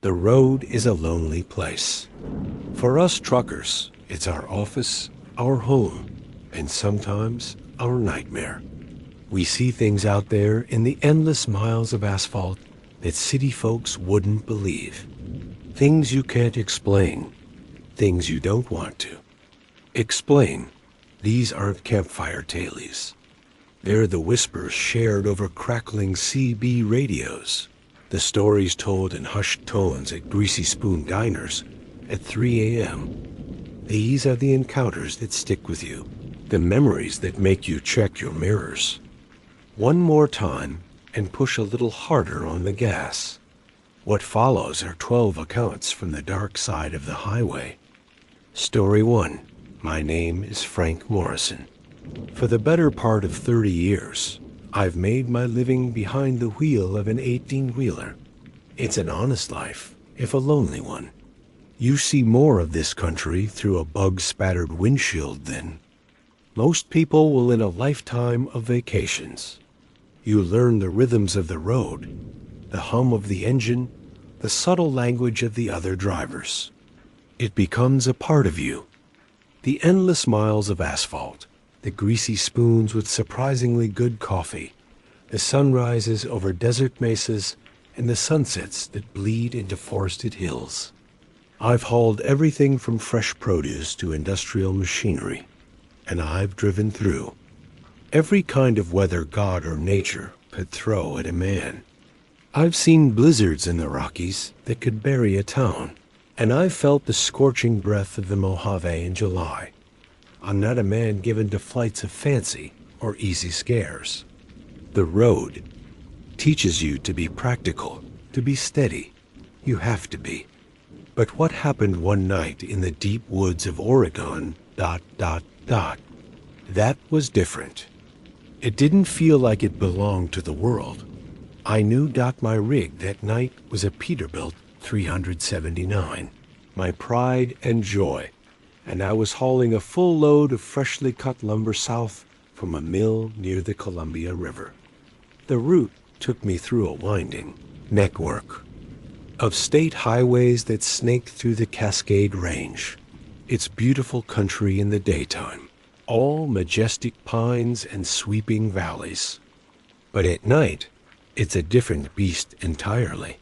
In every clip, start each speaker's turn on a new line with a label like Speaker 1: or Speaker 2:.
Speaker 1: The road is a lonely place. For us truckers, it's our office, our home, and sometimes our nightmare. We see things out there in the endless miles of asphalt that city folks wouldn't believe. Things you can't explain, things you don't want to. Explain. These aren't campfire tales. They're the whispers shared over crackling CB radios, the stories told in hushed tones at Greasy Spoon diners at 3 a.m. These are the encounters that stick with you, the memories that make you check your mirrors. One more time and push a little harder on the gas. What follows are 12 accounts from the dark side of the highway. Story 1. My name is Frank Morrison. For the better part of 30 years, I've made my living behind the wheel of an 18-wheeler. It's an honest life, if a lonely one. You see more of this country through a bug-spattered windshield than most people will in a lifetime of vacations. You learn the rhythms of the road, the hum of the engine, the subtle language of the other drivers. It becomes a part of you. The endless miles of asphalt, the greasy spoons with surprisingly good coffee, the sunrises over desert mesas, and the sunsets that bleed into forested hills. I've hauled everything from fresh produce to industrial machinery, and I've driven through every kind of weather God or nature could throw at a man. I've seen blizzards in the Rockies that could bury a town, and I've felt the scorching breath of the Mojave in July. I'm not a man given to flights of fancy or easy scares. The road teaches you to be practical, to be steady. You have to be. But what happened one night in the deep woods of Oregon, ... That was different. It didn't feel like it belonged to the world. I knew my rig that night was a Peterbilt 379, my pride and joy, and I was hauling a full load of freshly cut lumber south from a mill near the Columbia River. The route took me through a winding network of state highways that snaked through the Cascade Range. It's beautiful country in the daytime, all majestic pines and sweeping valleys. But at night, it's a different beast entirely.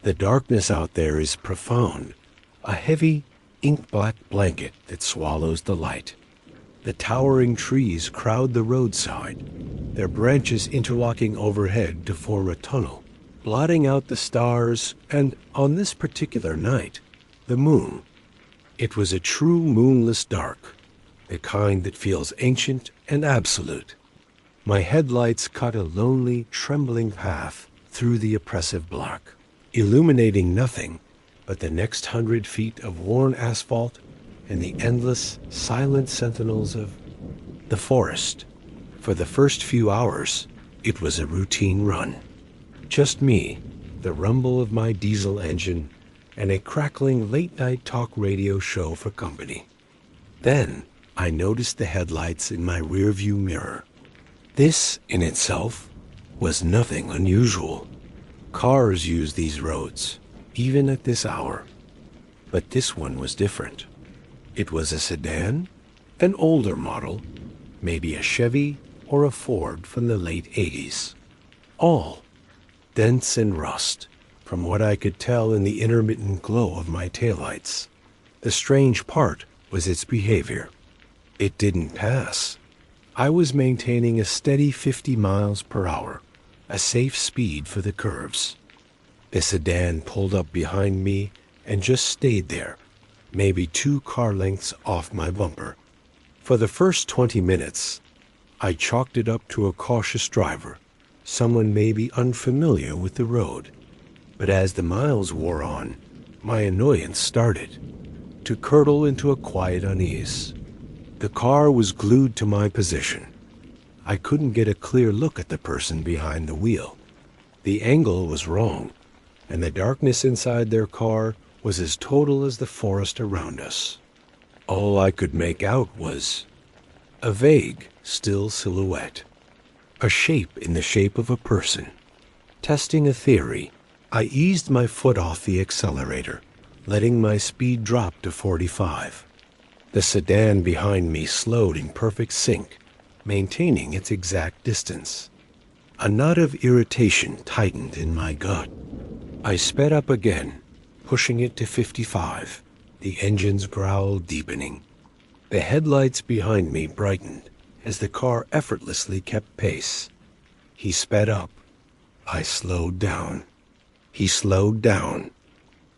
Speaker 1: The darkness out there is profound, a heavy, ink-black blanket that swallows the light. The towering trees crowd the roadside, their branches interlocking overhead to form a tunnel, blotting out the stars and, on this particular night, the moon. It was a true moonless dark, the kind that feels ancient and absolute. My headlights cut a lonely, trembling path through the oppressive black, illuminating nothing but the next 100 feet of worn asphalt and the endless, silent sentinels of the forest. For the first few hours, it was a routine run. Just me, the rumble of my diesel engine, and a crackling late-night talk radio show for company. Then, I noticed the headlights in my rearview mirror. This, in itself, was nothing unusual. Cars use these roads, even at this hour. But this one was different. It was a sedan, an older model, maybe a Chevy or a Ford from the late 80s. All dents and rust, from what I could tell in the intermittent glow of my taillights. The strange part was its behavior. It didn't pass. I was maintaining a steady 50 miles per hour, a safe speed for the curves. The sedan pulled up behind me and just stayed there, maybe 2 car lengths off my bumper. For the first 20 minutes, I chalked it up to a cautious driver, someone maybe unfamiliar with the road. But as the miles wore on, my annoyance started to curdle into a quiet unease. The car was glued to my position. I couldn't get a clear look at the person behind the wheel. The angle was wrong, and the darkness inside their car was as total as the forest around us. All I could make out was a vague, still silhouette, a shape in the shape of a person, testing a theory, I eased my foot off the accelerator, letting my speed drop to 45. The sedan behind me slowed in perfect sync, maintaining its exact distance. A knot of irritation tightened in my gut. I sped up again, pushing it to 55, the engine's growl deepening. The headlights behind me brightened as the car effortlessly kept pace. He sped up. I slowed down. He slowed down.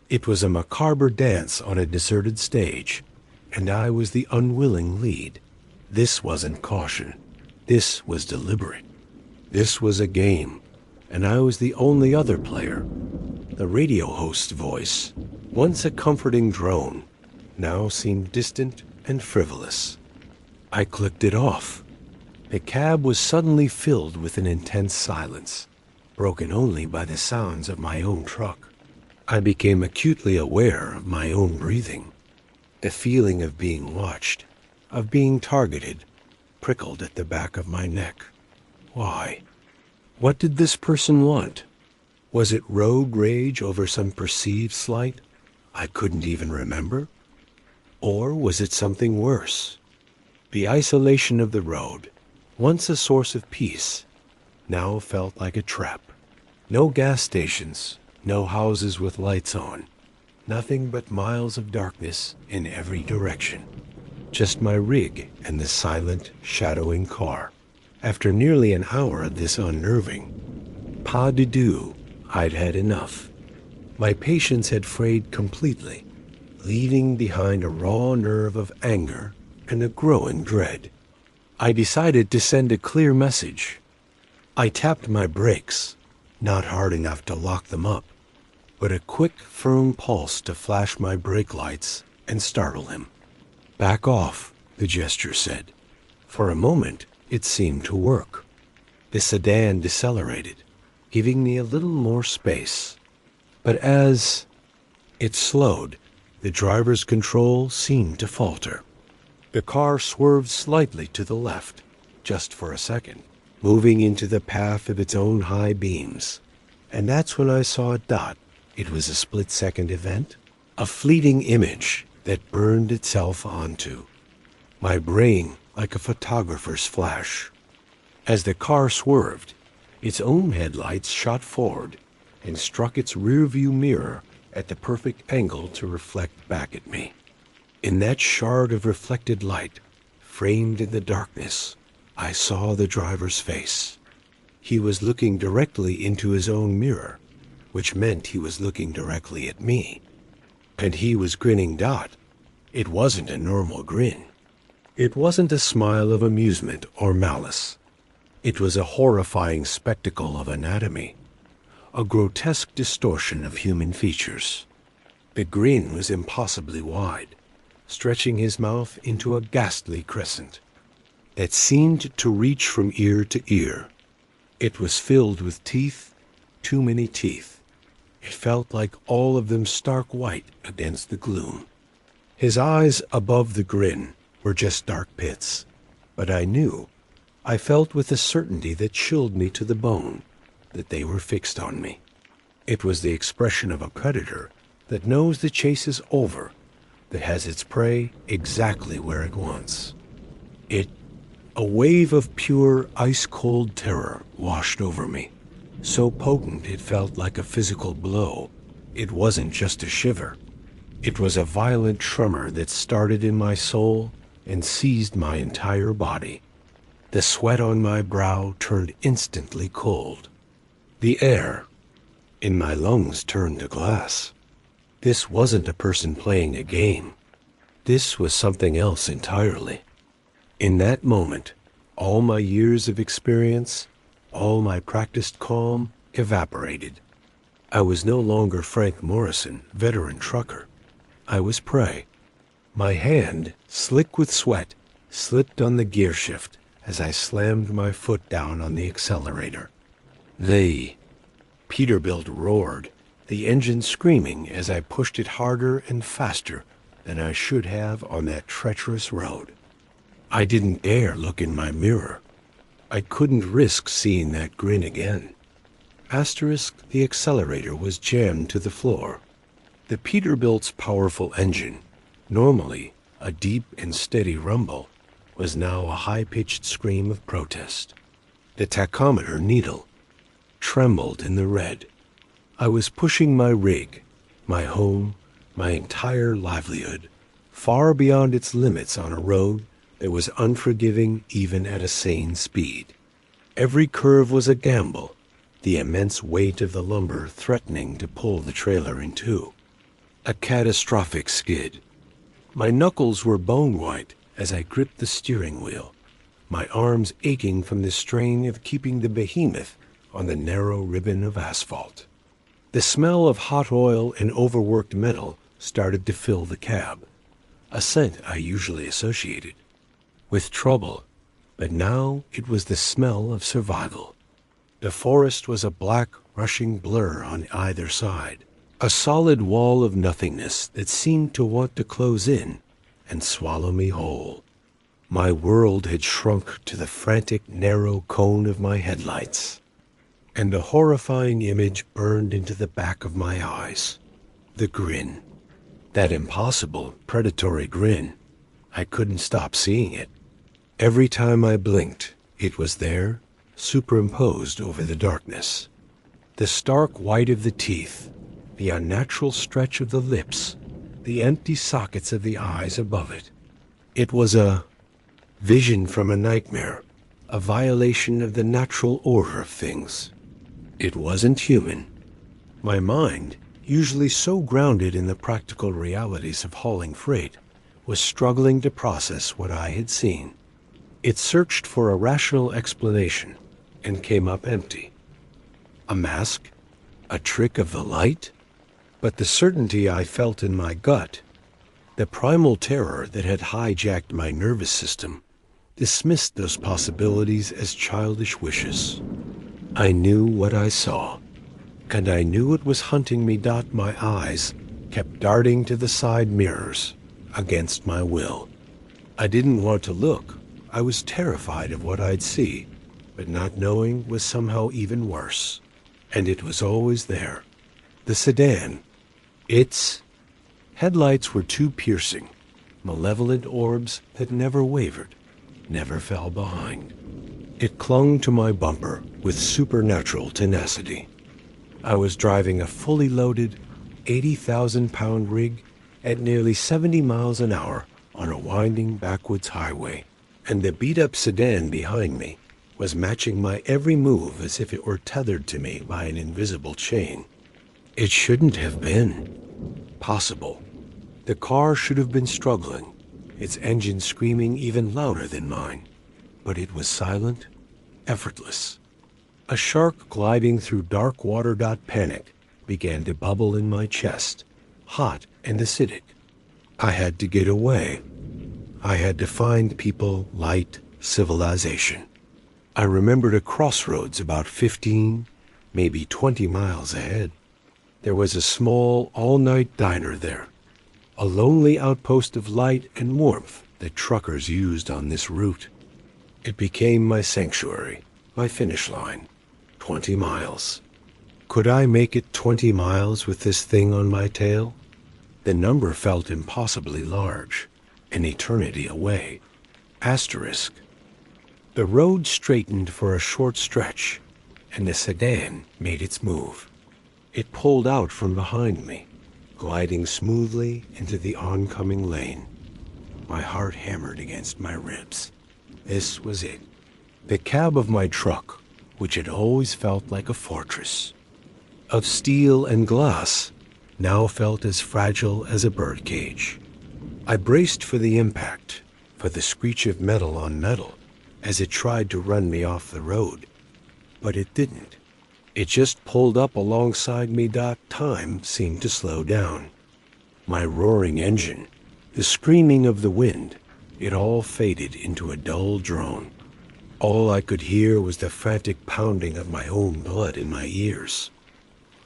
Speaker 1: It was a macabre dance on a deserted stage, and I was the unwilling lead. This wasn't caution. This was deliberate. This was a game, and I was the only other player. The radio host's voice, once a comforting drone, now seemed distant and frivolous. I clicked it off. The cab was suddenly filled with an intense silence, broken only by the sounds of my own truck. I became acutely aware of my own breathing. The feeling of being watched, of being targeted, prickled at the back of my neck. Why? What did this person want? Was it road rage over some perceived slight I couldn't even remember? Or was it something worse? The isolation of the road, once a source of peace, now felt like a trap. No gas stations, no houses with lights on, nothing but miles of darkness in every direction. Just my rig and the silent, shadowing car. After nearly an hour of this unnerving, pas de deux, I'd had enough. My patience had frayed completely, leaving behind a raw nerve of anger and a growing dread. I decided to send a clear message. I tapped my brakes, not hard enough to lock them up, but a quick, firm pulse to flash my brake lights and startle him. Back off, the gesture said. For a moment, it seemed to work. The sedan decelerated, giving me a little more space. But as it slowed, the driver's control seemed to falter. The car swerved slightly to the left, just for a second, moving into the path of its own high beams. And that's when I saw a dot. It was a split-second event, a fleeting image that burned itself onto my brain like a photographer's flash. As the car swerved, its own headlights shot forward and struck its rearview mirror at the perfect angle to reflect back at me. In that shard of reflected light, framed in the darkness, I saw the driver's face. He was looking directly into his own mirror, which meant he was looking directly at me. And he was grinning Dot. It wasn't a normal grin. It wasn't a smile of amusement or malice. It was a horrifying spectacle of anatomy, a grotesque distortion of human features. The grin was impossibly wide, stretching his mouth into a ghastly crescent that seemed to reach from ear to ear. It was filled with teeth, too many teeth. It felt like all of them stark white against the gloom. His eyes above the grin were just dark pits, but I felt with a certainty that chilled me to the bone, that they were fixed on me. It was the expression of a predator that knows the chase is over, that has its prey exactly where it wants. A wave of pure, ice-cold terror washed over me, so potent it felt like a physical blow. It wasn't just a shiver. It was a violent tremor that started in my soul and seized my entire body. The sweat on my brow turned instantly cold. The air in my lungs turned to glass. This wasn't a person playing a game. This was something else entirely. In that moment, all my years of experience, all my practiced calm, evaporated. I was no longer Frank Morrison, veteran trucker. I was prey. My hand, slick with sweat, slipped on the gear shift as I slammed my foot down on the accelerator. The Peterbilt roared, the engine screaming as I pushed it harder and faster than I should have on that treacherous road. I didn't dare look in my mirror. I couldn't risk seeing that grin again. Asterisk, the accelerator was jammed to the floor. The Peterbilt's powerful engine, normally a deep and steady rumble, was now a high-pitched scream of protest. The tachometer needle trembled in the red. I was pushing my rig, my home, my entire livelihood, far beyond its limits on a road that was unforgiving even at a sane speed. Every curve was a gamble, the immense weight of the lumber threatening to pull the trailer in two. A catastrophic skid. My knuckles were bone white as I gripped the steering wheel, my arms aching from the strain of keeping the behemoth on the narrow ribbon of asphalt. The smell of hot oil and overworked metal started to fill the cab, a scent I usually associated with trouble, but now it was the smell of survival. The forest was a black, rushing blur on either side, a solid wall of nothingness that seemed to want to close in and swallow me whole. My world had shrunk to the frantic, narrow cone of my headlights, and a horrifying image burned into the back of my eyes. The grin. That impossible, predatory grin. I couldn't stop seeing it. Every time I blinked, it was there, superimposed over the darkness. The stark white of the teeth, the unnatural stretch of the lips, the empty sockets of the eyes above it. It was a vision from a nightmare, a violation of the natural order of things. It wasn't human. My mind, usually so grounded in the practical realities of hauling freight, was struggling to process what I had seen. It searched for a rational explanation and came up empty. A mask? A trick of the light? But the certainty I felt in my gut, the primal terror that had hijacked my nervous system, dismissed those possibilities as childish wishes. I knew what I saw, and I knew it was hunting me. My eyes kept darting to the side mirrors against my will. I didn't want to look. I was terrified of what I'd see, but not knowing was somehow even worse. And it was always there. The sedan. Its headlights were two piercing, malevolent orbs that never wavered, never fell behind. It clung to my bumper with supernatural tenacity. I was driving a fully loaded, 80,000-pound rig at nearly 70 miles an hour on a winding backwoods highway, and the beat-up sedan behind me was matching my every move as if it were tethered to me by an invisible chain. It shouldn't have been possible. The car should have been struggling, its engine screaming even louder than mine. But it was silent, effortless. A shark gliding through dark water. Panic began to bubble in my chest, hot and acidic. I had to get away. I had to find people, light, civilization. I remembered a crossroads about 15, maybe 20 miles ahead. There was a small, all-night diner there, a lonely outpost of light and warmth that truckers used on this route. It became my sanctuary, my finish line, 20 miles. Could I make it 20 miles with this thing on my tail? The number felt impossibly large, an eternity away. Asterisk. The road straightened for a short stretch, and the sedan made its move. It pulled out from behind me, gliding smoothly into the oncoming lane. My heart hammered against my ribs. This was it. The cab of my truck, which had always felt like a fortress of steel and glass, now felt as fragile as a birdcage. I braced for the impact, for the screech of metal on metal, as it tried to run me off the road. But it didn't. It just pulled up alongside me. Time seemed to slow down. My roaring engine, the screaming of the wind, it all faded into a dull drone. All I could hear was the frantic pounding of my own blood in my ears.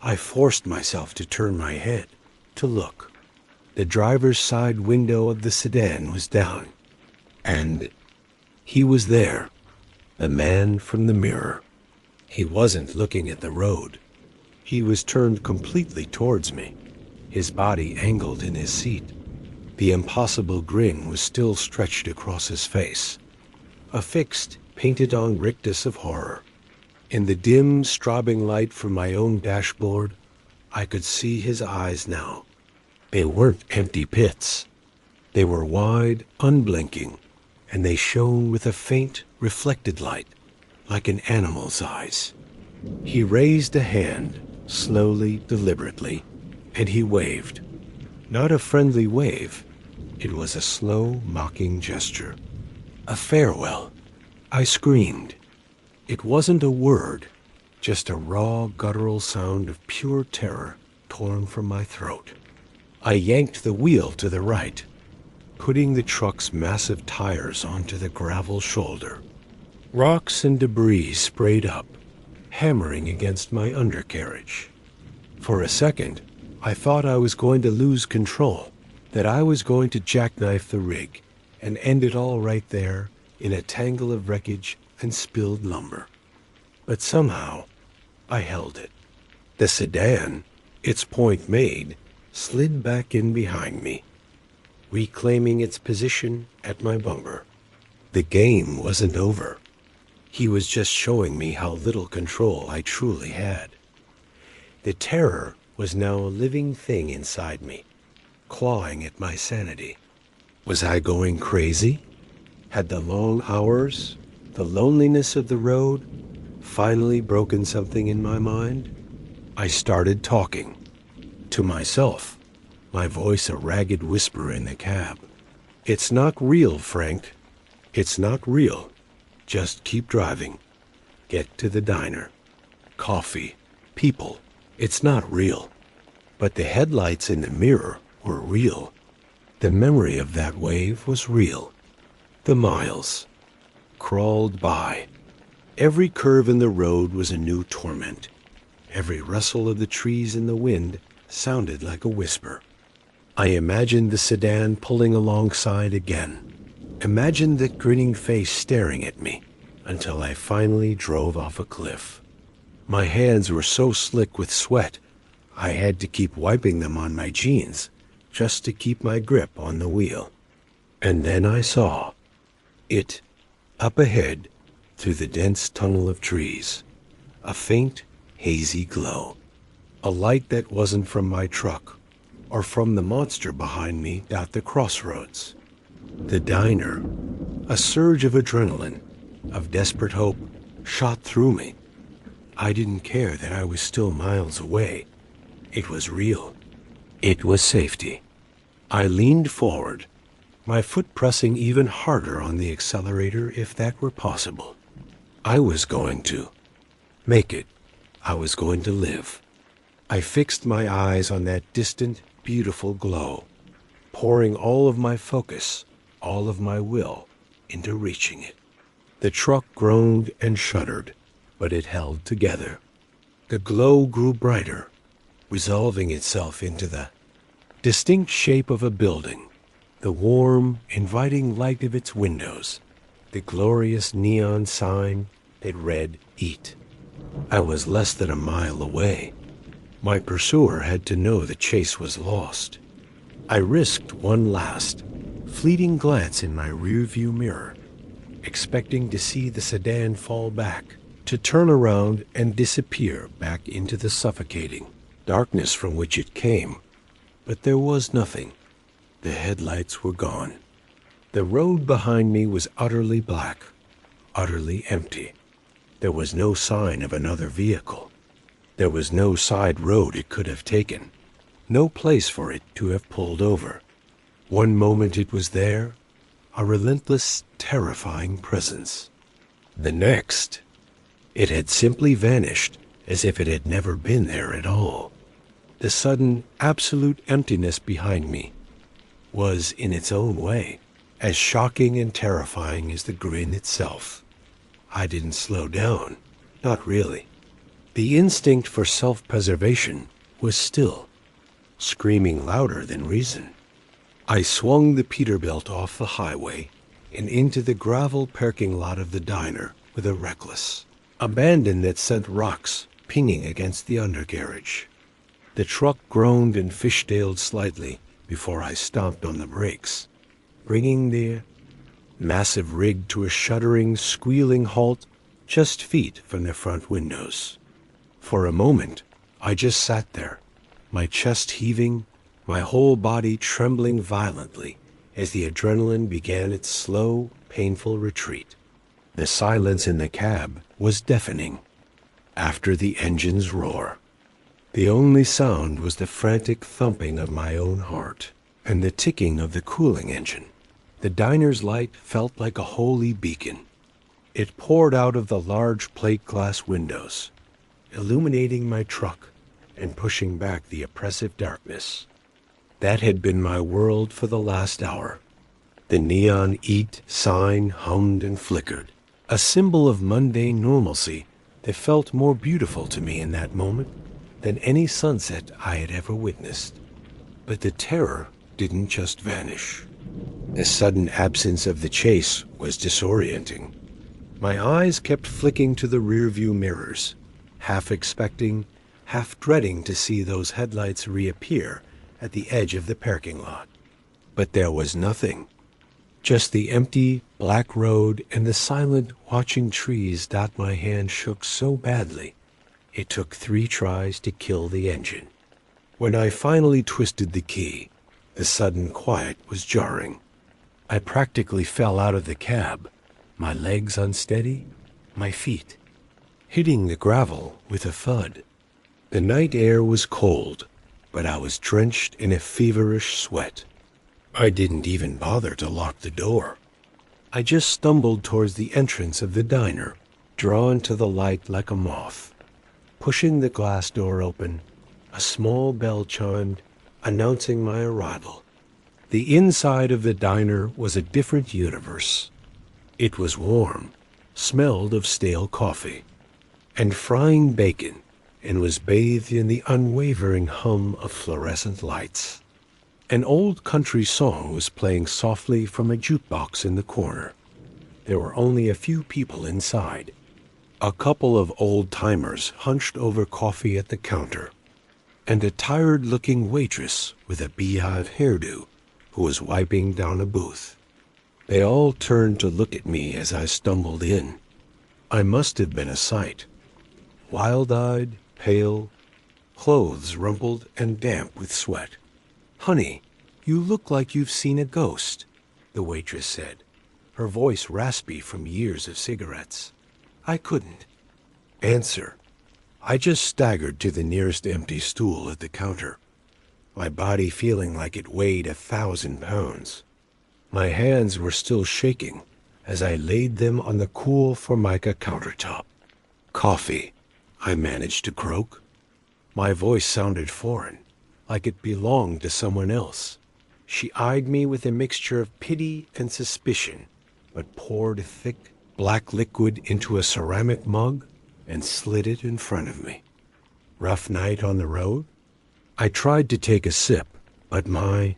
Speaker 1: I forced myself to turn my head, to look. The driver's side window of the sedan was down, and he was there, the man from the mirror. He wasn't looking at the road. He was turned completely towards me, his body angled in his seat. The impossible grin was still stretched across his face, a fixed, painted-on rictus of horror. In the dim, strobing light from my own dashboard, I could see his eyes now. They weren't empty pits. They were wide, unblinking, and they shone with a faint, reflected light, like an animal's eyes. He raised a hand, slowly, deliberately, and he waved. Not a friendly wave. It was a slow, mocking gesture. A farewell. I screamed. It wasn't a word, just a raw, guttural sound of pure terror torn from my throat. I yanked the wheel to the right, putting the truck's massive tires onto the gravel shoulder. Rocks and debris sprayed up, hammering against my undercarriage. For a second, I thought I was going to lose control, that I was going to jackknife the rig and end it all right there in a tangle of wreckage and spilled lumber. But somehow, I held it. The sedan, its point made, slid back in behind me, reclaiming its position at my bumper. The game wasn't over. He was just showing me how little control I truly had. The terror was now a living thing inside me, clawing at my sanity. Was I going crazy? Had the long hours, the loneliness of the road, finally broken something in my mind? I started talking. To myself, my voice a ragged whisper in the cab. It's not real, Frank. It's not real. Just keep driving. Get to the diner. Coffee. People. It's not real. But the headlights in the mirror were real. The memory of that wave was real. The miles crawled by. Every curve in the road was a new torment. Every rustle of the trees in the wind sounded like a whisper. I imagined the sedan pulling alongside again. Imagined that grinning face staring at me until I finally drove off a cliff. My hands were so slick with sweat, I had to keep wiping them on my jeans just to keep my grip on the wheel. And then I saw it up ahead through the dense tunnel of trees, a faint, hazy glow, a light that wasn't from my truck or from the monster behind me at the crossroads. The diner, a surge of adrenaline, of desperate hope, shot through me. I didn't care that I was still miles away. It was real. It was safety. I leaned forward, my foot pressing even harder on the accelerator if that were possible. I was going to make it. I was going to live. I fixed my eyes on that distant, beautiful glow, pouring all of my focus, all of my will, into reaching it. The truck groaned and shuddered, but it held together. The glow grew brighter, resolving itself into the distinct shape of a building, the warm, inviting light of its windows, the glorious neon sign that read, "Eat." I was less than a mile away. My pursuer had to know the chase was lost. I risked one last, fleeting glance in my rearview mirror, expecting to see the sedan fall back, to turn around and disappear back into the suffocating darkness from which it came. But there was nothing. The headlights were gone. The road behind me was utterly black, utterly empty. There was no sign of another vehicle. There was no side road it could have taken, no place for it to have pulled over. One moment it was there, a relentless, terrifying presence. The next, it had simply vanished as if it had never been there at all. The sudden, absolute emptiness behind me was, in its own way, as shocking and terrifying as the grin itself. I didn't slow down, not really. The instinct for self-preservation was still, screaming louder than reason. I swung the Peterbilt off the highway and into the gravel parking lot of the diner with a reckless, abandon that sent rocks pinging against the undercarriage. The truck groaned and fishtailed slightly before I stomped on the brakes, bringing the massive rig to a shuddering, squealing halt just feet from the front windows. For a moment, I just sat there, my chest heaving, my whole body trembling violently as the adrenaline began its slow, painful retreat. The silence in the cab was deafening. After the engine's roar, the only sound was the frantic thumping of my own heart and the ticking of the cooling engine. The diner's light felt like a holy beacon. It poured out of the large plate glass windows, illuminating my truck and pushing back the oppressive darkness. That had been my world for the last hour. The neon EAT sign hummed and flickered, a symbol of mundane normalcy that felt more beautiful to me in that moment than any sunset I had ever witnessed. But the terror didn't just vanish. The sudden absence of the chase was disorienting. My eyes kept flicking to the rearview mirrors, half expecting, half dreading to see those headlights reappear at the edge of the parking lot. But there was nothing. Just the empty, black road and the silent, watching trees. My hand shook so badly, it took 3 tries to kill the engine. When I finally twisted the key, the sudden quiet was jarring. I practically fell out of the cab, my legs unsteady, my feet hitting the gravel with a thud. The night air was cold, but I was drenched in a feverish sweat. I didn't even bother to lock the door. I just stumbled towards the entrance of the diner, drawn to the light like a moth. Pushing the glass door open, a small bell chimed, announcing my arrival. The inside of the diner was a different universe. It was warm, smelled of stale coffee, and frying bacon, and was bathed in the unwavering hum of fluorescent lights. An old country song was playing softly from a jukebox in the corner. There were only a few people inside. A couple of old-timers hunched over coffee at the counter, and a tired-looking waitress with a beehive hairdo who was wiping down a booth. They all turned to look at me as I stumbled in. I must have been a sight. Wild-eyed, pale, clothes rumpled and damp with sweat. "Honey, you look like you've seen a ghost," the waitress said, her voice raspy from years of cigarettes. I couldn't answer. I just staggered to the nearest empty stool at the counter, my body feeling like it weighed 1,000 pounds. My hands were still shaking as I laid them on the cool Formica countertop. "Coffee," I managed to croak. My voice sounded foreign, like it belonged to someone else. She eyed me with a mixture of pity and suspicion, but poured thick, black liquid into a ceramic mug and slid it in front of me. "Rough night on the road?" I tried to take a sip, but my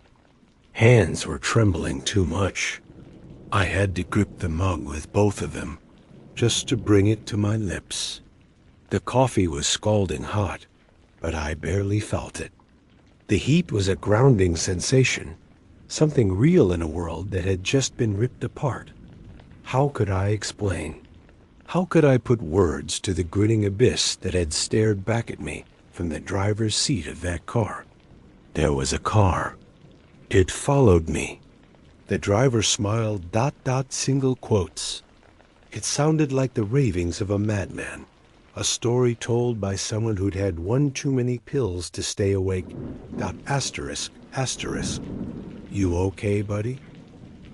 Speaker 1: hands were trembling too much. I had to grip the mug with both of them, just to bring it to my lips. The coffee was scalding hot, but I barely felt it. The heat was a grounding sensation, something real in a world that had just been ripped apart. How could I explain? How could I put words to the grinning abyss that had stared back at me from the driver's seat of that car? There was a car. It followed me. The driver smiled ... single quotes. It sounded like the ravings of a madman, a story told by someone who'd had one too many pills to stay awake ... "You okay, buddy?"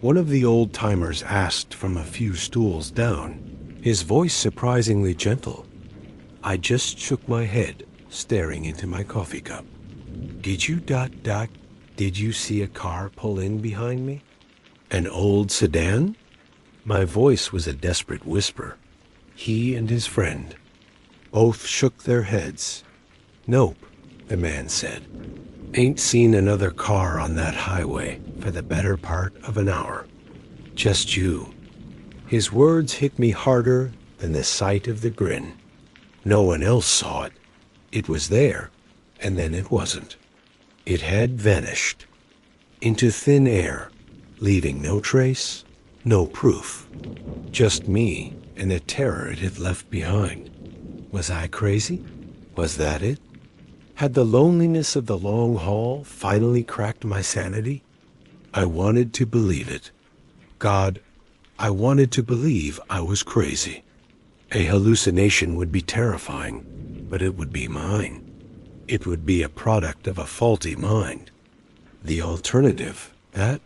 Speaker 1: One of the old-timers asked from a few stools down, his voice surprisingly gentle. I just shook my head, staring into my coffee cup. "Did you ... did you see a car pull in behind me? An old sedan?" My voice was a desperate whisper. He and his friend both shook their heads. "Nope," the man said. "Ain't seen another car on that highway for the better part of an hour. Just you." His words hit me harder than the sight of the grin. No one else saw it. It was there, and then it wasn't. It had vanished into thin air, leaving no trace, no proof. Just me and the terror it had left behind. Was I crazy? Was that it? Had the loneliness of the long haul finally cracked my sanity? I wanted to believe it. God, I wanted to believe I was crazy. A hallucination would be terrifying, but it would be mine. It would be a product of a faulty mind. The alternative, that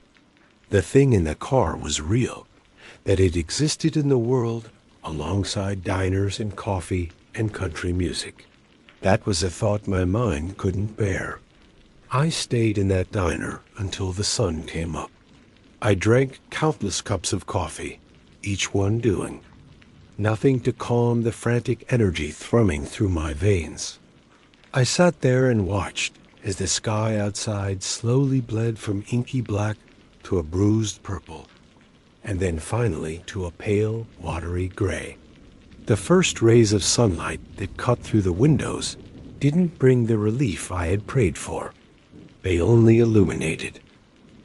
Speaker 1: the thing in the car was real, that it existed in the world alongside diners and coffee and country music. That was a thought my mind couldn't bear. I stayed in that diner until the sun came up. I drank countless cups of coffee, each one doing nothing to calm the frantic energy thrumming through my veins. I sat there and watched as the sky outside slowly bled from inky black to a bruised purple, and then finally to a pale, watery gray. The first rays of sunlight that cut through the windows didn't bring the relief I had prayed for. They only illuminated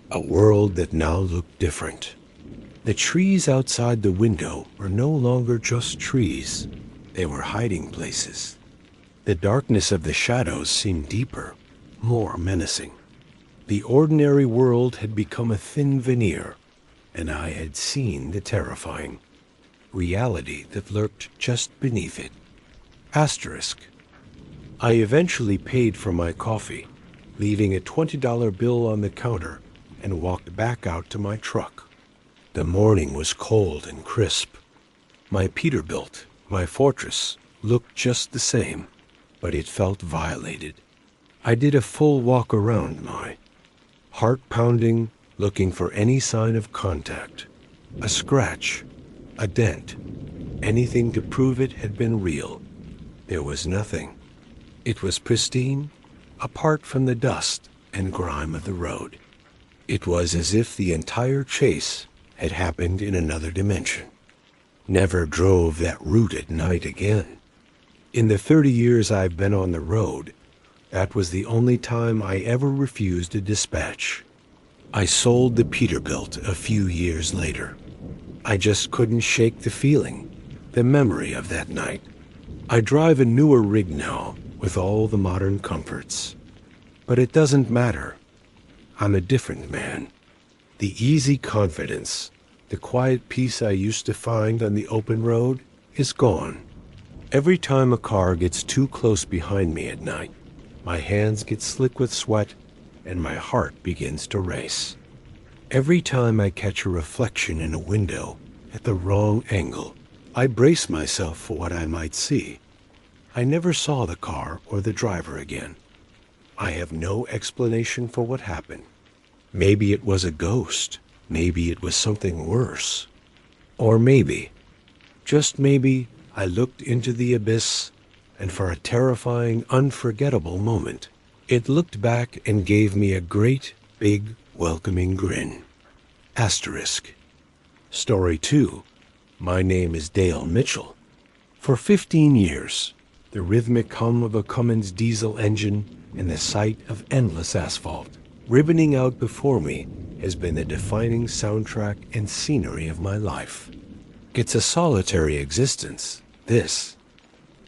Speaker 1: a world that now looked different. The trees outside the window were no longer just trees. They were hiding places. The darkness of the shadows seemed deeper, more menacing. The ordinary world had become a thin veneer, and I had seen the terrifying reality that lurked just beneath it. Asterisk. I eventually paid for my coffee, leaving a $20 bill on the counter, and walked back out to my truck. The morning was cold and crisp. My Peterbilt, my fortress, looked just the same, but it felt violated. I did a full walk around my heart pounding, looking for any sign of contact. A scratch, a dent, anything to prove it had been real. There was nothing. It was pristine, apart from the dust and grime of the road. It was as if the entire chase had happened in another dimension. Never drove that route at night again. In the 30 years I've been on the road, that was the only time I ever refused a dispatch. I sold the Peterbilt a few years later. I just couldn't shake the feeling, the memory of that night. I drive a newer rig now, with all the modern comforts. But it doesn't matter. I'm a different man. The easy confidence, the quiet peace I used to find on the open road, is gone. Every time a car gets too close behind me at night, my hands get slick with sweat and my heart begins to race. Every time I catch a reflection in a window at the wrong angle, I brace myself for what I might see. I never saw the car or the driver again. I have no explanation for what happened. Maybe it was a ghost. Maybe it was something worse. Or maybe, just maybe, I looked into the abyss, and for a terrifying, unforgettable moment, it looked back and gave me a great, big, welcoming grin. Asterisk. Story 2. My name is Dale Mitchell. For 15 years, the rhythmic hum of a Cummins diesel engine and the sight of endless asphalt ribboning out before me has been the defining soundtrack and scenery of my life. It's a solitary existence, this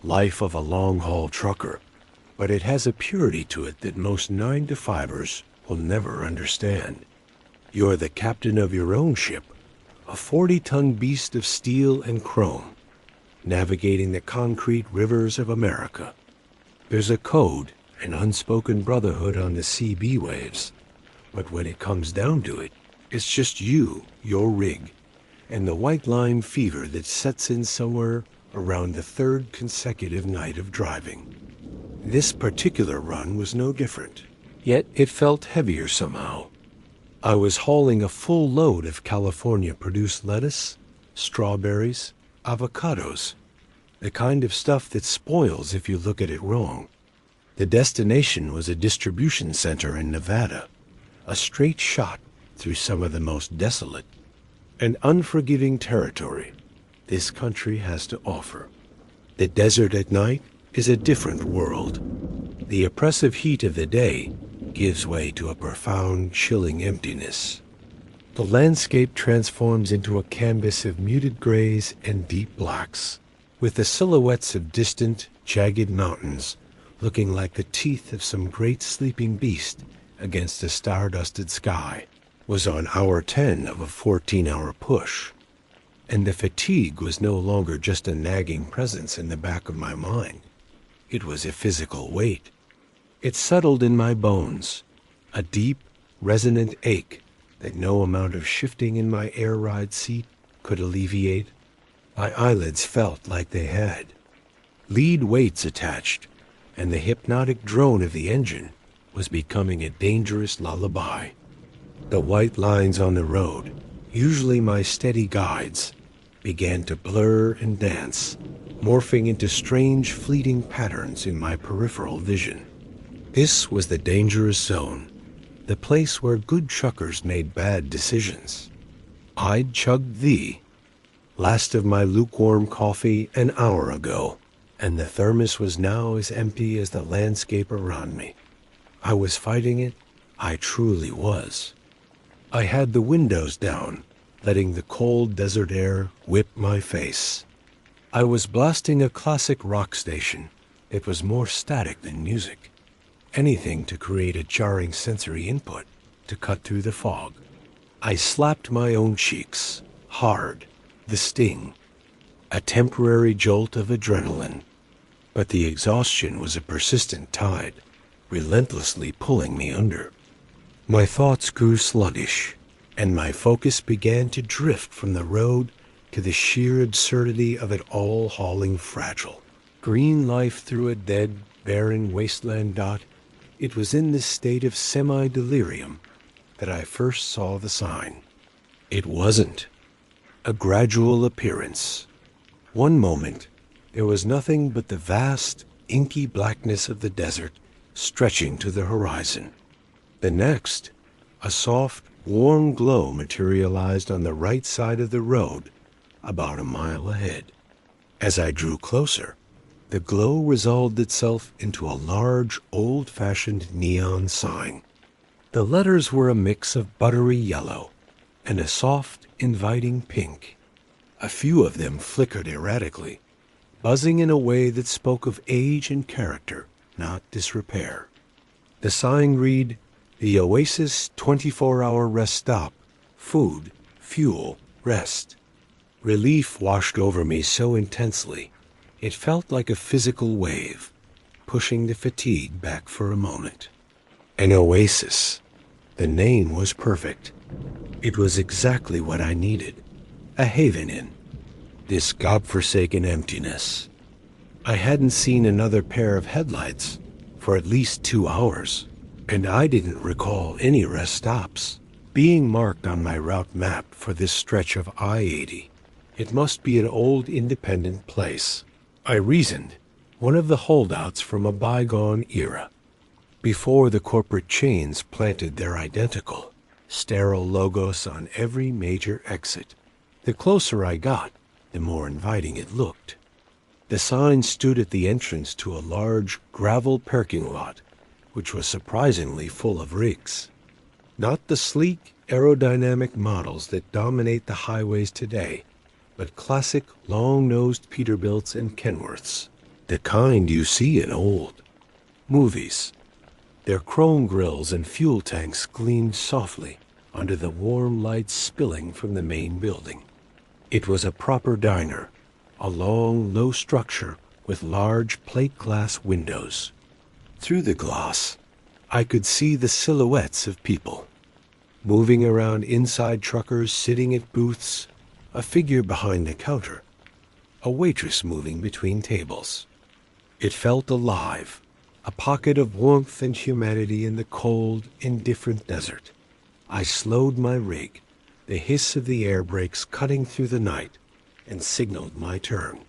Speaker 1: life of a long-haul trucker, but it has a purity to it that most 9-to-5ers will never understand. You're the captain of your own ship, a 40-ton beast of steel and chrome, navigating the concrete rivers of America. There's a code, an unspoken brotherhood on the CB waves, but when it comes down to it, it's just you, your rig, and the white line fever that sets in somewhere around the 3rd consecutive night of driving. This particular run was no different, yet it felt heavier somehow. I was hauling a full load of California-produced lettuce, strawberries, avocados, the kind of stuff that spoils if you look at it wrong. The destination was a distribution center in Nevada, a straight shot through some of the most desolate and unforgiving territory. this country has to offer. The desert at night is a different world. The oppressive heat of the day gives way to a profound, chilling emptiness. The landscape transforms into a canvas of muted grays and deep blacks, with the silhouettes of distant, jagged mountains looking like the teeth of some great sleeping beast against a star-dusted sky. Was on hour 10 of a 14-hour push, and the fatigue was no longer just a nagging presence in the back of my mind. It was a physical weight. It settled in my bones, a deep, resonant ache that no amount of shifting in my air ride seat could alleviate. My eyelids felt like they had lead weights attached, and the hypnotic drone of the engine was becoming a dangerous lullaby. The white lines on the road, usually my steady guides, began to blur and dance, morphing into strange, fleeting patterns in my peripheral vision. This was the dangerous zone, the place where good truckers made bad decisions. I'd chugged the last of my lukewarm coffee an hour ago, and the thermos was now as empty as the landscape around me. I was fighting it. I truly was. I had the windows down, letting the cold desert air whip my face. I was blasting a classic rock station. It was more static than music. Anything to create a jarring sensory input to cut through the fog. I slapped my own cheeks, hard, the sting, a temporary jolt of adrenaline. But the exhaustion was a persistent tide, relentlessly pulling me under. My thoughts grew sluggish, and my focus began to drift from the road to the sheer absurdity of it all hauling fragile. Green life through a dead, barren wasteland dot. It was in this state of semi-delirium that I first saw the sign. It wasn't. A gradual appearance. One moment, there was nothing but the vast, inky blackness of the desert stretching to the horizon. The next, a soft, warm glow materialized on the right side of the road, about a mile ahead. As I drew closer, the glow resolved itself into a large, old-fashioned neon sign. The letters were a mix of buttery yellow and a soft, inviting pink. A few of them flickered erratically, buzzing in a way that spoke of age and character, not disrepair. The sign read, "The Oasis 24-hour rest stop. Food, fuel, rest." Relief washed over me so intensely, it felt like a physical wave, pushing the fatigue back for a moment. An oasis. The name was perfect. It was exactly what I needed. A haven in this godforsaken emptiness. I hadn't seen another pair of headlights for at least 2 hours, and I didn't recall any rest stops being marked on my route map for this stretch of I-80. It must be an old independent place, I reasoned, one of the holdouts from a bygone era, before the corporate chains planted their identical, sterile logos on every major exit. The closer I got, the more inviting it looked. The sign stood at the entrance to a large gravel parking lot, which was surprisingly full of rigs. Not the sleek, aerodynamic models that dominate the highways today, but classic, long-nosed Peterbilts and Kenworths, the kind you see in old movies. Their chrome grills and fuel tanks gleamed softly under the warm light spilling from the main building. It was a proper diner, a long, low structure with large plate glass windows. Through the glass, I could see the silhouettes of people, moving around inside truckers sitting at booths, a figure behind the counter, a waitress moving between tables. It felt alive, a pocket of warmth and humanity in the cold, indifferent desert. I slowed my rig, the hiss of the air brakes cutting through the night, and signaled my turn.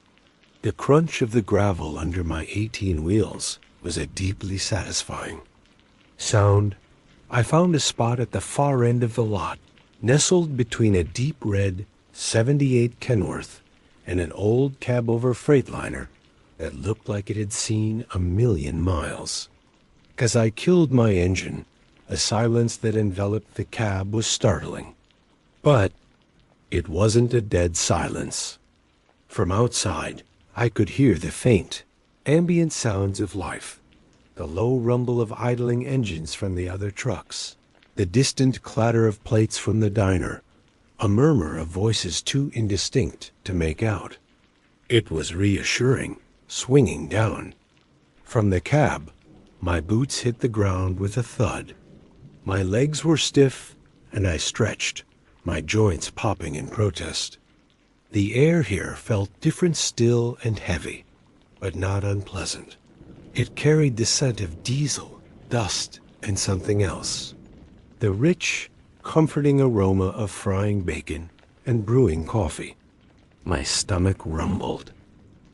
Speaker 1: The crunch of the gravel under my 18 wheels was a deeply satisfying sound. I found a spot at the far end of the lot, nestled between a deep red 78 Kenworth and an old cab-over freightliner that looked like it had seen a million miles. As I killed my engine, the silence that enveloped the cab was startling. But it wasn't a dead silence. From outside, I could hear the faint, ambient sounds of life, the low rumble of idling engines from the other trucks, the distant clatter of plates from the diner, a murmur of voices too indistinct to make out. It was reassuring, swinging down. From the cab, my boots hit the ground with a thud. My legs were stiff, and I stretched, my joints popping in protest. The air here felt different, still and heavy, but not unpleasant. It carried the scent of diesel, dust, and something else. The rich, comforting aroma of frying bacon and brewing coffee. My stomach rumbled.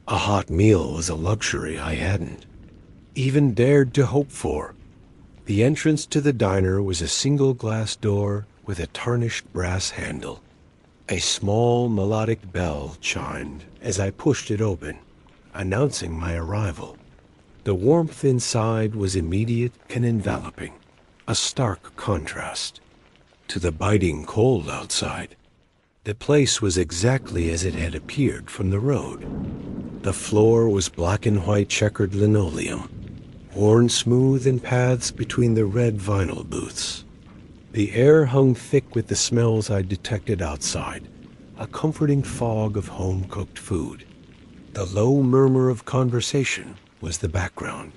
Speaker 1: A hot meal was a luxury I hadn't even dared to hope for. The entrance to the diner was a single glass door with a tarnished brass handle. A small melodic bell chimed as I pushed it open, announcing my arrival. The warmth inside was immediate and enveloping, a stark contrast to the biting cold outside. The place was exactly as it had appeared from the road. The floor was black and white checkered linoleum, worn smooth in paths between the red vinyl booths. The air hung thick with the smells I detected outside, a comforting fog of home-cooked food. The low murmur of conversation was the background.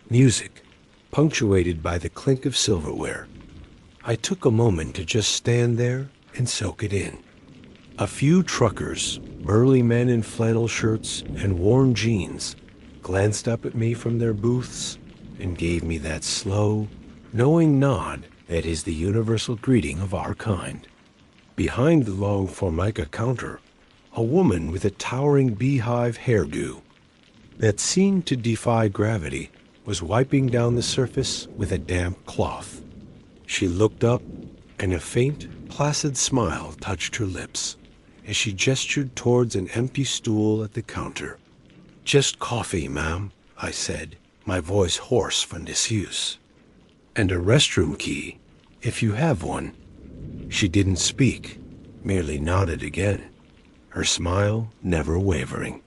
Speaker 1: Music, punctuated by the clink of silverware. I took a moment to just stand there and soak it in. A few truckers, burly men in flannel shirts and worn jeans, glanced up at me from their booths and gave me that slow, knowing nod that is the universal greeting of our kind. Behind the long formica counter, a woman with a towering beehive hairdo that seemed to defy gravity was wiping down the surface with a damp cloth. She looked up, and a faint, placid smile touched her lips as she gestured towards an empty stool at the counter. "Just coffee, ma'am," I said, my voice hoarse from disuse. "And a restroom key, if you have one." She didn't speak, merely nodded again, her smile never wavering.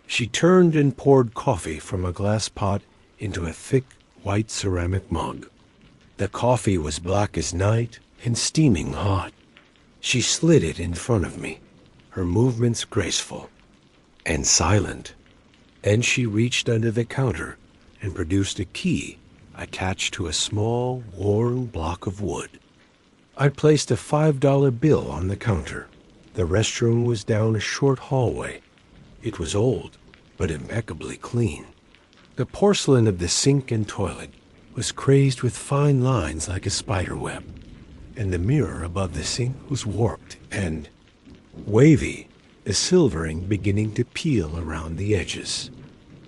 Speaker 1: She turned and poured coffee from a glass pot into a thick, white ceramic mug. The coffee was black as night and steaming hot. She slid it in front of me, her movements graceful and silent. Then she reached under the counter and produced a key attached to a small, worn block of wood. I placed a $5 bill on the counter. The restroom was down a short hallway. It was old, but impeccably clean. The porcelain of the sink and toilet was crazed with fine lines like a spider web, and the mirror above the sink was warped and wavy, the silvering beginning to peel around the edges.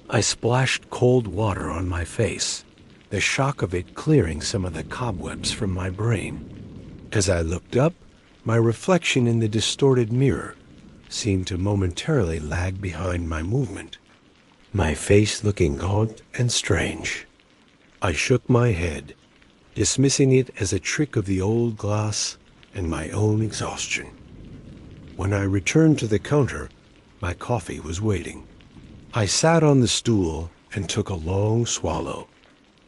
Speaker 1: I splashed cold water on my face, the shock of it clearing some of the cobwebs from my brain. As I looked up, my reflection in the distorted mirror seemed to momentarily lag behind my movement, my face looking gaunt and strange. I shook my head, dismissing it as a trick of the old glass and my own exhaustion. When I returned to the counter, my coffee was waiting. I sat on the stool and took a long swallow.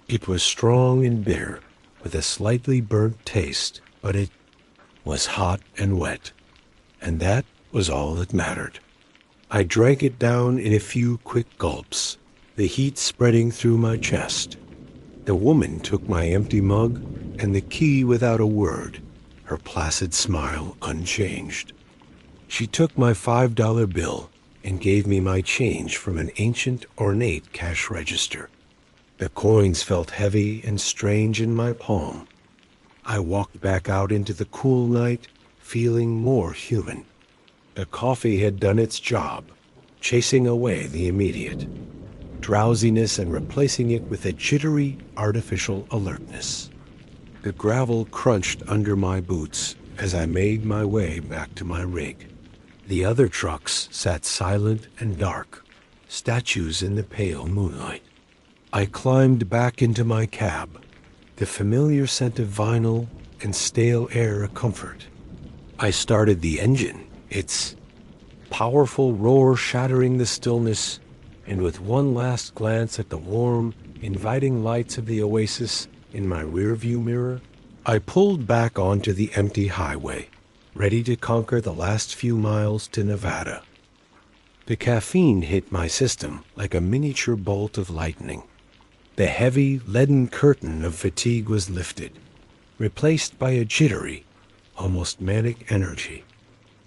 Speaker 1: It was strong and bitter, with a slightly burnt taste, but it was hot and wet, and that was all that mattered. I drank it down in a few quick gulps, the heat spreading through my chest. The woman took my empty mug and the key without a word, her placid smile unchanged. She took my $5 bill and gave me my change from an ancient, ornate cash register. The coins felt heavy and strange in my palm. I walked back out into the cool night, feeling more human. The coffee had done its job, chasing away the immediate drowsiness and replacing it with a jittery, artificial alertness. The gravel crunched under my boots as I made my way back to my rig. The other trucks sat silent and dark, statues in the pale moonlight. I climbed back into my cab, the familiar scent of vinyl and stale air a comfort. I started the engine, its powerful roar shattering the stillness, and with one last glance at the warm, inviting lights of the oasis in my rearview mirror, I pulled back onto the empty highway, ready to conquer the last few miles to Nevada. The caffeine hit my system like a miniature bolt of lightning. The heavy, leaden curtain of fatigue was lifted, replaced by a jittery, almost manic energy.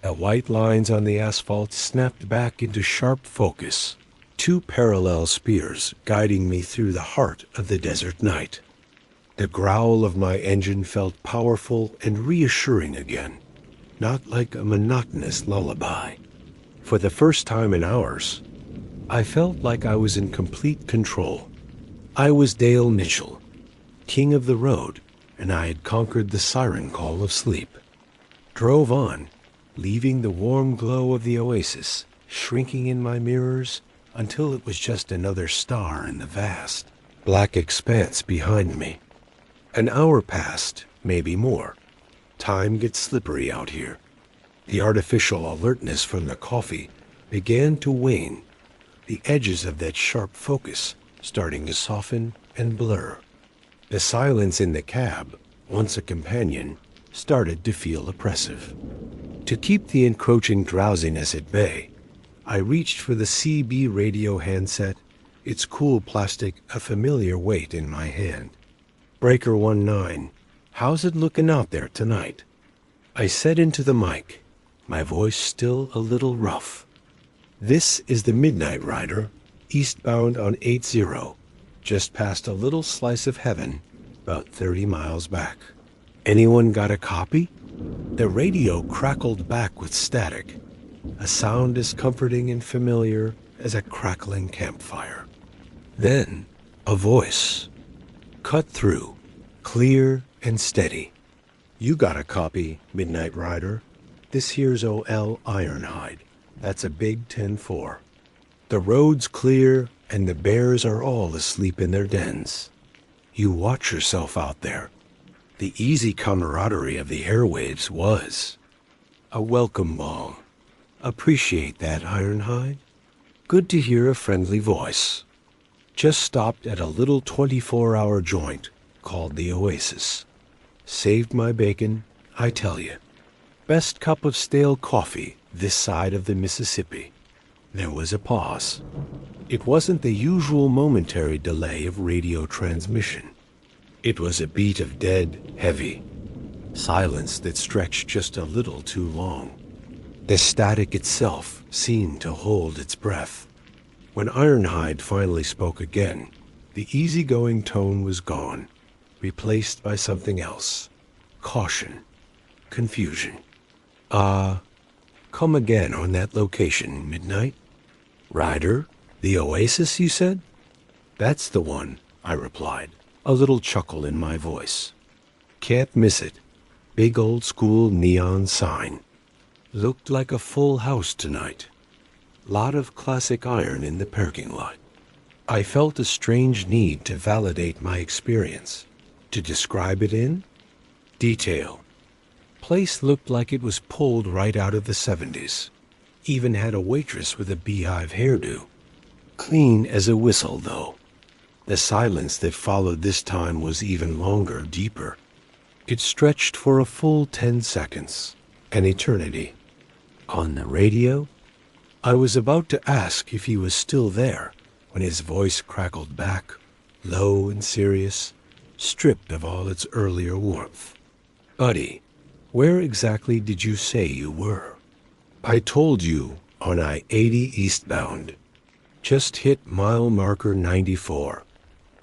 Speaker 1: The white lines on the asphalt snapped back into sharp focus, two parallel spears guiding me through the heart of the desert night. The growl of my engine felt powerful and reassuring again, not like a monotonous lullaby. For the first time in hours, I felt like I was in complete control. I was Dale Mitchell, king of the road, and I had conquered the siren call of sleep. Drove on, leaving the warm glow of the oasis shrinking in my mirrors until it was just another star in the vast, black expanse behind me. An hour passed, maybe more. Time gets slippery out here. The artificial alertness from the coffee began to wane, the edges of that sharp focus starting to soften and blur. The silence in the cab, once a companion, started to feel oppressive. To keep the encroaching drowsiness at bay, I reached for the CB radio handset, its cool plastic a familiar weight in my hand. Breaker 19, how's it looking out there tonight? I said into the mic, my voice still a little rough. This is the Midnight Rider, eastbound on 80, just past a little slice of heaven, about 30 miles back. Anyone got a copy? The radio crackled back with static, a sound as comforting and familiar as a crackling campfire. Then, a voice. Cut through, clear and steady. You got a copy, Midnight Rider. This here's O.L. Ironhide. That's a big 10-4. The road's clear and the bears are all asleep in their dens. You watch yourself out there. The easy camaraderie of the airwaves was a welcome ball. Appreciate that, Ironhide. Good to hear a friendly voice. Just stopped at a little 24-hour joint called the Oasis. Saved my bacon, I tell you. Best cup of stale coffee this side of the Mississippi. There was a pause. It wasn't the usual momentary delay of radio transmission. It was a beat of dead, heavy silence that stretched just a little too long. The static itself seemed to hold its breath. When Ironhide finally spoke again, the easygoing tone was gone, replaced by something else. Caution. Confusion. Come again on that location, Midnight? Rider? The Oasis, you said? That's the one, I replied, a little chuckle in my voice. Can't miss it. Big old school neon sign. Looked like a full house tonight. Lot of classic iron in the parking lot. I felt a strange need to validate my experience. To describe it in detail. Place looked like it was pulled right out of the 70s. Even had a waitress with a beehive hairdo. Clean as a whistle, though. The silence that followed this time was even longer, deeper. It stretched for a full 10 seconds, an eternity. On the radio? I was about to ask if he was still there when his voice crackled back, low and serious, stripped of all its earlier warmth. Buddy, where exactly did you say you were? I told you on I-80 eastbound. Just hit mile marker 94.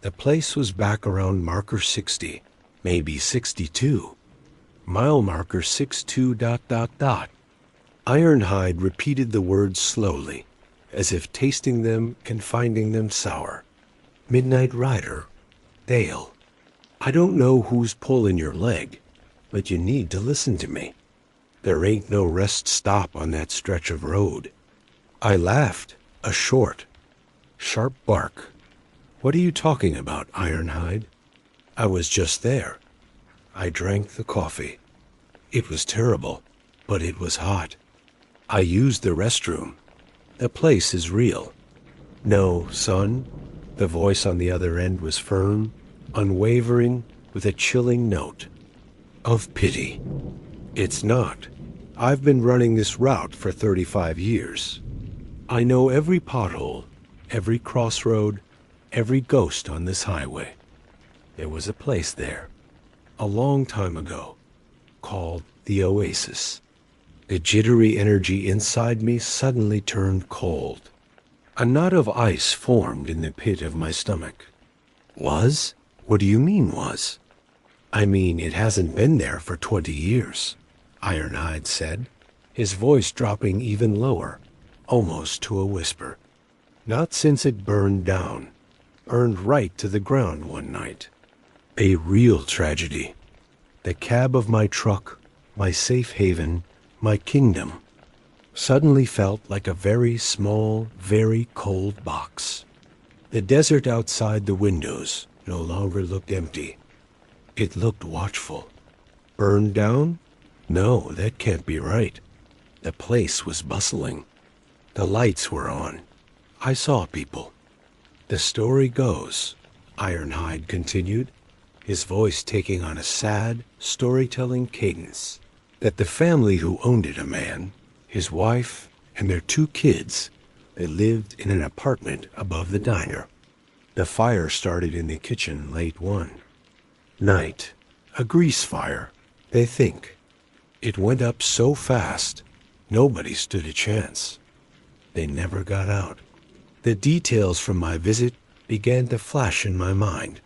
Speaker 1: The place was back around marker 60, maybe 62. Mile marker 62 ... Ironhide repeated the words slowly, as if tasting them and finding them sour. Midnight Rider, Dale. I don't know who's pulling your leg, but you need to listen to me. There ain't no rest stop on that stretch of road. I laughed, a short, sharp bark. What are you talking about, Ironhide? I was just there. I drank the coffee. It was terrible, but it was hot. I used the restroom. The place is real. No, son. The voice on the other end was firm, unwavering, with a chilling note of pity. It's not. I've been running this route for 35 years. I know every pothole, every crossroad, every ghost on this highway. There was a place there, a long time ago, called the Oasis. The jittery energy inside me suddenly turned cold. A knot of ice formed in the pit of my stomach. Was? What do you mean, was? I mean, it hasn't been there for 20 years, Ironhide said, his voice dropping even lower, almost to a whisper. Not since it burned down, burned right to the ground one night. A real tragedy. The cab of my truck, my safe haven, my kingdom, suddenly felt like a very small, very cold box. The desert outside the windows no longer looked empty. It looked watchful. Burned down? No, that can't be right. The place was bustling. The lights were on. I saw people. The story goes, Ironhide continued, his voice taking on a sad, storytelling cadence, that the family who owned it, a man, his wife, and their 2 kids, they lived in an apartment above the diner. The fire started in the kitchen late one night. A grease fire, they think. It went up so fast, nobody stood a chance. They never got out. The details from my visit began to flash in my mind,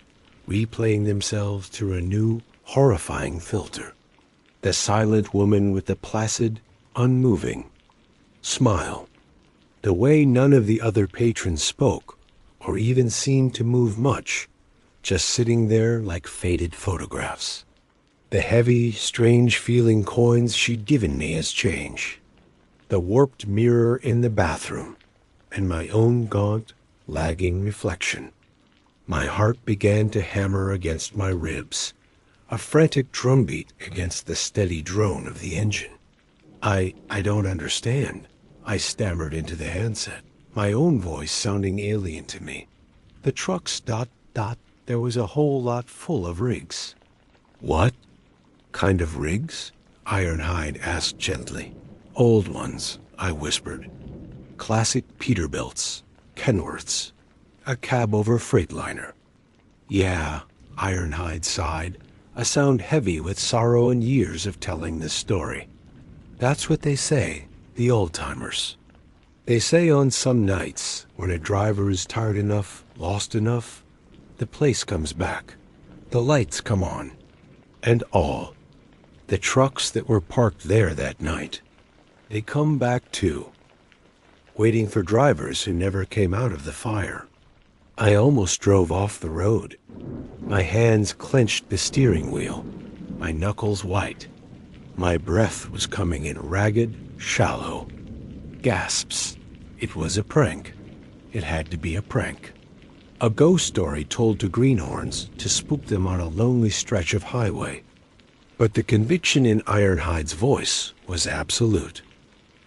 Speaker 1: replaying themselves through a new, horrifying filter. The silent woman with the placid, unmoving smile. The way none of the other patrons spoke, or even seemed to move much, just sitting there like faded photographs. The heavy, strange-feeling coins she'd given me as change. The warped mirror in the bathroom, and my own gaunt, lagging reflection. My heart began to hammer against my ribs, a frantic drumbeat against the steady drone of the engine. I don't understand, I stammered into the handset, my own voice sounding alien to me. The trucks ... there was a whole lot full of rigs. What kind of rigs? Ironhide asked gently. Old ones, I whispered. Classic Peterbilts, Kenworths, a cab-over freightliner. Yeah, Ironhide sighed, a sound heavy with sorrow and years of telling this story. That's what they say, the old-timers. They say on some nights, when a driver is tired enough, lost enough, the place comes back. The lights come on. And all. The trucks that were parked there that night. They come back too, waiting for drivers who never came out of the fire. I almost drove off the road. My hands clenched the steering wheel, my knuckles white. My breath was coming in ragged, shallow gasps. It was a prank. It had to be a prank. A ghost story told to greenhorns to spook them on a lonely stretch of highway. But the conviction in Ironhide's voice was absolute.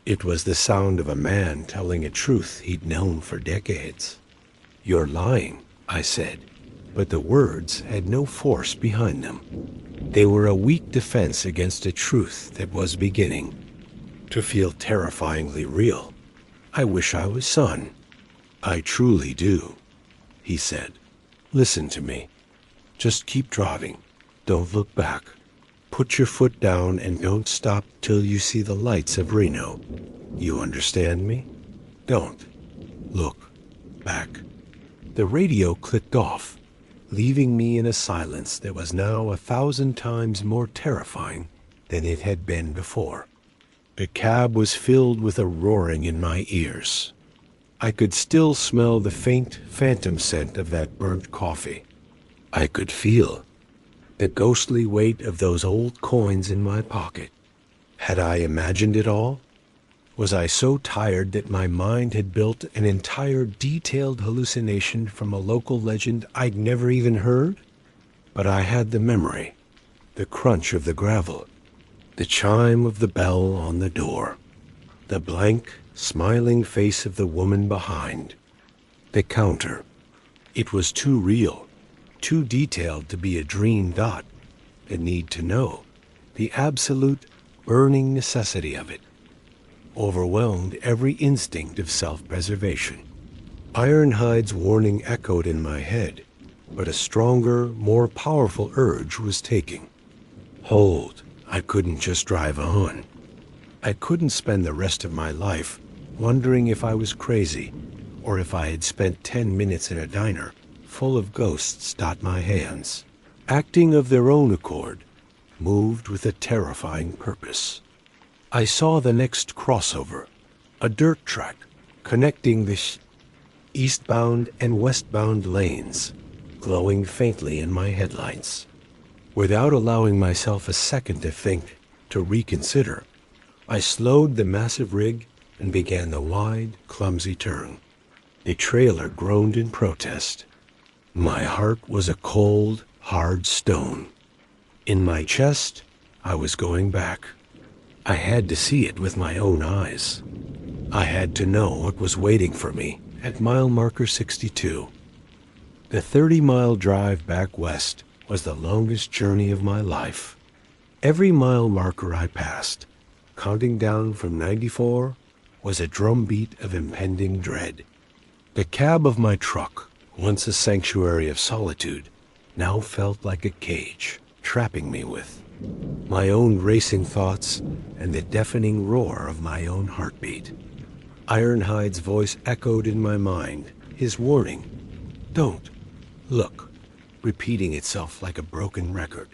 Speaker 1: It was the sound of a man telling a truth he'd known for decades. You're lying, I said, but the words had no force behind them. They were a weak defense against a truth that was beginning to feel terrifyingly real. I wish I was son. I truly do, he said. Listen to me. Just keep driving. Don't look back. Put your foot down and don't stop till you see the lights of Reno. You understand me? Don't. Look back. The radio clicked off, leaving me in a silence that was now 1,000 times more terrifying than it had been before. The cab was filled with a roaring in my ears. I could still smell the faint phantom scent of that burnt coffee. I could feel the ghostly weight of those old coins in my pocket. Had I imagined it all? Was I so tired that my mind had built an entire detailed hallucination from a local legend I'd never even heard? But I had the memory, the crunch of the gravel, the chime of the bell on the door, the blank, smiling face of the woman behind, the counter. It was too real, too detailed to be a dream dot, the need to know, the absolute, burning necessity of it, overwhelmed every instinct of self-preservation. Ironhide's warning echoed in my head, but a stronger, more powerful urge was taking hold. I couldn't just drive on. I couldn't spend the rest of my life wondering if I was crazy or if I had spent 10 minutes in a diner full of ghosts. My hands, acting of their own accord, moved with a terrifying purpose. I saw the next crossover, a dirt track connecting the eastbound and westbound lanes, glowing faintly in my headlights. Without allowing myself a second to think, to reconsider, I slowed the massive rig and began the wide, clumsy turn. The trailer groaned in protest. My heart was a cold, hard stone. In my chest, I was going back. I had to see it with my own eyes. I had to know what was waiting for me at mile marker 62. The 30-mile drive back west was the longest journey of my life. Every mile marker I passed, counting down from 94, was a drumbeat of impending dread. The cab of my truck, once a sanctuary of solitude, now felt like a cage, trapping me with my own racing thoughts and the deafening roar of my own heartbeat. Ironhide's voice echoed in my mind, his warning, "Don't look," repeating itself like a broken record.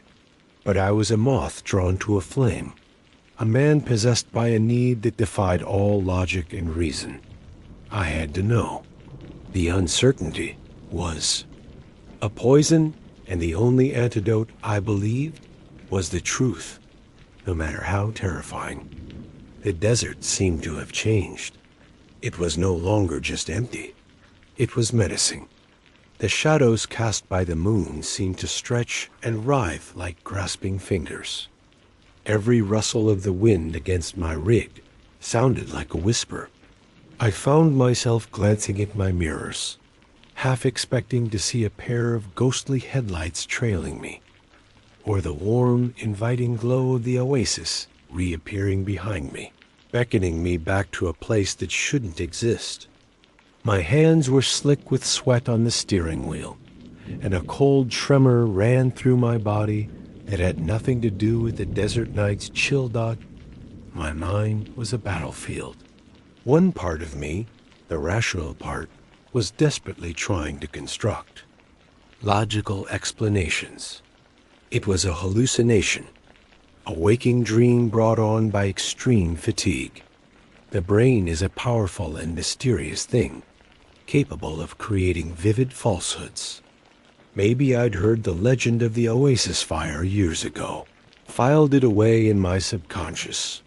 Speaker 1: But I was a moth drawn to a flame, a man possessed by a need that defied all logic and reason. I had to know. The uncertainty was a poison, and the only antidote, I believed, was the truth, no matter how terrifying. The desert seemed to have changed. It was no longer just empty. It was menacing. The shadows cast by the moon seemed to stretch and writhe like grasping fingers. Every rustle of the wind against my rig sounded like a whisper. I found myself glancing at my mirrors, half expecting to see a pair of ghostly headlights trailing me, or the warm, inviting glow of the oasis reappearing behind me, beckoning me back to a place that shouldn't exist. My hands were slick with sweat on the steering wheel, and a cold tremor ran through my body that had nothing to do with the desert night's chill dot. My mind was a battlefield. One part of me, the rational part, was desperately trying to construct logical explanations. It was a hallucination, a waking dream brought on by extreme fatigue. The brain is a powerful and mysterious thing, capable of creating vivid falsehoods. Maybe I'd heard the legend of the Oasis fire years ago, filed it away in my subconscious,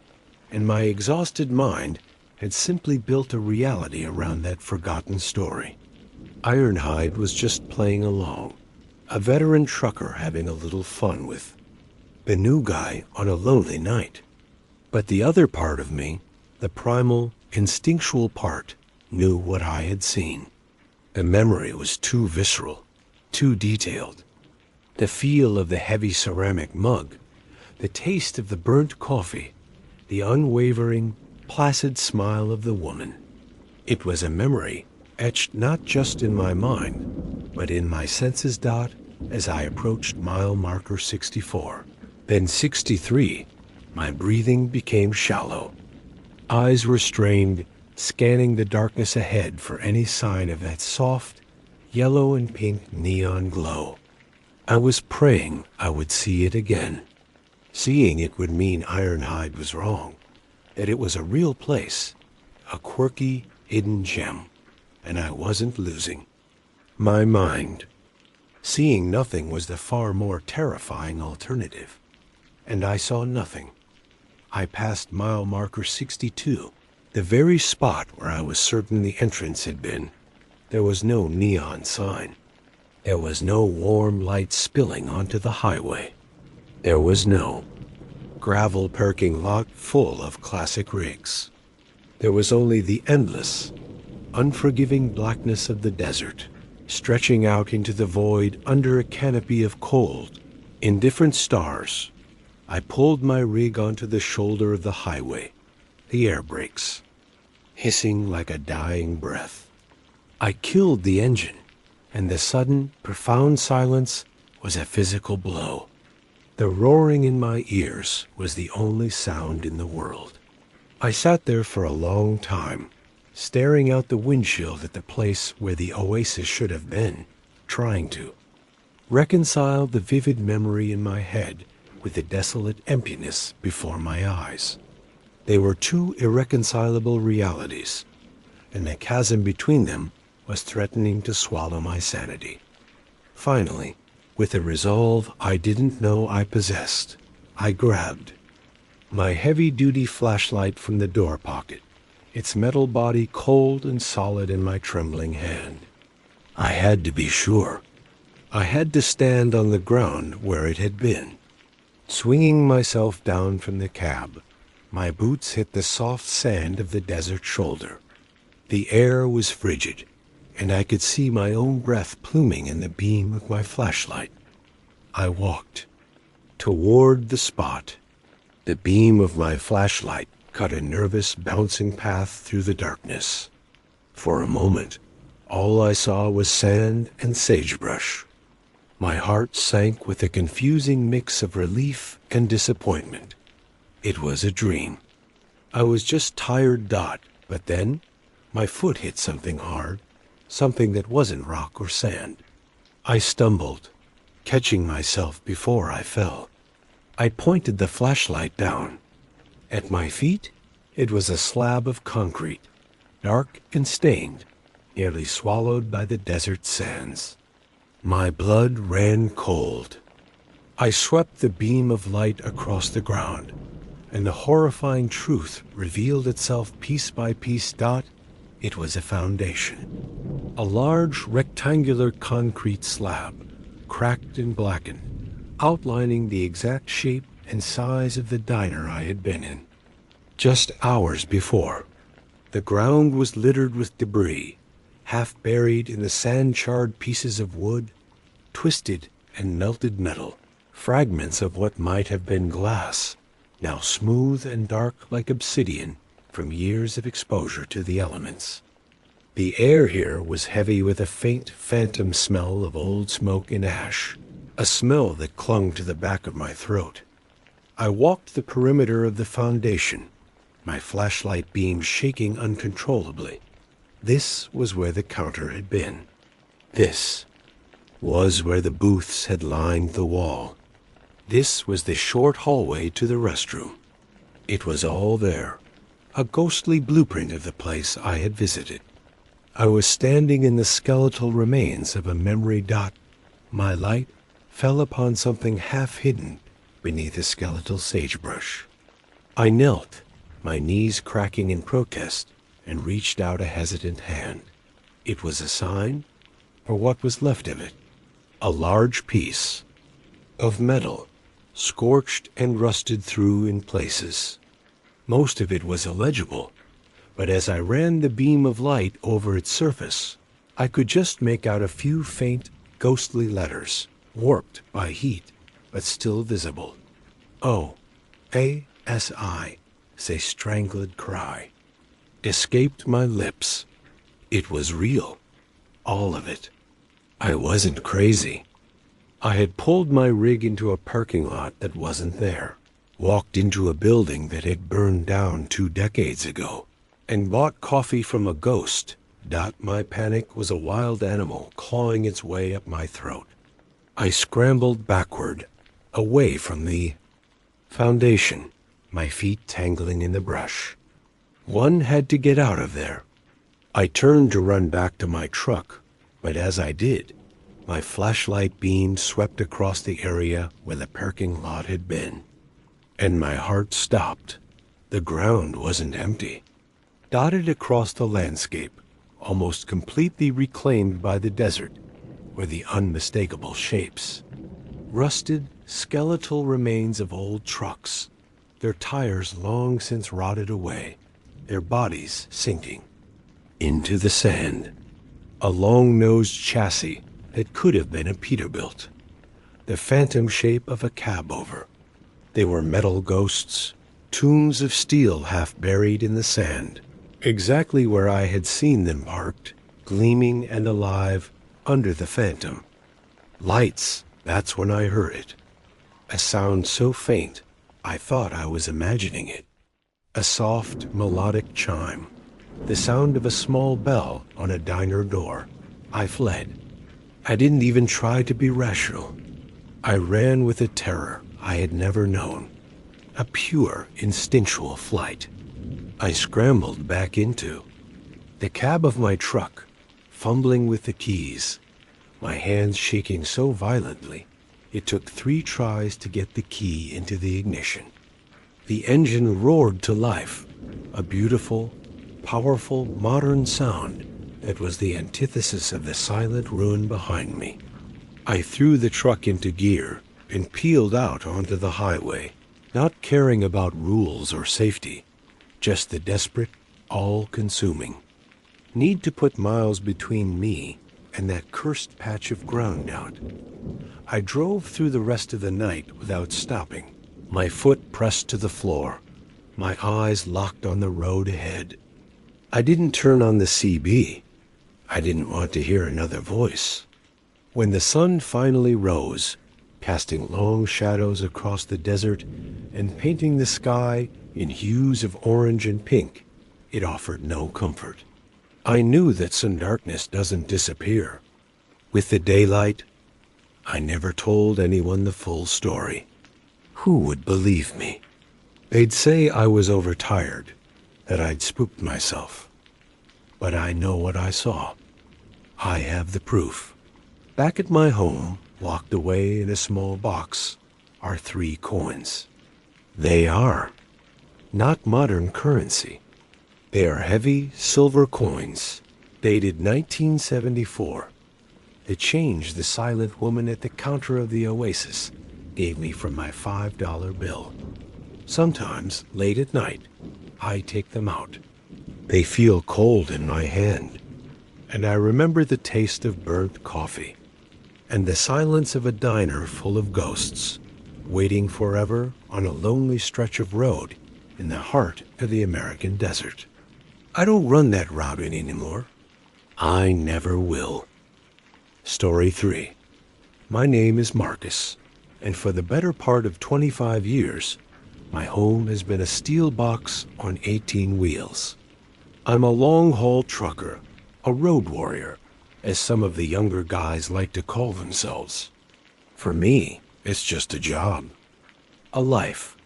Speaker 1: and my exhausted mind had simply built a reality around that forgotten story. Ironhide was just playing along, a veteran trucker having a little fun with the new guy on a lonely night. But the other part of me, the primal, instinctual part, knew what I had seen. The memory was too visceral, too detailed. The feel of the heavy ceramic mug, the taste of the burnt coffee, the unwavering, placid smile of the woman. It was a memory etched not just in my mind, but in my senses. As I approached mile marker 64, then 63, my breathing became shallow. Eyes were strained, scanning the darkness ahead for any sign of that soft, yellow and pink neon glow. I was praying I would see it again. Seeing it would mean Ironhide was wrong, that it was a real place, a quirky, hidden gem, and I wasn't losing my mind. Seeing nothing was the far more terrifying alternative, and I saw nothing. I passed mile marker 62, the very spot where I was certain the entrance had been. There was no neon sign. There was no warm light spilling onto the highway. There was no gravel parking lot full of classic rigs. There was only the endless, unforgiving blackness of the desert, stretching out into the void under a canopy of cold, indifferent stars. I pulled my rig onto the shoulder of the highway, the air brakes hissing like a dying breath. I killed the engine, and the sudden, profound silence was a physical blow. The roaring in my ears was the only sound in the world. I sat there for a long time, staring out the windshield at the place where the oasis should have been, trying to reconcile the vivid memory in my head with the desolate emptiness before my eyes. They were two irreconcilable realities, and the chasm between them was threatening to swallow my sanity. Finally, with a resolve I didn't know I possessed, I grabbed my heavy-duty flashlight from the door pocket, its metal body cold and solid in my trembling hand. I had to be sure. I had to stand on the ground where it had been. Swinging myself down from the cab, my boots hit the soft sand of the desert shoulder. The air was frigid, and I could see my own breath pluming in the beam of my flashlight. I walked toward the spot. The beam of my flashlight cut a nervous, bouncing path through the darkness. For a moment, all I saw was sand and sagebrush. My heart sank with a confusing mix of relief and disappointment. It was a dream. I was just tired Dot, but then my foot hit something hard, something that wasn't rock or sand. I stumbled, catching myself before I fell. I pointed the flashlight down. At my feet, it was a slab of concrete, dark and stained, nearly swallowed by the desert sands. My blood ran cold. I swept the beam of light across the ground, and the horrifying truth revealed itself piece by piece. Dot, it was a foundation. A large rectangular concrete slab, cracked and blackened, outlining the exact shape and size of the diner I had been in. Just hours before, the ground was littered with debris, half buried in the sand-charred pieces of wood, twisted and melted metal, fragments of what might have been glass, now smooth and dark like obsidian from years of exposure to the elements. The air here was heavy with a faint phantom smell of old smoke and ash, a smell that clung to the back of my throat. I walked the perimeter of the foundation, my flashlight beam shaking uncontrollably. This was where the counter had been. This was where the booths had lined the wall. This was the short hallway to the restroom. It was all there, a ghostly blueprint of the place I had visited. I was standing in the skeletal remains of a memory. Dot. My light fell upon something half hidden beneath a skeletal sagebrush. I knelt, my knees cracking in protest, and reached out a hesitant hand. It was a sign, or what was left of it. A large piece of metal, scorched and rusted through in places. Most of it was illegible, but as I ran the beam of light over its surface, I could just make out a few faint, ghostly letters, warped by heat, but still visible. O-A-S-I, a strangled cry, escaped my lips. It was real, all of it. I wasn't crazy. I had pulled my rig into a parking lot that wasn't there, walked into a building that had burned down 2 decades ago, and bought coffee from a ghost. My panic was a wild animal clawing its way up my throat. I scrambled backward, away from the foundation, my feet tangling in the brush. One had to get out of there. I turned to run back to my truck, but as I did, my flashlight beam swept across the area where the parking lot had been, and my heart stopped The ground wasn't empty. Dotted across the landscape, almost completely reclaimed by the desert, were the unmistakable shapes. Rusted, skeletal remains of old trucks, their tires long since rotted away, their bodies sinking into the sand. A long-nosed chassis that could have been a Peterbilt. The phantom shape of a cab-over. They were metal ghosts, tombs of steel half buried in the sand, exactly where I had seen them parked, gleaming and alive under the phantom. Lights, that's when I heard it. A sound so faint, I thought I was imagining it. A soft, melodic chime. The sound of a small bell on a diner door. I fled. I didn't even try to be rational. I ran with a terror I had never known. A pure, instinctual flight. I scrambled back into the cab of my truck, fumbling with the keys, my hands shaking so violently it took 3 tries to get the key into the ignition. The engine roared to life, a beautiful, powerful, modern sound that was the antithesis of the silent ruin behind me. I threw the truck into gear and peeled out onto the highway, not caring about rules or safety, just the desperate, all-consuming need to put miles between me and that cursed patch of ground out. I drove through the rest of the night without stopping, my foot pressed to the floor, my eyes locked on the road ahead. I didn't turn on the CB. I didn't want to hear another voice. When the sun finally rose, casting long shadows across the desert and painting the sky in hues of orange and pink, it offered no comfort. I knew that some darkness doesn't disappear. With the daylight, I never told anyone the full story. Who would believe me? They'd say I was overtired, that I'd spooked myself. But I know what I saw. I have the proof. Back at my home, locked away in a small box, are 3 coins. They are not modern currency. They are heavy silver coins, dated 1974. The change the silent woman at the counter of the Oasis gave me from my $5 bill. Sometimes, late at night, I take them out. They feel cold in my hand, and I remember the taste of burnt coffee, and the silence of a diner full of ghosts, waiting forever on a lonely stretch of road in the heart of the American desert. I don't run that route anymore. I never will. Story 3. My name is Marcus, and for the better part of 25 years, my home has been a steel box on 18 wheels. I'm a long-haul trucker, a road warrior, as some of the younger guys like to call themselves. For me, it's just a job. A life.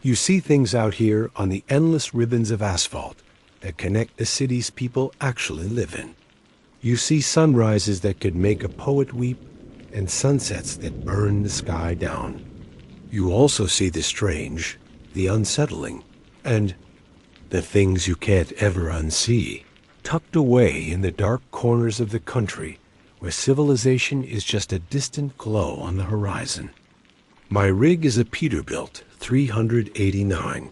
Speaker 1: You see things out here on the endless ribbons of asphalt that connect the cities people actually live in. You see sunrises that could make a poet weep and sunsets that burn the sky down. You also see the strange, the unsettling, and the things you can't ever unsee, tucked away in the dark corners of the country where civilization is just a distant glow on the horizon. My rig is a Peterbilt 389.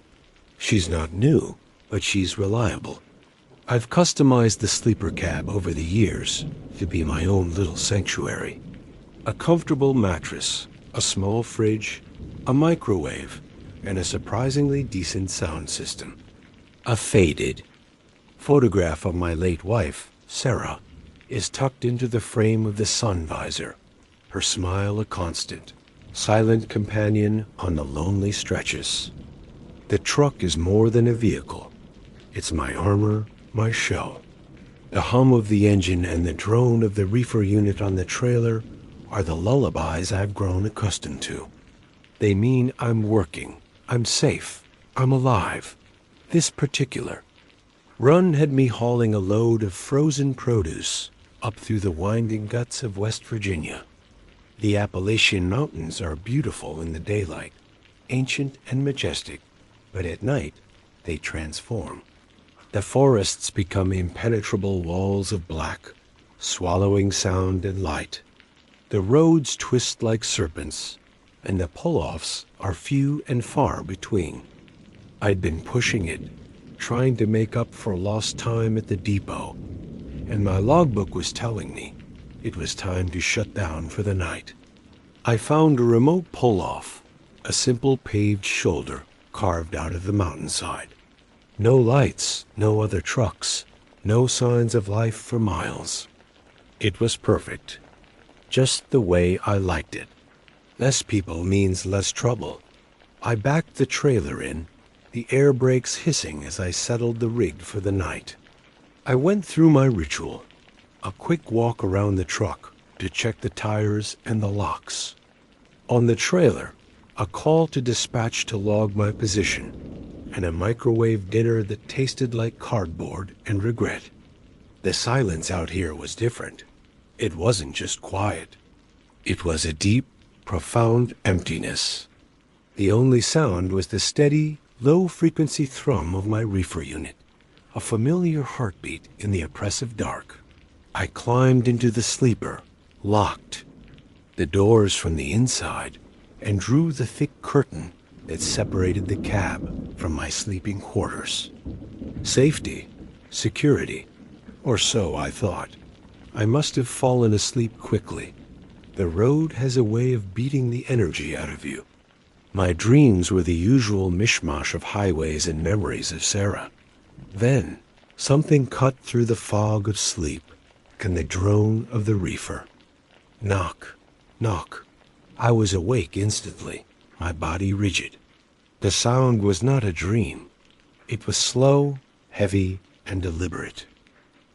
Speaker 1: She's not new, but she's reliable. I've customized the sleeper cab over the years to be my own little sanctuary. A comfortable mattress, a small fridge, a microwave, and a surprisingly decent sound system. A faded photograph of my late wife, Sarah, is tucked into the frame of the sun visor, her smile a constant, silent companion on the lonely stretches. The truck is more than a vehicle. It's my armor, my shell. The hum of the engine and the drone of the reefer unit on the trailer are the lullabies I've grown accustomed to. They mean I'm working, I'm safe, I'm alive. This particular run had me hauling a load of frozen produce up through the winding guts of West Virginia. The Appalachian Mountains are beautiful in the daylight, ancient and majestic, but at night they transform. The forests become impenetrable walls of black, swallowing sound and light. The roads twist like serpents, and the pull-offs are few and far between. I'd been pushing it, trying to make up for lost time at the depot, and my logbook was telling me it was time to shut down for the night. I found a remote pull-off, a simple paved shoulder carved out of the mountainside. No lights, no other trucks, no signs of life for miles. It was perfect, just the way I liked it. Less people means less trouble. I backed the trailer in, the air brakes hissing as I settled the rig for the night. I went through my ritual, a quick walk around the truck to check the tires and the locks. On the trailer, a call to dispatch to log my position, and a microwave dinner that tasted like cardboard and regret. The silence out here was different. It wasn't just quiet. It was a deep, profound emptiness. The only sound was the steady, low-frequency thrum of my reefer unit, a familiar heartbeat in the oppressive dark. I climbed into the sleeper, locked the doors from the inside, and drew the thick curtain that separated the cab from my sleeping quarters. Safety, security, or so I thought. I must have fallen asleep quickly. The road has a way of beating the energy out of you. My dreams were the usual mishmash of highways and memories of Sarah. Then, something cut through the fog of sleep, and the drone of the reefer. Knock, knock. I was awake instantly, my body rigid. The sound was not a dream. It was slow, heavy, and deliberate.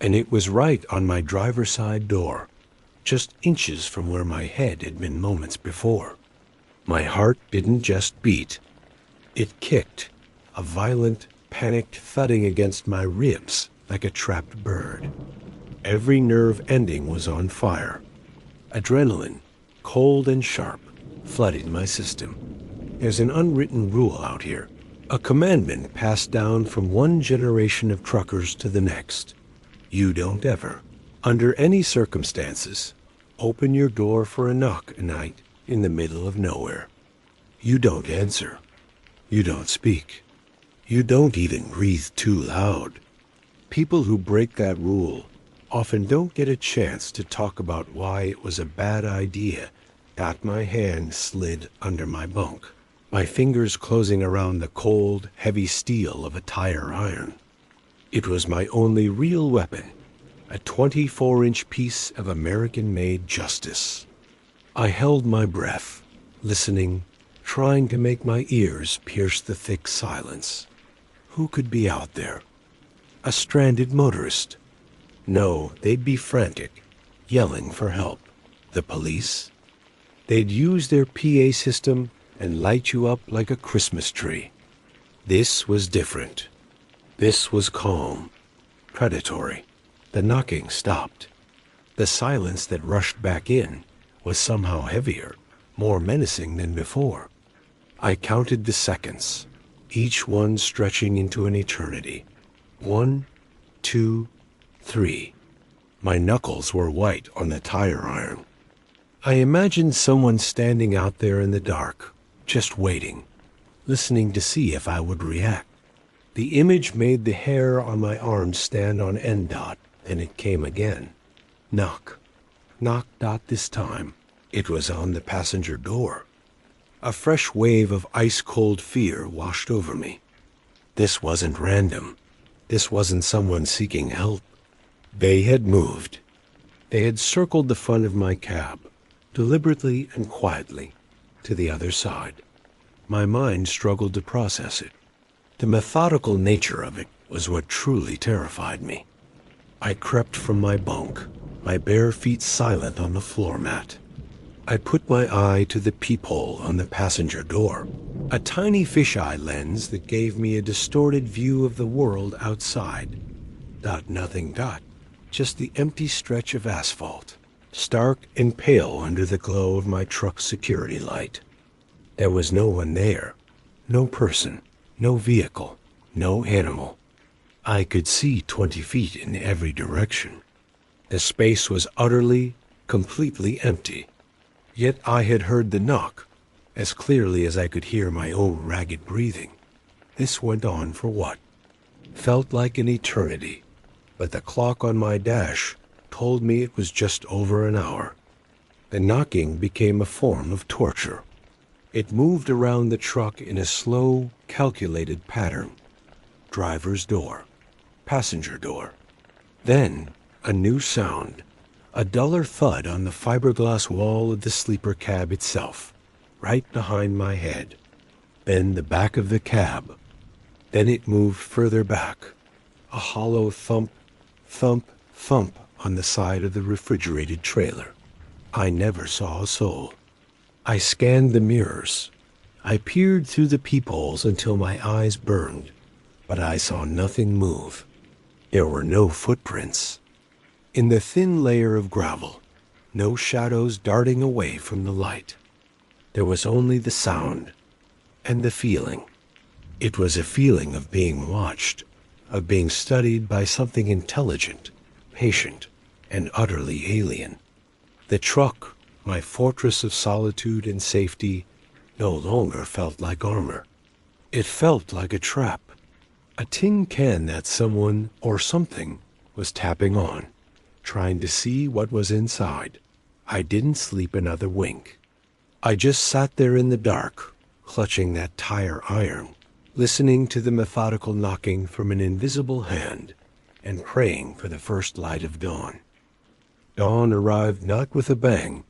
Speaker 1: And it was right on my driver's side door, just inches from where my head had been moments before. My heart didn't just beat. It kicked, a violent, panicked thudding against my ribs like a trapped bird. Every nerve ending was on fire. Adrenaline, cold and sharp, flooded my system. There's an unwritten rule out here, a commandment passed down from one generation of truckers to the next. You don't ever, under any circumstances, open your door for a knock at night in the middle of nowhere. You don't answer. You don't speak. You don't even breathe too loud. People who break that rule often don't get a chance to talk about why it was a bad idea. My hand slid under my bunk, my fingers closing around the cold, heavy steel of a tire iron. It was my only real weapon, a 24-inch piece of American-made justice. I held my breath, listening, trying to make my ears pierce the thick silence. Who could be out there? A stranded motorist? No, they'd be frantic, yelling for help. The police? They'd use their PA system and light you up like a Christmas tree. This was different. This was calm, predatory. The knocking stopped. The silence that rushed back in was somehow heavier, more menacing than before. I counted the seconds, each one stretching into an eternity. 1, 2, 3. My knuckles were white on the tire iron. I imagined someone standing out there in the dark, just waiting, listening to see if I would react. The image made the hair on my arm stand on end dot, and it came again. Knock. Knock dot this time. It was on the passenger door. A fresh wave of ice-cold fear washed over me. This wasn't random. This wasn't someone seeking help. They had moved. They had circled the front of my cab, deliberately and quietly, to the other side. My mind struggled to process it. The methodical nature of it was what truly terrified me. I crept from my bunk, my bare feet silent on the floor mat. I put my eye to the peephole on the passenger door, a tiny fisheye lens that gave me a distorted view of the world outside. Nothing. Just the empty stretch of asphalt, stark and pale under the glow of my truck's security light. There was no one there, no person, no vehicle, No animal. I could see 20 feet in every direction. The space was utterly, completely empty. Yet I had heard the knock, as clearly as I could hear my own ragged breathing. This went on for what? Felt like an eternity, but the clock on my dash told me it was just over an hour. The knocking became a form of torture. It moved around the truck in a slow, calculated pattern. Driver's door, passenger door. Then, a new sound, a duller thud on the fiberglass wall of the sleeper cab itself, right behind my head. Then the back of the cab. Then it moved further back, a hollow thump, thump, thump on the side of the refrigerated trailer. I never saw a soul. I scanned the mirrors. I peered through the peepholes until my eyes burned, but I saw nothing move. There were no footprints. In the thin layer of gravel, no shadows darting away from the light. There was only the sound and the feeling. It was a feeling of being watched, of being studied by something intelligent, patient, and utterly alien. The truck, my fortress of solitude and safety, no longer felt like armor. It felt like a trap, a tin can that someone or something was tapping on, trying to see what was inside. I didn't sleep another wink. I just sat there in the dark, clutching that tire iron, listening to the methodical knocking from an invisible hand, and praying for the first light of dawn. Dawn arrived not with a bang,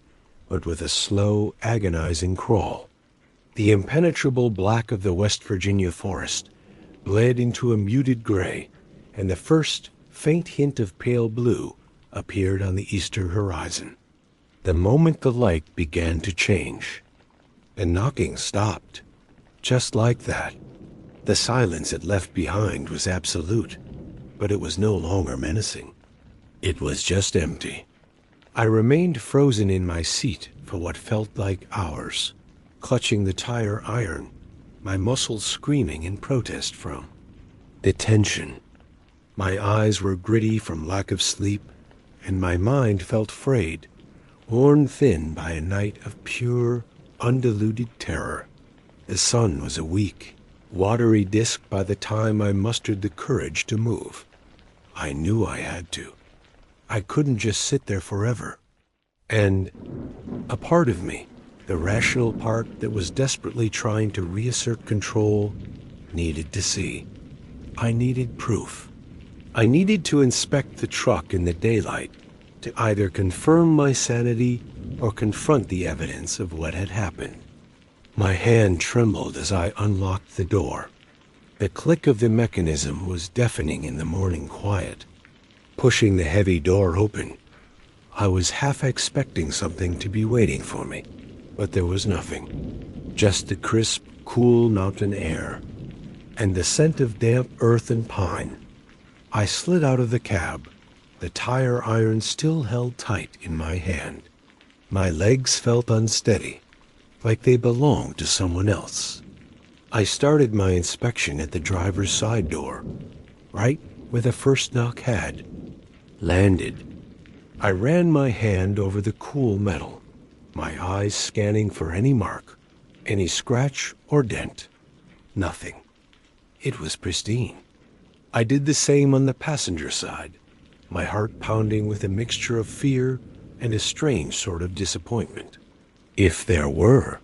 Speaker 1: but with a slow, agonizing crawl. The impenetrable black of the West Virginia forest bled into a muted gray, and the first faint hint of pale blue appeared on the eastern horizon. The moment the light began to change, the knocking stopped, just like that. The silence it left behind was absolute, but it was no longer menacing. It was just empty. I remained frozen in my seat for what felt like hours, clutching the tire iron, my muscles screaming in protest from the tension. My eyes were gritty from lack of sleep, and my mind felt frayed, worn thin by a night of pure, undiluted terror. The sun was a weak, watery disk by the time I mustered the courage to move. I knew I had to. I couldn't just sit there forever. And a part of me, the rational part that was desperately trying to reassert control, needed to see. I needed proof. I needed to inspect the truck in the daylight to either confirm my sanity or confront the evidence of what had happened. My hand trembled as I unlocked the door. The click of the mechanism was deafening in the morning quiet. Pushing the heavy door open, I was half expecting something to be waiting for me, but there was nothing. Just the crisp, cool mountain air, and the scent of damp earth and pine. I slid out of the cab, the tire iron still held tight in my hand. My legs felt unsteady, like they belonged to someone else. I started my inspection at the driver's side door, right where the first knock had. Landed. I ran my hand over the cool metal, my eyes scanning for any mark, any scratch or dent. Nothing. It was pristine. I did the same on the passenger side, my heart pounding with a mixture of fear and a strange sort of disappointment. If there were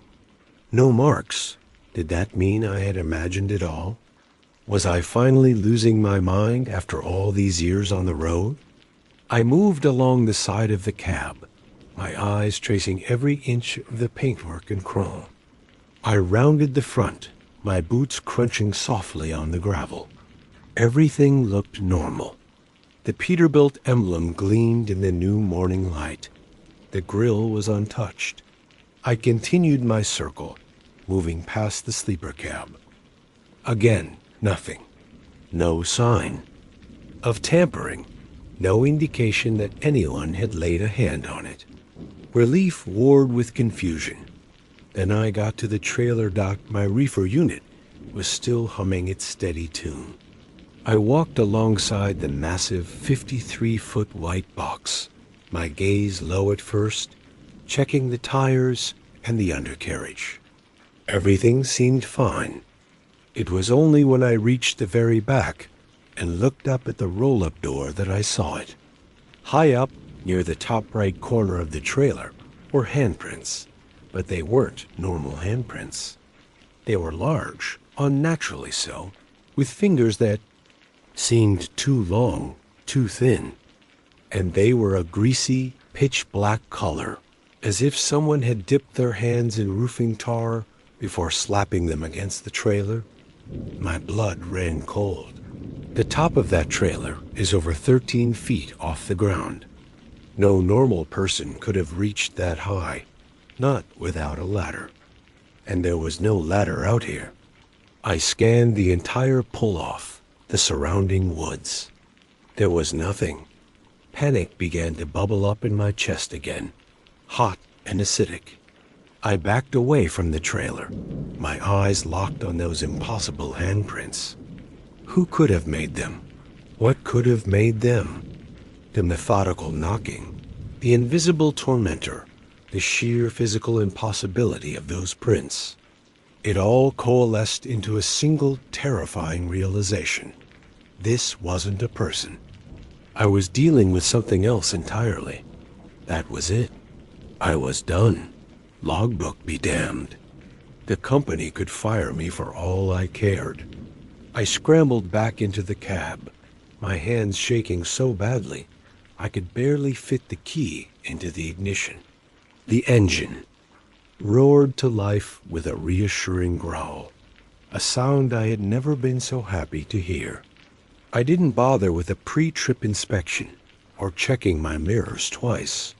Speaker 1: no marks, did that mean I had imagined it all? Was I finally losing my mind after all these years on the road? I moved along the side of the cab, my eyes tracing every inch of the paintwork and chrome. I rounded the front, my boots crunching softly on the gravel. Everything looked normal. The Peterbilt emblem gleamed in the new morning light. The grille was untouched. I continued my circle, moving past the sleeper cab. Again, nothing. No sign of tampering. No indication that anyone had laid a hand on it. Relief warred with confusion. Then I got to the trailer docked my reefer unit was still humming its steady tune. I walked alongside the massive 53-foot white box, my gaze low at first, checking the tires and the undercarriage. Everything seemed fine. It was only when I reached the very back and looked up at the roll-up door that I saw it. High up, near the top right corner of the trailer, were handprints, but they weren't normal handprints. They were large, unnaturally so, with fingers that seemed too long, too thin, and they were a greasy, pitch-black color, as if someone had dipped their hands in roofing tar before slapping them against the trailer. My blood ran cold. The top of that trailer is over 13 feet off the ground. No normal person could have reached that high, not without a ladder. And there was no ladder out here. I scanned the entire pull-off, the surrounding woods. There was nothing. Panic began to bubble up in my chest again, hot and acidic. I backed away from the trailer, my eyes locked on those impossible handprints. Who could have made them? What could have made them? The methodical knocking, the invisible tormentor, the sheer physical impossibility of those prints. It all coalesced into a single terrifying realization. This wasn't a person. I was dealing with something else entirely. That was it. I was done. Logbook be damned. The company could fire me for all I cared. I scrambled back into the cab, my hands shaking so badly I could barely fit the key into the ignition. The engine roared to life with a reassuring growl, a sound I had never been so happy to hear. I didn't bother with a pre-trip inspection or checking my mirrors twice.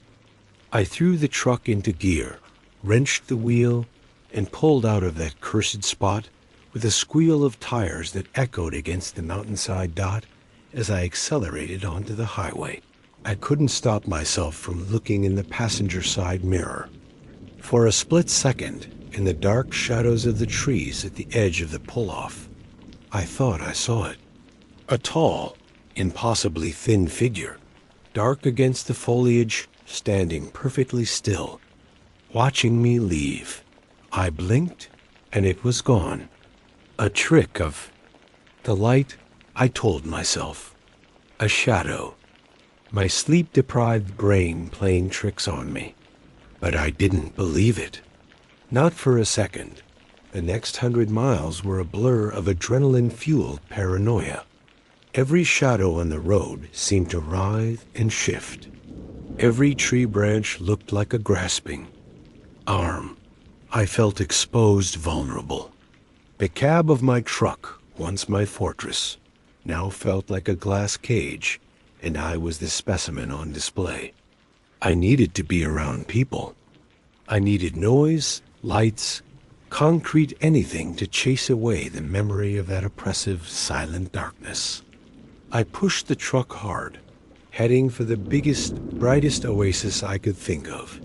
Speaker 1: I threw the truck into gear, wrenched the wheel, and pulled out of that cursed spot with a squeal of tires that echoed against the mountainside dot as I accelerated onto the highway. I couldn't stop myself from looking in the passenger side mirror. For a split second, in the dark shadows of the trees at the edge of the pull-off, I thought I saw it. A tall, impossibly thin figure, dark against the foliage, standing perfectly still, watching me leave. I blinked, and it was gone. A trick of the light, I told myself. A shadow. My sleep-deprived brain playing tricks on me. But I didn't believe it. Not for a second. The next 100 miles were a blur of adrenaline-fueled paranoia. Every shadow on the road seemed to writhe and shift. Every tree branch looked like a grasping arm. I felt exposed, vulnerable. The cab of my truck, once my fortress, now felt like a glass cage, and I was the specimen on display. I needed to be around people. I needed noise, lights, concrete, anything to chase away the memory of that oppressive, silent darkness. I pushed the truck hard, heading for the biggest, brightest oasis I could think of.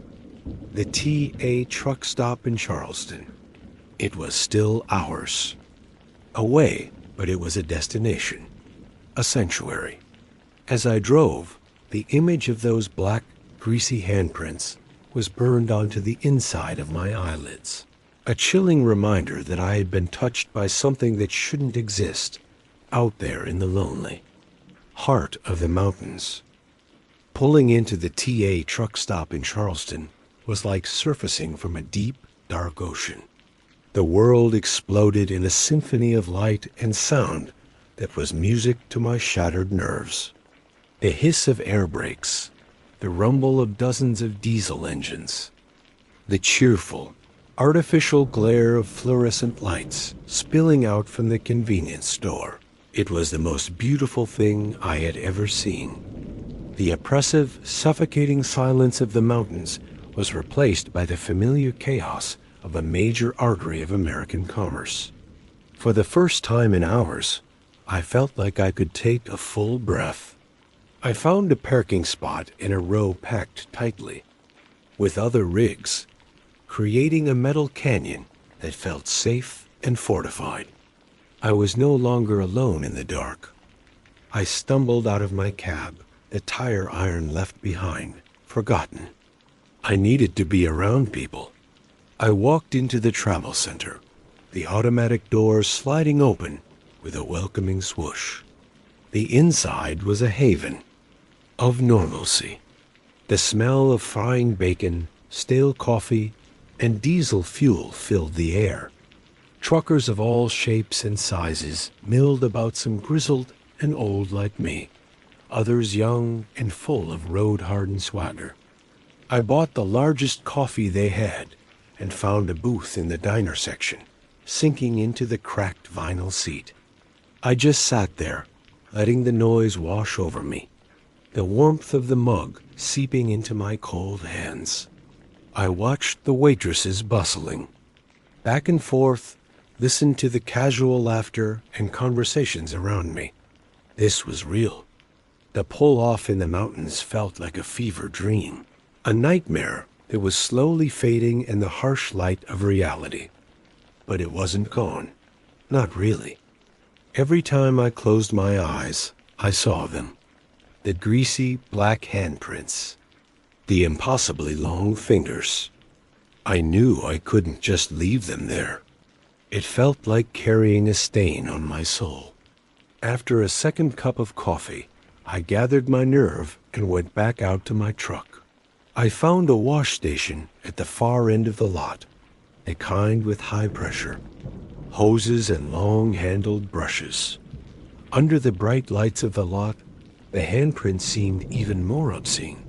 Speaker 1: The TA truck stop in Charleston. It was still ours. Away, but it was a destination. A sanctuary. As I drove, the image of those black, greasy handprints was burned onto the inside of my eyelids. A chilling reminder that I had been touched by something that shouldn't exist, out there in the lonely heart of the mountains. Pulling into the TA truck stop in Charleston was like surfacing from a deep, dark ocean. The world exploded in a symphony of light and sound that was music to my shattered nerves. The hiss of air brakes, the rumble of dozens of diesel engines, the cheerful, artificial glare of fluorescent lights spilling out from the convenience store. It was the most beautiful thing I had ever seen. The oppressive, suffocating silence of the mountains was replaced by the familiar chaos of a major artery of American commerce. For the first time in hours, I felt like I could take a full breath. I found a parking spot in a row packed tightly, with other rigs, creating a metal canyon that felt safe and fortified. I was no longer alone in the dark. I stumbled out of my cab, the tire iron left behind, forgotten. I needed to be around people. I walked into the travel center, the automatic doors sliding open with a welcoming swoosh. The inside was a haven of normalcy. The smell of frying bacon, stale coffee, and diesel fuel filled the air. Truckers of all shapes and sizes milled about, some grizzled and old like me, others young and full of road-hardened swagger. I bought the largest coffee they had and found a booth in the diner section, sinking into the cracked vinyl seat. I just sat there, letting the noise wash over me, the warmth of the mug seeping into my cold hands. I watched the waitresses bustling, back and forth, listened to the casual laughter and conversations around me. This was real. The pull-off in the mountains felt like a fever dream, a nightmare that was slowly fading in the harsh light of reality. But it wasn't gone. Not really. Every time I closed my eyes, I saw them. The greasy black handprints, the impossibly long fingers. I knew I couldn't just leave them there. It felt like carrying a stain on my soul. After a second cup of coffee, I gathered my nerve and went back out to my truck. I found a wash station at the far end of the lot, a kind with high pressure, hoses and long-handled brushes. Under the bright lights of the lot, the handprints seemed even more obscene.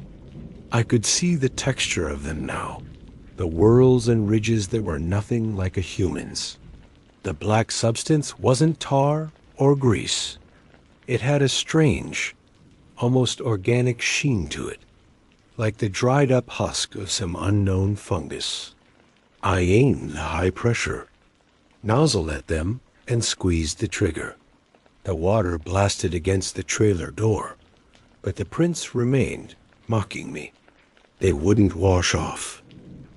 Speaker 1: I could see the texture of them now, the whorls and ridges that were nothing like a human's. The black substance wasn't tar or grease. It had a strange, almost organic sheen to it, like the dried-up husk of some unknown fungus. I aimed the high pressure, nozzled at them, and squeezed the trigger. The water blasted against the trailer door, but the prints remained, mocking me. They wouldn't wash off.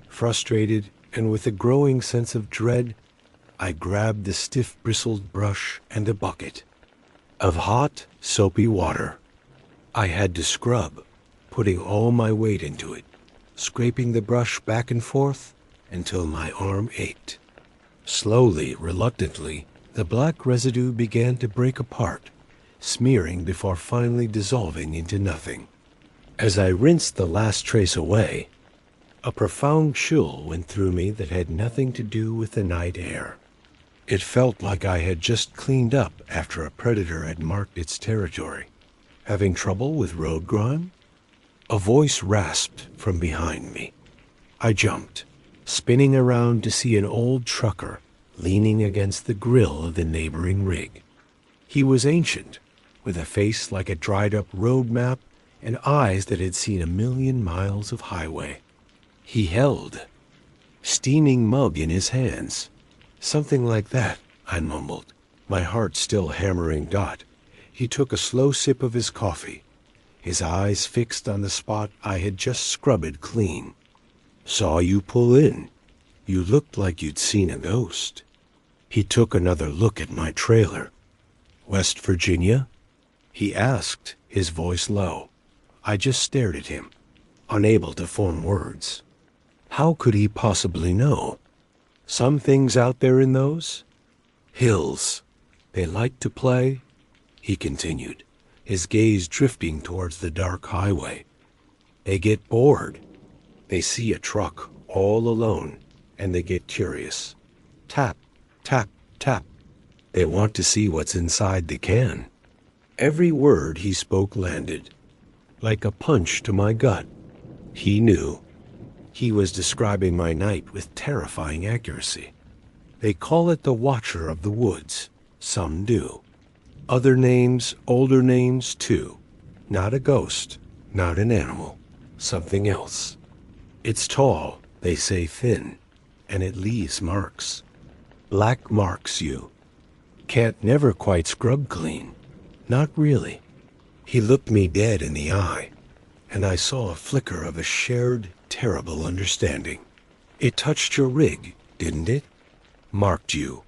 Speaker 1: Frustrated and with a growing sense of dread, I grabbed the stiff-bristled brush and a bucket of hot, soapy water. I had to scrub, putting all my weight into it, scraping the brush back and forth until my arm ached. Slowly, reluctantly, the black residue began to break apart, smearing before finally dissolving into nothing. As I rinsed the last trace away, a profound chill went through me that had nothing to do with the night air. It felt like I had just cleaned up after a predator had marked its territory. Having trouble with road grime? A voice rasped from behind me. I jumped, spinning around to see an old trucker leaning against the grill of the neighboring rig. He was ancient, with a face like a dried-up road map and eyes that had seen 1,000,000 miles of highway. He held steaming mug in his hands. Something like that, I mumbled, my heart still hammering dot. He took a slow sip of his coffee, his eyes fixed on the spot I had just scrubbed clean. Saw you pull in. You looked like you'd seen a ghost. He took another look at my trailer. West Virginia? He asked, his voice low. I just stared at him, unable to form words. How could he possibly know? Some things out there in those hills, they like to play, he continued, his gaze drifting towards the dark highway. They get bored. They see a truck all alone, and they get curious. Tap, tap, tap. They want to see what's inside the can. Every word he spoke landed, like a punch to my gut. He knew. He was describing my night with terrifying accuracy. They call it the Watcher of the Woods. Some do. Other names, older names, too. Not a ghost, not an animal, something else. It's tall, they say thin, and it leaves marks. Black marks you. Can't never quite scrub clean. Not really. He looked me dead in the eye, and I saw a flicker of a shared, terrible understanding. It touched your rig, didn't it? Marked you.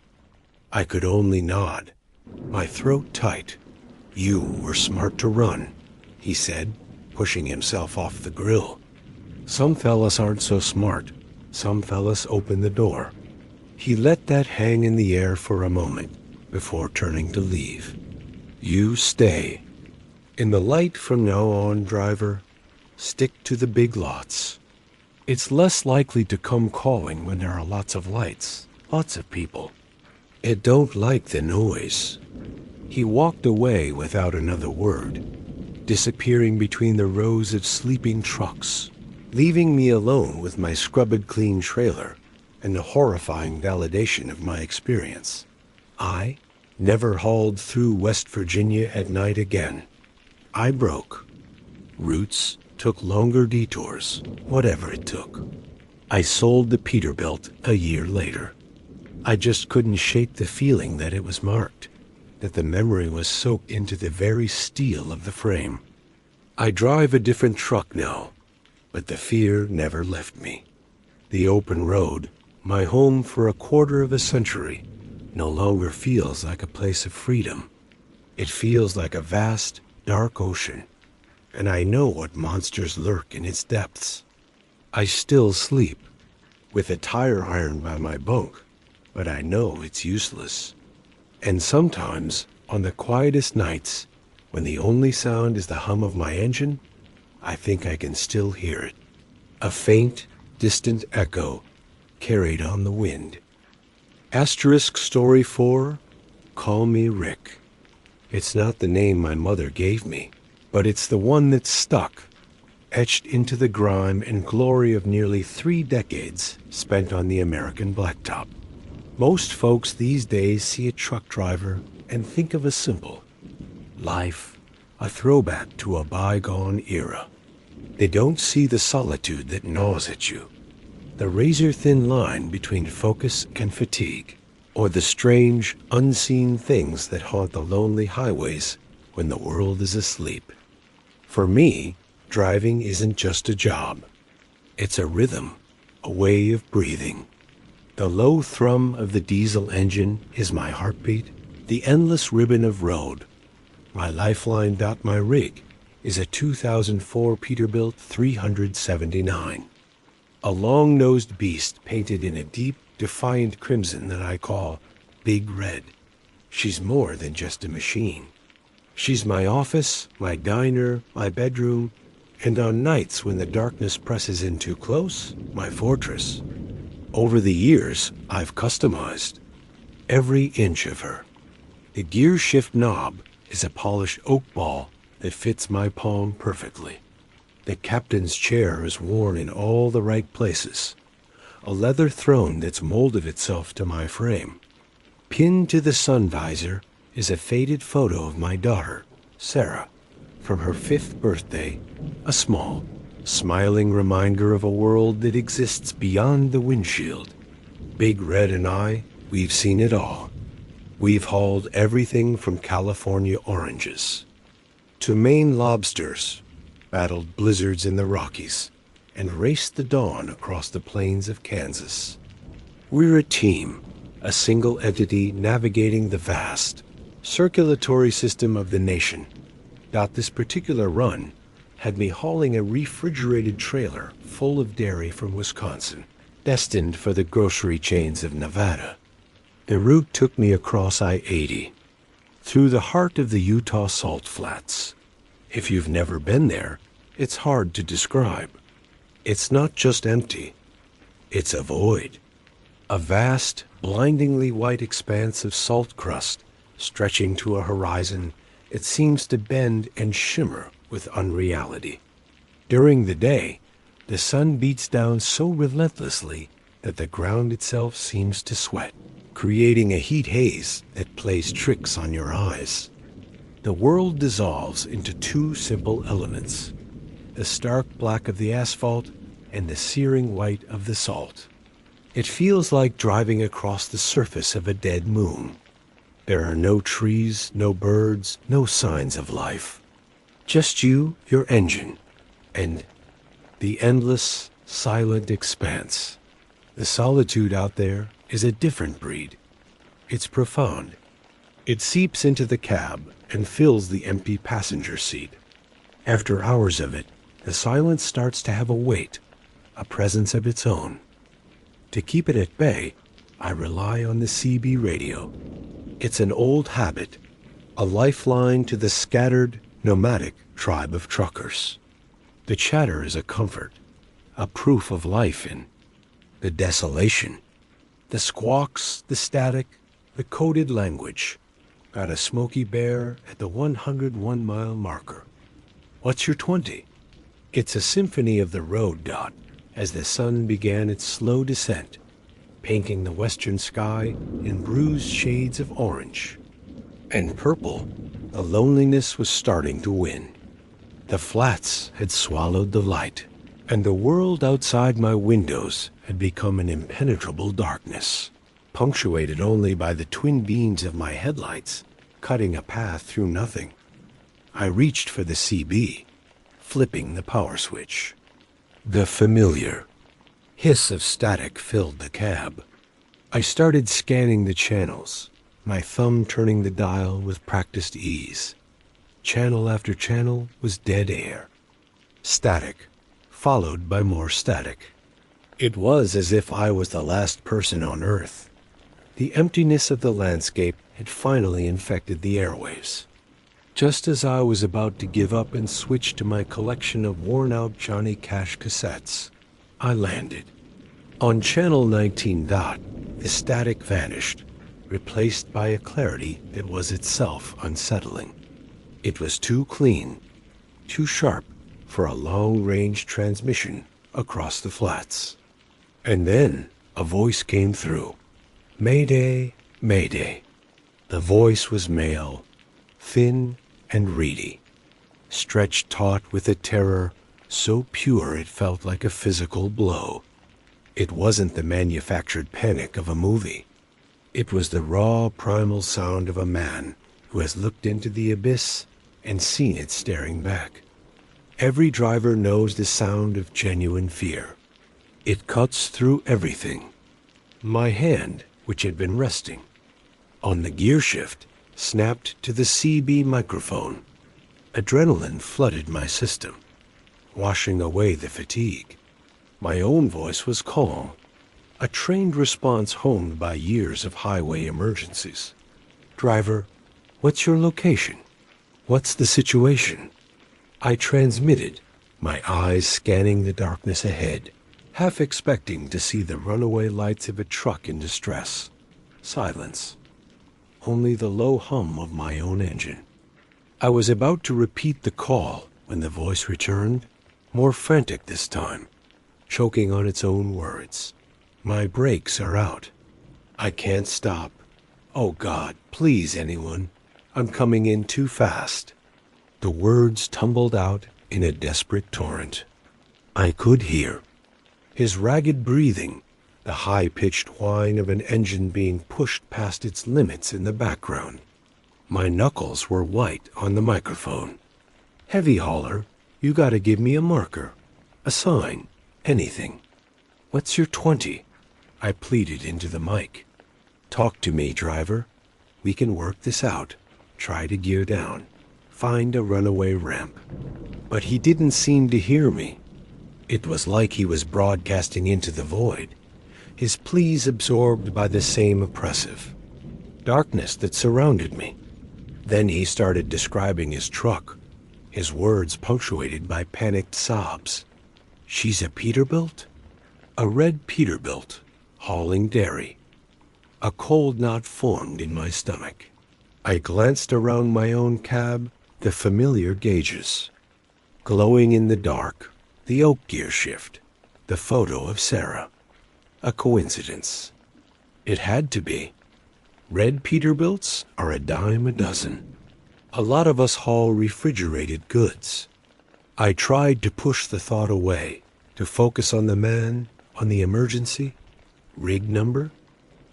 Speaker 1: I could only nod, my throat tight. "You were smart to run," he said, pushing himself off the grill. "Some fellas aren't so smart. Some fellas open the door." He let that hang in the air for a moment before turning to leave. "You stay. In the light from now on, driver, stick to the big lots. It's less likely to come calling when there are lots of lights, lots of people. It don't like the noise." He walked away without another word, disappearing between the rows of sleeping trucks, leaving me alone with my scrubbed clean trailer and the horrifying validation of my experience. I never hauled through West Virginia at night again. I broke. Routes took longer detours, whatever it took. I sold the Peterbilt a year later. I just couldn't shake the feeling that it was marked, that the memory was soaked into the very steel of the frame. I drive a different truck now, but the fear never left me. The open road, my home for a quarter of a century, no longer feels like a place of freedom. It feels like a vast, dark ocean, and I know what monsters lurk in its depths. I still sleep, with a tire iron by my bunk, but I know it's useless. And sometimes, on the quietest nights, when the only sound is the hum of my engine, I think I can still hear it. A faint, distant echo carried on the wind. Asterisk story 4, call me Rick. It's not the name my mother gave me, but it's the one that's stuck, etched into the grime and glory of nearly 3 decades spent on the American blacktop. Most folks these days see a truck driver and think of a simple life, a throwback to a bygone era. They don't see the solitude that gnaws at you, the razor-thin line between focus and fatigue, or the strange, unseen things that haunt the lonely highways when the world is asleep. For me, driving isn't just a job. It's a rhythm, a way of breathing. The low thrum of the diesel engine is my heartbeat, the endless ribbon of road. My lifeline. My rig is a 2004 Peterbilt 379, a long-nosed beast painted in a deep, defiant crimson that I call Big Red. She's more than just a machine. She's my office, my diner, my bedroom, and on nights when the darkness presses in too close, my fortress. Over the years, I've customized every inch of her. The gear shift knob is a polished oak ball that fits my palm perfectly. The captain's chair is worn in all the right places, a leather throne that's molded itself to my frame. Pinned to the sun visor is a faded photo of my daughter, Sarah, from her 5th birthday, a small, smiling reminder of a world that exists beyond the windshield. Big Red and I, we've seen it all. We've hauled everything from California oranges to Maine lobsters, battled blizzards in the Rockies, and raced the dawn across the plains of Kansas. We're a team, a single entity navigating the vast, circulatory system of the nation. This particular run had me hauling a refrigerated trailer full of dairy from Wisconsin, destined for the grocery chains of Nevada. The route took me across I-80, through the heart of the Utah Salt Flats. If you've never been there, it's hard to describe. It's not just empty, it's a void. A vast, blindingly white expanse of salt crust stretching to a horizon it seems to bend and shimmer with unreality. During the day, the sun beats down so relentlessly that the ground itself seems to sweat, creating a heat haze that plays tricks on your eyes. The world dissolves into 2 simple elements, the stark black of the asphalt and the searing white of the salt. It feels like driving across the surface of a dead moon. There are no trees, no birds, no signs of life. Just you, your engine, and the endless, silent expanse. The solitude out there is a different breed. It's profound. It seeps into the cab and fills the empty passenger seat. After hours of it, the silence starts to have a weight, a presence of its own. To keep it at bay, I rely on the CB radio. It's an old habit, a lifeline to the scattered, nomadic tribe of truckers. The chatter is a comfort, a proof of life in the desolation. The squawks, the static, the coded language. Got a Smokey Bear at the 101-mile marker. What's your 20? It's a symphony of the road, Dot, as the sun began its slow descent, painting the western sky in bruised shades of orange. And purple, the loneliness was starting to win. The flats had swallowed the light, and the world outside my windows had become an impenetrable darkness, punctuated only by the twin beams of my headlights, cutting a path through nothing. I reached for the CB, flipping the power switch. The familiar hiss of static filled the cab. I started scanning the channels, my thumb turning the dial with practiced ease. Channel after channel was dead air. Static, followed by more static. It was as if I was the last person on Earth. The emptiness of the landscape had finally infected the airwaves. Just as I was about to give up and switch to my collection of worn-out Johnny Cash cassettes, I landed. On Channel 19 Dot, the static vanished, replaced by a clarity that was itself unsettling. It was too clean, too sharp for a long-range transmission across the flats. And then a voice came through. Mayday, Mayday. The voice was male, thin and reedy, stretched taut with a terror so pure it felt like a physical blow. It wasn't the manufactured panic of a movie. It was the raw, primal sound of a man who has looked into the abyss and seen it staring back. Every driver knows the sound of genuine fear. It cuts through everything. My hand, which had been resting on the gear shift, snapped to the CB microphone. Adrenaline flooded my system, washing away the fatigue. My own voice was calm, a trained response honed by years of highway emergencies. Driver, what's your location? What's the situation? I transmitted, my eyes scanning the darkness ahead, half expecting to see the runaway lights of a truck in distress. Silence. Only the low hum of my own engine. I was about to repeat the call when the voice returned, more frantic this time, choking on its own words. My brakes are out. I can't stop. Oh God, please anyone. I'm coming in too fast. The words tumbled out in a desperate torrent. I could hear his ragged breathing, the high-pitched whine of an engine being pushed past its limits in the background. My knuckles were white on the microphone. Heavy hauler, you gotta give me a marker, a sign, anything. What's your 20? I pleaded into the mic. Talk to me, driver. We can work this out. Try to gear down. Find a runaway ramp. But he didn't seem to hear me. It was like he was broadcasting into the void, his pleas absorbed by the same oppressive darkness that surrounded me. Then he started describing his truck, his words punctuated by panicked sobs. She's a Peterbilt? A red Peterbilt, hauling dairy. A cold knot formed in my stomach. I glanced around my own cab, the familiar gauges. Glowing in the dark, the oak gear shift, the photo of Sarah. A coincidence. It had to be. Red Peterbilts are a dime a dozen. A lot of us haul refrigerated goods. I tried to push the thought away, to focus on the man, on the emergency. Rig number?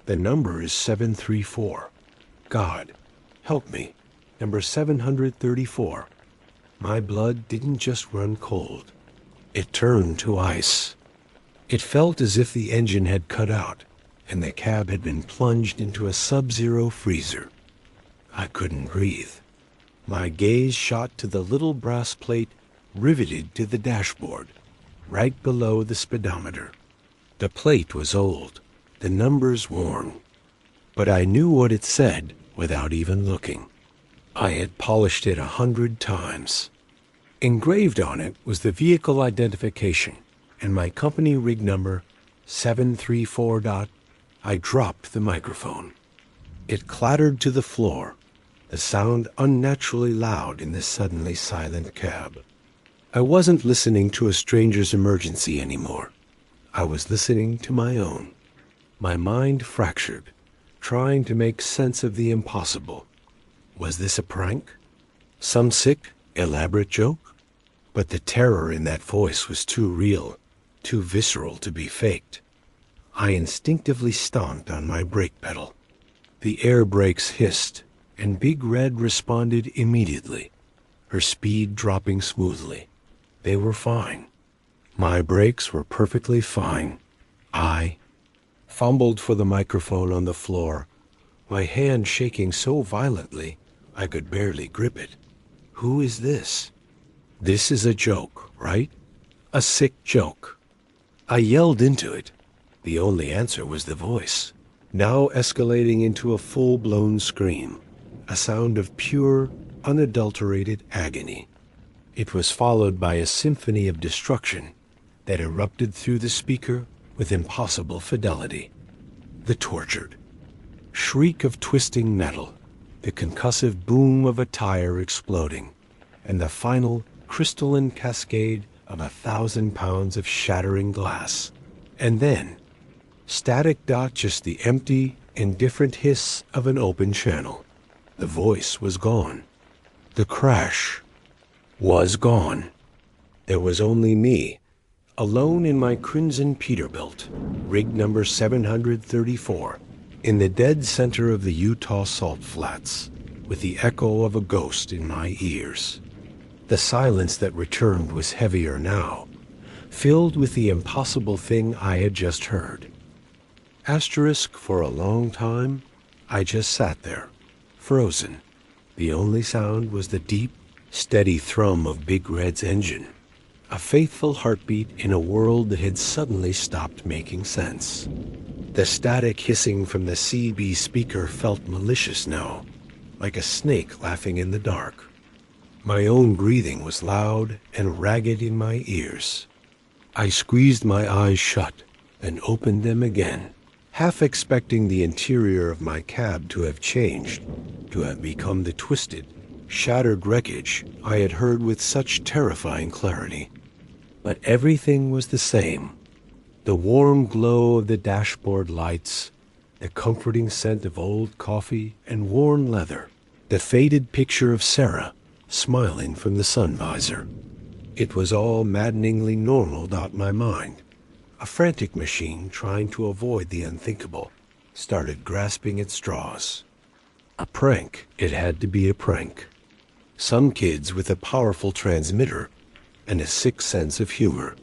Speaker 1: The number is 734. God, help me. Number 734. My blood didn't just run cold. It turned to ice. It felt as if the engine had cut out, and the cab had been plunged into a sub-zero freezer. I couldn't breathe. My gaze shot to the little brass plate riveted to the dashboard, right below the speedometer. The plate was old, the numbers worn, but I knew what it said without even looking. I had polished it 100 times. Engraved on it was the vehicle identification and my company rig number 734. I dropped the microphone. It clattered to the floor, the sound unnaturally loud in this suddenly silent cab. I wasn't listening to a stranger's emergency anymore. I was listening to my own. My mind fractured, trying to make sense of the impossible. Was this a prank? Some sick, elaborate joke? But the terror in that voice was too real, too visceral to be faked. I instinctively stomped on my brake pedal. The air brakes hissed, and Big Red responded immediately, her speed dropping smoothly. They were fine. My brakes were perfectly fine. I fumbled for the microphone on the floor, my hand shaking so violently I could barely grip it. Who is this? This is a joke, right? A sick joke. I yelled into it. The only answer was the voice, now escalating into a full-blown scream, a sound of pure, unadulterated agony. It was followed by a symphony of destruction that erupted through the speaker with impossible fidelity. The tortured shriek of twisting metal, the concussive boom of a tire exploding, and the final crystalline cascade of 1,000 pounds of shattering glass. And then, static. Just the empty, indifferent hiss of an open channel. The voice was gone. The crash was gone. There was only me, alone in my crimson Peterbilt, rig number 734, in the dead center of the Utah salt flats, with the echo of a ghost in my ears. The silence that returned was heavier now, filled with the impossible thing I had just heard. Asterisk, for a long time, I just sat there, frozen. The only sound was the deep, steady thrum of Big Red's engine, a faithful heartbeat in a world that had suddenly stopped making sense. The static hissing from the CB speaker felt malicious now, like a snake laughing in the dark. My own breathing was loud and ragged in my ears. I squeezed my eyes shut and opened them again, half expecting the interior of my cab to have changed, to have become the twisted, shattered wreckage I had heard with such terrifying clarity. But everything was the same. The warm glow of the dashboard lights, the comforting scent of old coffee and worn leather, the faded picture of Sarah smiling from the sun visor. It was all maddeningly normal. My mind, a frantic machine trying to avoid the unthinkable, started grasping at straws. A prank. It had to be a prank. Some kids with a powerful transmitter and a sick sense of humor.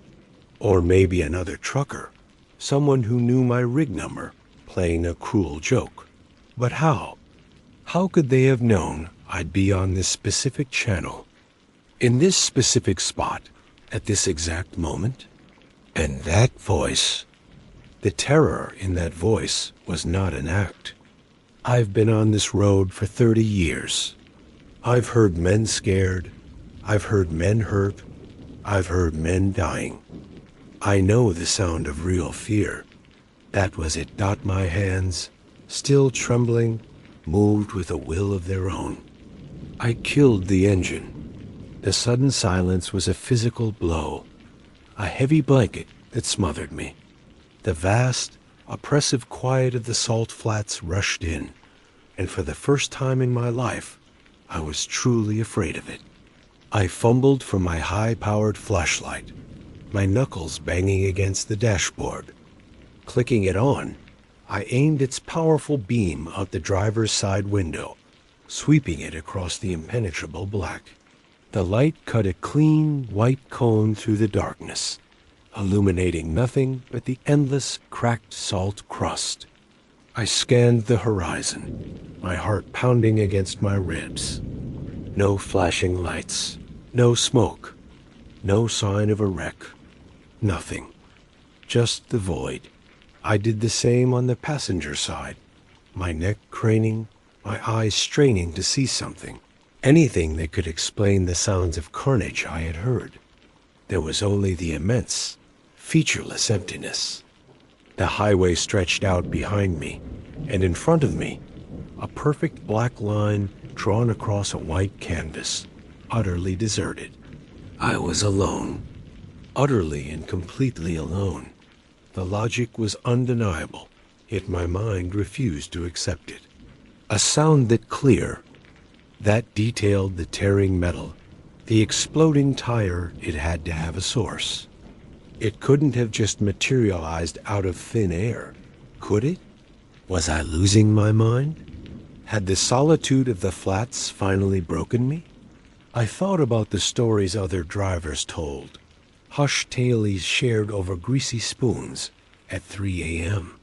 Speaker 1: Or maybe another trucker, someone who knew my rig number, playing a cruel joke. But how? How could they have known I'd be on this specific channel, in this specific spot, at this exact moment? And that voice, the terror in that voice was not an act. I've been on this road for 30 years. I've heard men scared. I've heard men hurt. I've heard men dying. I know the sound of real fear. That was it. My hands, still trembling, moved with a will of their own. I killed the engine. The sudden silence was a physical blow, a heavy blanket that smothered me. The vast, oppressive quiet of the salt flats rushed in, and for the first time in my life, I was truly afraid of it. I fumbled for my high-powered flashlight, my knuckles banging against the dashboard. Clicking it on, I aimed its powerful beam out the driver's side window, sweeping it across the impenetrable black. The light cut a clean, white cone through the darkness, illuminating nothing but the endless, cracked salt crust, I scanned the horizon, my heart pounding against my ribs. No flashing lights, no smoke, no sign of a wreck, nothing. Just the void. I did the same on the passenger side, my neck craning, my eyes straining to see something, anything that could explain the sounds of carnage I had heard. There was only the immense, featureless emptiness. The highway stretched out behind me, and in front of me, a perfect black line drawn across a white canvas, utterly deserted. I was alone, utterly and completely alone. The logic was undeniable, yet my mind refused to accept it. A sound that clear, that detailed the tearing metal, the exploding tire, it had to have a source. It couldn't have just materialized out of thin air, could it? Was I losing my mind? Had the solitude of the flats finally broken me? I thought about the stories other drivers told, hushed tales shared over greasy spoons at 3 a.m.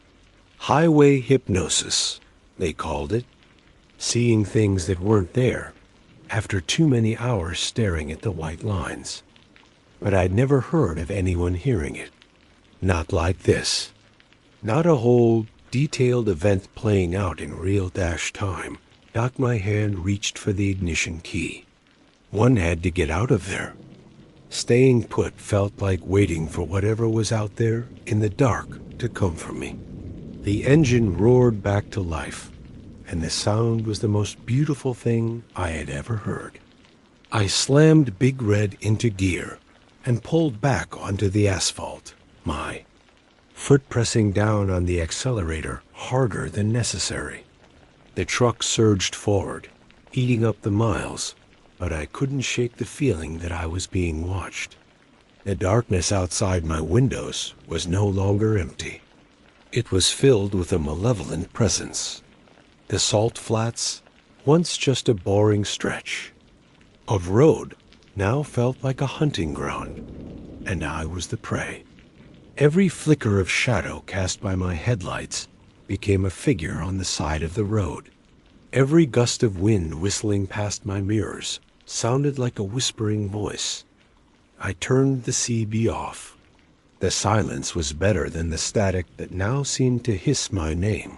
Speaker 1: Highway hypnosis, they called it. Seeing things that weren't there after too many hours staring at the white lines. But I'd never heard of anyone hearing it. Not like this. Not a whole, detailed event playing out in real time. Not my hand reached for the ignition key. One had to get out of there. Staying put felt like waiting for whatever was out there in the dark to come for me. The engine roared back to life, and the sound was the most beautiful thing I had ever heard. I slammed Big Red into gear and pulled back onto the asphalt, my foot pressing down on the accelerator harder than necessary. The truck surged forward, eating up the miles, but I couldn't shake the feeling that I was being watched. The darkness outside my windows was no longer empty. It was filled with a malevolent presence. The salt flats, once just a boring stretch of road, now felt like a hunting ground, and I was the prey. Every flicker of shadow cast by my headlights became a figure on the side of the road. Every gust of wind whistling past my mirrors sounded like a whispering voice. I turned the CB off. The silence was better than the static that now seemed to hiss my name.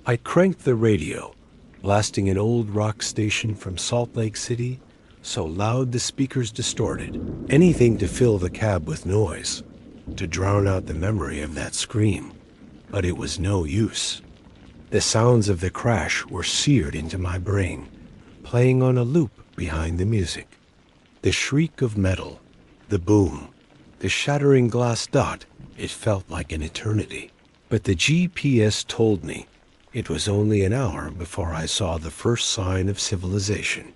Speaker 1: I cranked the radio, blasting an old rock station from Salt Lake City, so loud the speakers distorted. Anything to fill the cab with noise, to drown out the memory of that scream. But it was no use. The sounds of the crash were seared into my brain, playing on a loop behind the music. The shriek of metal, the boom, the shattering glass dot, it felt like an eternity. But the GPS told me it was only an hour before I saw the first sign of civilization.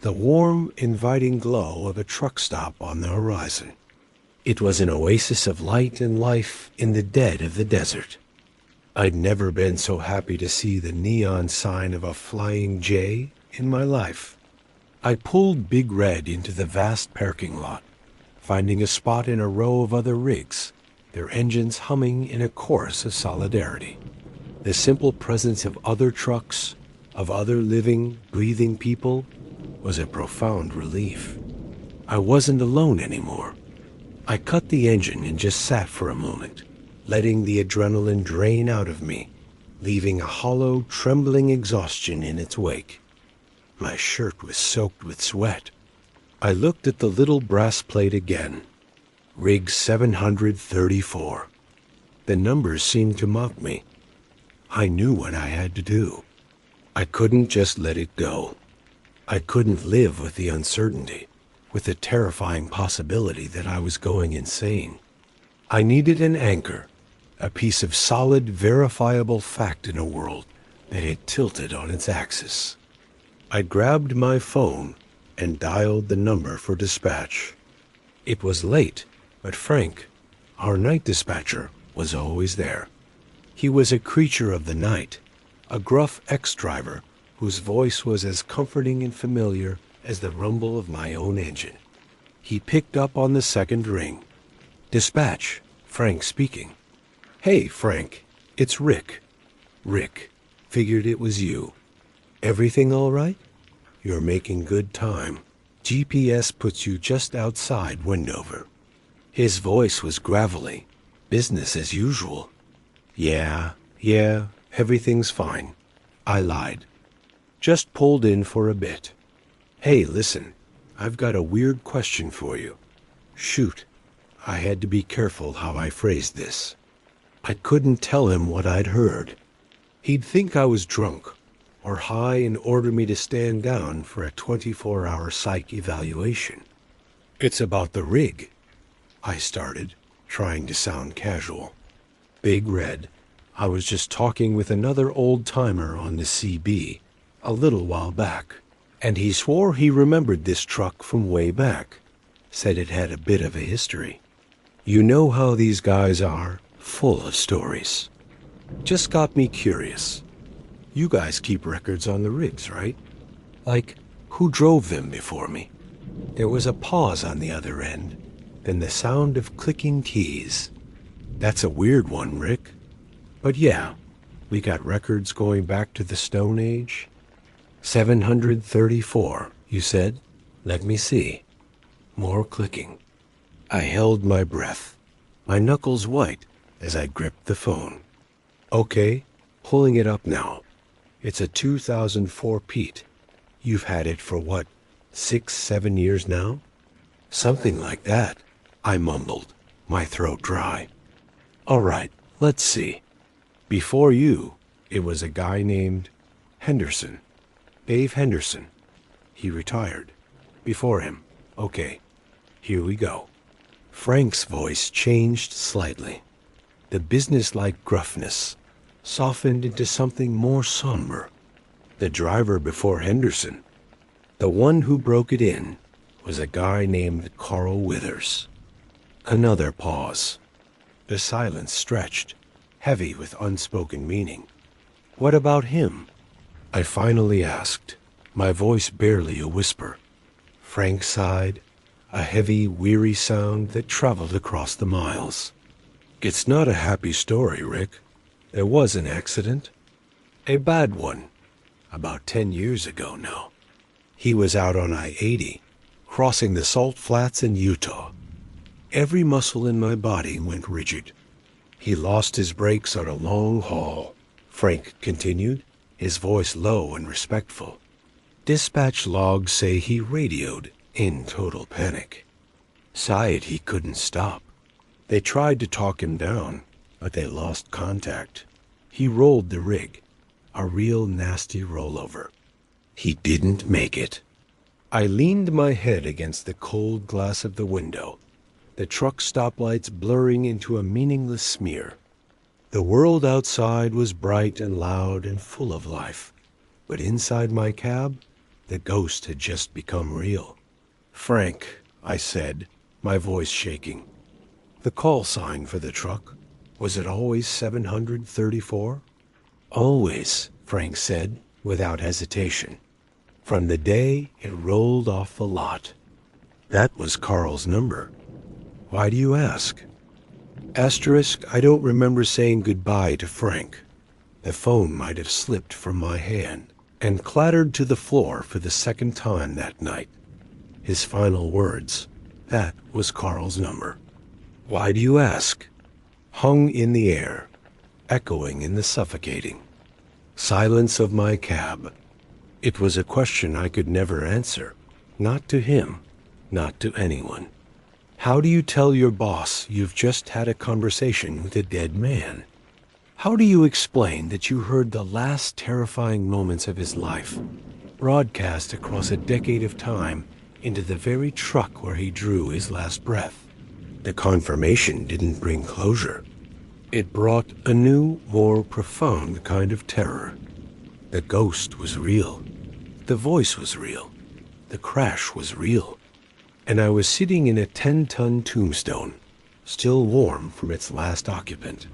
Speaker 1: The warm, inviting glow of a truck stop on the horizon. It was an oasis of light and life in the dead of the desert. I'd never been so happy to see the neon sign of a flying J in my life. I pulled Big Red into the vast parking lot, finding a spot in a row of other rigs, their engines humming in a chorus of solidarity. The simple presence of other trucks, of other living, breathing people, was a profound relief. I wasn't alone anymore. I cut the engine and just sat for a moment, letting the adrenaline drain out of me, leaving a hollow, trembling exhaustion in its wake. My shirt was soaked with sweat. I looked at the little brass plate again. Rig 734. The numbers seemed to mock me. I knew what I had to do. I couldn't just let it go. I couldn't live with the uncertainty, with the terrifying possibility that I was going insane. I needed an anchor, a piece of solid, verifiable fact in a world that had tilted on its axis. I grabbed my phone and dialed the number for dispatch. It was late, but Frank, our night dispatcher, was always there. He was a creature of the night, a gruff ex-driver whose voice was as comforting and familiar as the rumble of my own engine. He picked up on the second ring. "Dispatch, Frank speaking." "Hey, Frank, it's Rick." Rick, figured it was you. Everything all right? You're making good time. GPS puts you just outside Wendover. His voice was gravelly. Business as usual. Yeah, everything's fine. I lied. Just pulled in for a bit. Hey, listen, I've got a weird question for you. Shoot, I had to be careful how I phrased this. I couldn't tell him what I'd heard. He'd think I was drunk or high and order me to stand down for a 24-hour psych evaluation. It's about the rig, I started, trying to sound casual. Big Red, I was just talking with another old-timer on the CB a little while back, and he swore he remembered this truck from way back. Said it had a bit of a history. You know how these guys are, full of stories. Just got me curious. You guys keep records on the rigs, right? Like, who drove them before me? There was a pause on the other end, then the sound of clicking keys. That's a weird one, Rick. But yeah, we got records going back to the Stone Age. 734, you said? Let me see. More clicking. I held my breath, my knuckles white as I gripped the phone. Okay, pulling it up now. It's a 2004 Pete. You've had it for what, 6-7 years now? Something like that, I mumbled, my throat dry. All right, let's see. Before you, it was a guy named Henderson. Dave Henderson. He retired. Before him. Okay, here we go. Frank's voice changed slightly. The businesslike gruffness softened into something more somber. The driver before Henderson, the one who broke it in, was a guy named Carl Withers. Another pause. The silence stretched, heavy with unspoken meaning. What about him? I finally asked, my voice barely a whisper. Frank sighed, a heavy, weary sound that traveled across the miles. It's not a happy story, Rick. There was an accident. A bad one. About 10 years ago now. He was out on I-80, crossing the Salt Flats in Utah. Every muscle in my body went rigid. He lost his brakes on a long haul, Frank continued, his voice low and respectful. Dispatch logs say he radioed in total panic. Sighed he couldn't stop. They tried to talk him down, but they lost contact. He rolled the rig, a real nasty rollover. He didn't make it. I leaned my head against the cold glass of the window, the truck stoplights blurring into a meaningless smear. The world outside was bright and loud and full of life, but inside my cab, the ghost had just become real. Frank, I said, my voice shaking. The call sign for the truck, was it always 734? Always, Frank said, without hesitation. From the day it rolled off the lot. That was Carl's number. Why do you ask? Asterisk, I don't remember saying goodbye to Frank. The phone might have slipped from my hand and clattered to the floor for the second time that night. His final words, that was Carl's number. Why do you ask? Hung in the air, echoing in the suffocating silence of my cab. It was a question I could never answer, not to him, not to anyone. How do you tell your boss you've just had a conversation with a dead man? How do you explain that you heard the last terrifying moments of his life, broadcast across a decade of time into the very truck where he drew his last breath? The confirmation didn't bring closure. It brought a new, more profound kind of terror. The ghost was real. The voice was real. The crash was real. And I was sitting in a 10-ton tombstone, still warm from its last occupant.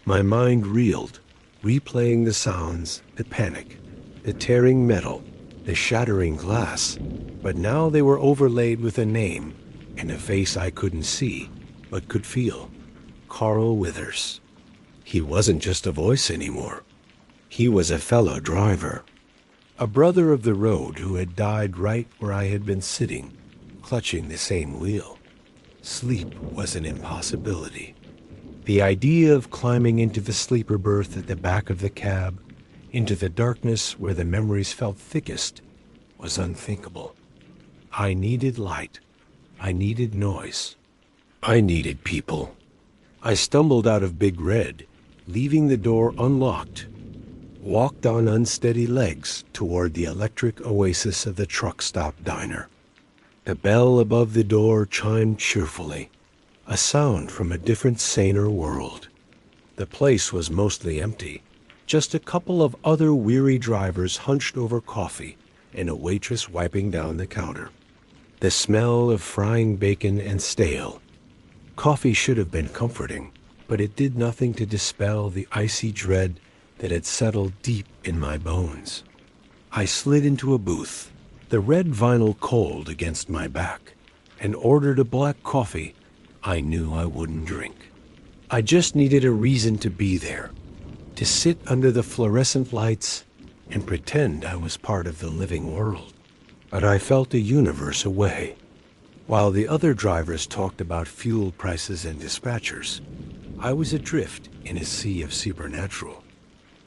Speaker 1: My mind reeled, replaying the sounds, the panic, the tearing metal, the shattering glass, but now they were overlaid with a name and a face I couldn't see, but could feel. Carl Withers. He wasn't just a voice anymore. He was a fellow driver, a brother of the road who had died right where I had been sitting, clutching the same wheel. Sleep was an impossibility. The idea of climbing into the sleeper berth at the back of the cab, into the darkness where the memories felt thickest, was unthinkable. I needed light. I needed noise. I needed people. I stumbled out of Big Red, leaving the door unlocked, walked on unsteady legs toward the electric oasis of the truck stop diner. The bell above the door chimed cheerfully, a sound from a different, saner world. The place was mostly empty, just a couple of other weary drivers hunched over coffee and a waitress wiping down the counter. The smell of frying bacon and stale. Coffee should have been comforting, but it did nothing to dispel the icy dread that had settled deep in my bones. I slid into a booth, the red vinyl cold against my back, and ordered a black coffee I knew I wouldn't drink. I just needed a reason to be there, to sit under the fluorescent lights and pretend I was part of the living world. But I felt a universe away. While the other drivers talked about fuel prices and dispatchers, I was adrift in a sea of supernatural.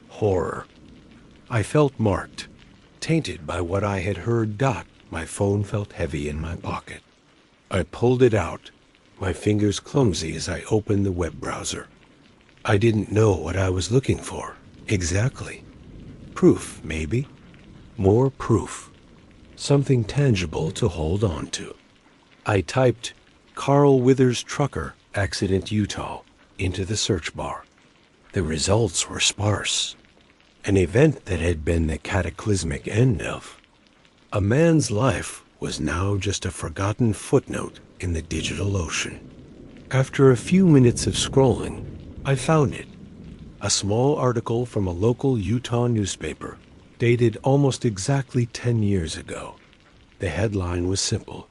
Speaker 1: Horror. I felt marked, tainted by what I had heard. My phone felt heavy in my pocket. I pulled it out, my fingers clumsy as I opened the web browser. I didn't know what I was looking for, exactly. Proof, maybe. More proof. Something tangible to hold on to. I typed Carl Withers Trucker, Accident, Utah, into the search bar. The results were sparse. An event that had been the cataclysmic end of. A man's life was now just a forgotten footnote in the digital ocean. After a few minutes of scrolling, I found it. A small article from a local Utah newspaper, dated almost exactly 10 years ago. The headline was simple: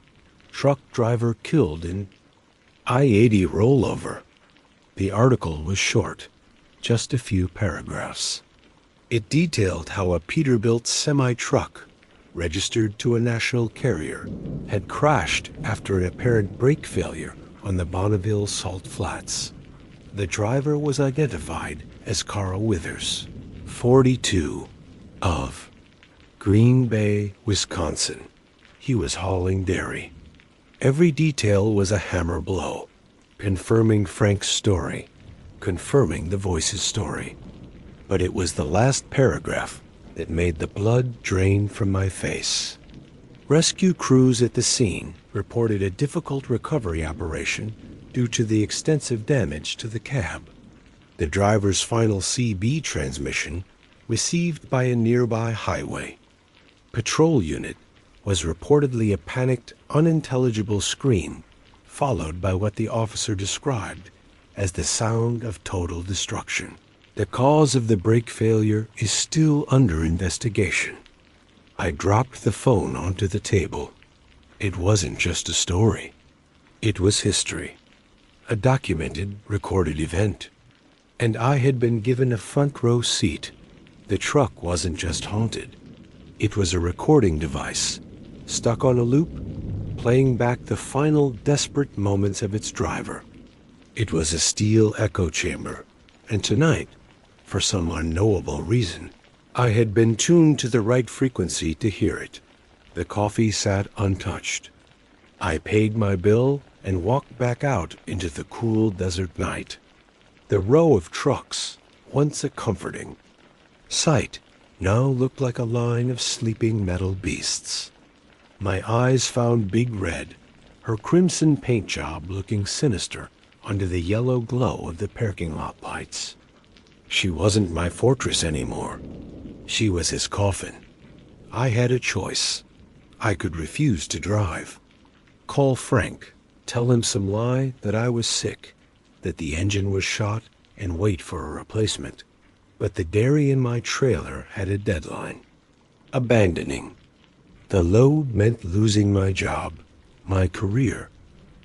Speaker 1: Truck driver killed in I-80 rollover. The article was short, just a few paragraphs. It detailed how a Peterbilt semi-truck, registered to a national carrier, had crashed after an apparent brake failure on the Bonneville Salt Flats. The driver was identified as Carl Withers, 42, of Green Bay, Wisconsin. He was hauling dairy. Every detail was a hammer blow, confirming Frank's story, confirming the voice's story. But it was the last paragraph that made the blood drain from my face. Rescue crews at the scene reported a difficult recovery operation due to the extensive damage to the cab. The driver's final CB transmission received by a nearby highway. Patrol unit was reportedly a panicked, unintelligible scream, followed by what the officer described as the sound of total destruction. The cause of the brake failure is still under investigation. I dropped the phone onto the table. It wasn't just a story. It was history. A documented, recorded event. And I had been given a front row seat. The truck wasn't just haunted. It was a recording device, stuck on a loop, playing back the final desperate moments of its driver. It was a steel echo chamber, and tonight, for some unknowable reason, I had been tuned to the right frequency to hear it. The coffee sat untouched. I paid my bill and walked back out into the cool desert night. The row of trucks, once a comforting sight, now looked like a line of sleeping metal beasts. My eyes found Big Red, her crimson paint job looking sinister under the yellow glow of the parking lot lights. She wasn't my fortress anymore. She was his coffin. I had a choice. I could refuse to drive. Call Frank, tell him some lie that I was sick, that the engine was shot, and wait for a replacement. But the dairy in my trailer had a deadline. Abandoning. The load meant losing my job, my career,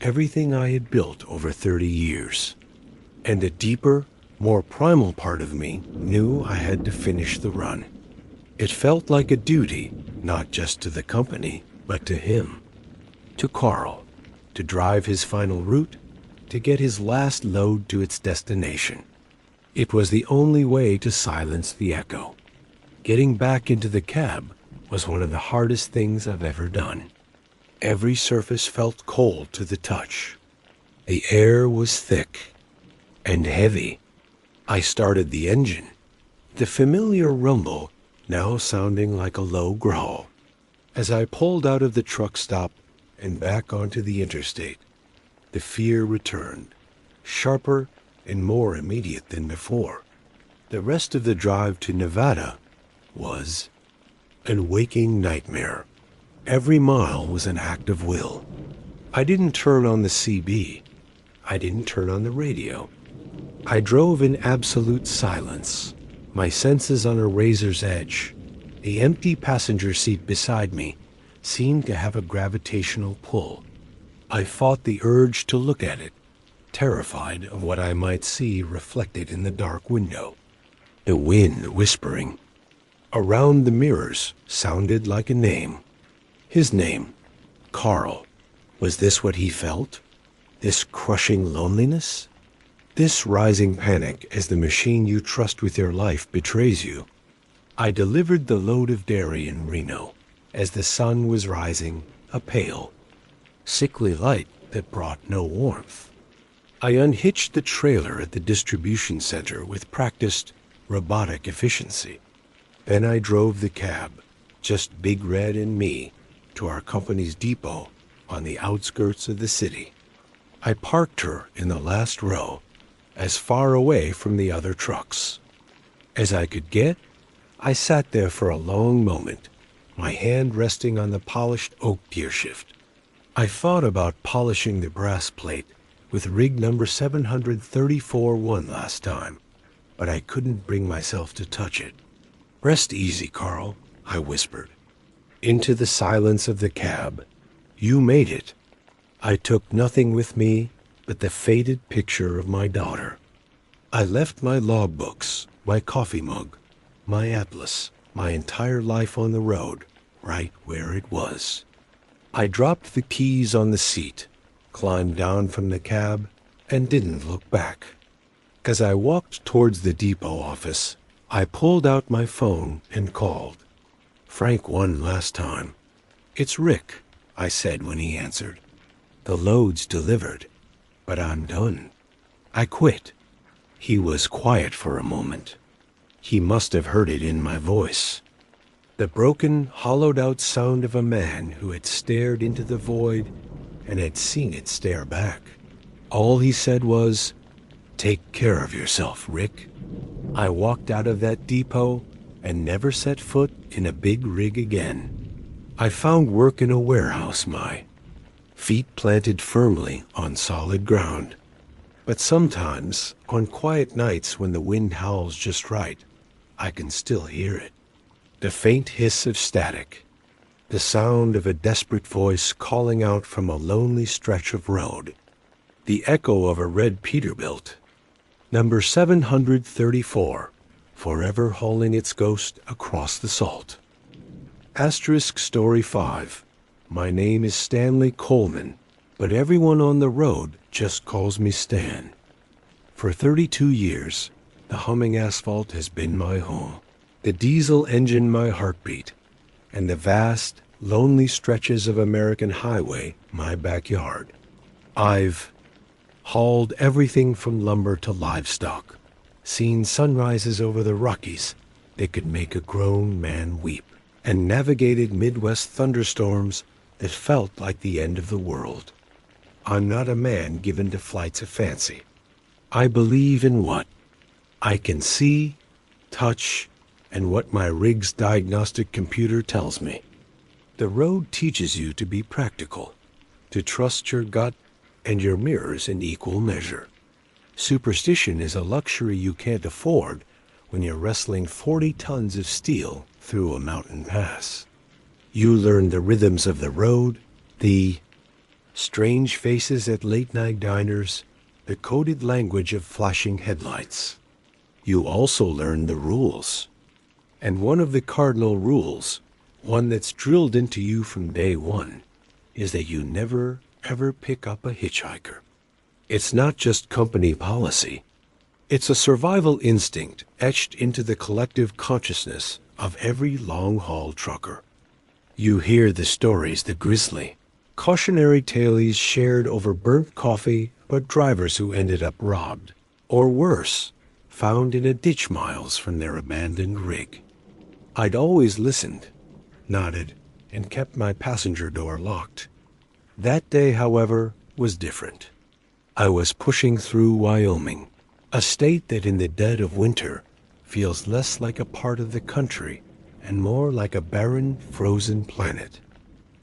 Speaker 1: everything I had built over 30 years. And a deeper, More primal part of me knew I had to finish the run. It felt like a duty, not just to the company, but to him, to Carl, to drive his final route, to get his last load to its destination. It was the only way to silence the echo. Getting back into the cab was one of the hardest things I've ever done. Every surface felt cold to the touch. The air was thick and heavy. I started the engine, the familiar rumble now sounding like a low growl. As I pulled out of the truck stop and back onto the interstate, the fear returned, sharper and more immediate than before. The rest of the drive to Nevada was an waking nightmare. Every mile was an act of will. I didn't turn on the CB. I didn't turn on the radio. I drove in absolute silence, my senses on a razor's edge. The empty passenger seat beside me seemed to have a gravitational pull. I fought the urge to look at it, terrified of what I might see reflected in the dark window. The wind whispering around the mirrors sounded like a name. His name, Carl. Was this what he felt? This crushing loneliness? This rising panic as the machine you trust with your life betrays you? I delivered the load of dairy in Reno as the sun was rising, a pale, sickly light that brought no warmth. I unhitched the trailer at the distribution center with practiced robotic efficiency. Then I drove the cab, just Big Red and me, to our company's depot on the outskirts of the city. I parked her in the last row, as far away from the other trucks as I could get. I sat there for a long moment, my hand resting on the polished oak gearshift. I thought about polishing the brass plate with rig number 734-1 last time, but I couldn't bring myself to touch it. "Rest easy, Carl," I whispered. Into the silence of the cab. "You made it." I took nothing with me but the faded picture of my daughter. I left my logbooks, my coffee mug, my atlas, my entire life on the road, right where it was. I dropped the keys on the seat, climbed down from the cab, and didn't look back. As I walked towards the depot office, I pulled out my phone and called. Frank won last time. "It's Rick," I said when he answered. "The load's delivered, but I'm done. I quit." He was quiet for a moment. He must have heard it in my voice. The broken, hollowed-out sound of a man who had stared into the void and had seen it stare back. All he said was, "Take care of yourself, Rick." I walked out of that depot and never set foot in a big rig again. I found work in a warehouse, my feet planted firmly on solid ground. But sometimes, on quiet nights when the wind howls just right, I can still hear it. The faint hiss of static, the sound of a desperate voice calling out from a lonely stretch of road, the echo of a red Peterbilt, number 734, forever hauling its ghost across the salt. Asterisk Story 5. My name is Stanley Coleman, but everyone on the road just calls me Stan. For 32 years, the humming asphalt has been my home, the diesel engine my heartbeat, and the vast, lonely stretches of American highway my backyard. I've hauled everything from lumber to livestock, seen sunrises over the Rockies that could make a grown man weep, and navigated Midwest thunderstorms that felt like the end of the world. I'm not a man given to flights of fancy. I believe in what I can see, touch, and what my rig's diagnostic computer tells me. The road teaches you to be practical, to trust your gut and your mirrors in equal measure. Superstition is a luxury you can't afford when you're wrestling 40 tons of steel through a mountain pass. You learn the rhythms of the road, the strange faces at late-night diners, the coded language of flashing headlights. you also learn the rules. And one of the cardinal rules, one that's drilled into you from day one, is that you never, ever pick up a hitchhiker. It's not just company policy. It's a survival instinct etched into the collective consciousness of every long-haul trucker. You hear the stories, the grisly, cautionary tales shared over burnt coffee about drivers who ended up robbed, or worse, found in a ditch miles from their abandoned rig. I'd always listened, nodded, and kept my passenger door locked. That day, however, was different. I was pushing through Wyoming, a state that in the dead of winter feels less like a part of the country and more like a barren, frozen planet.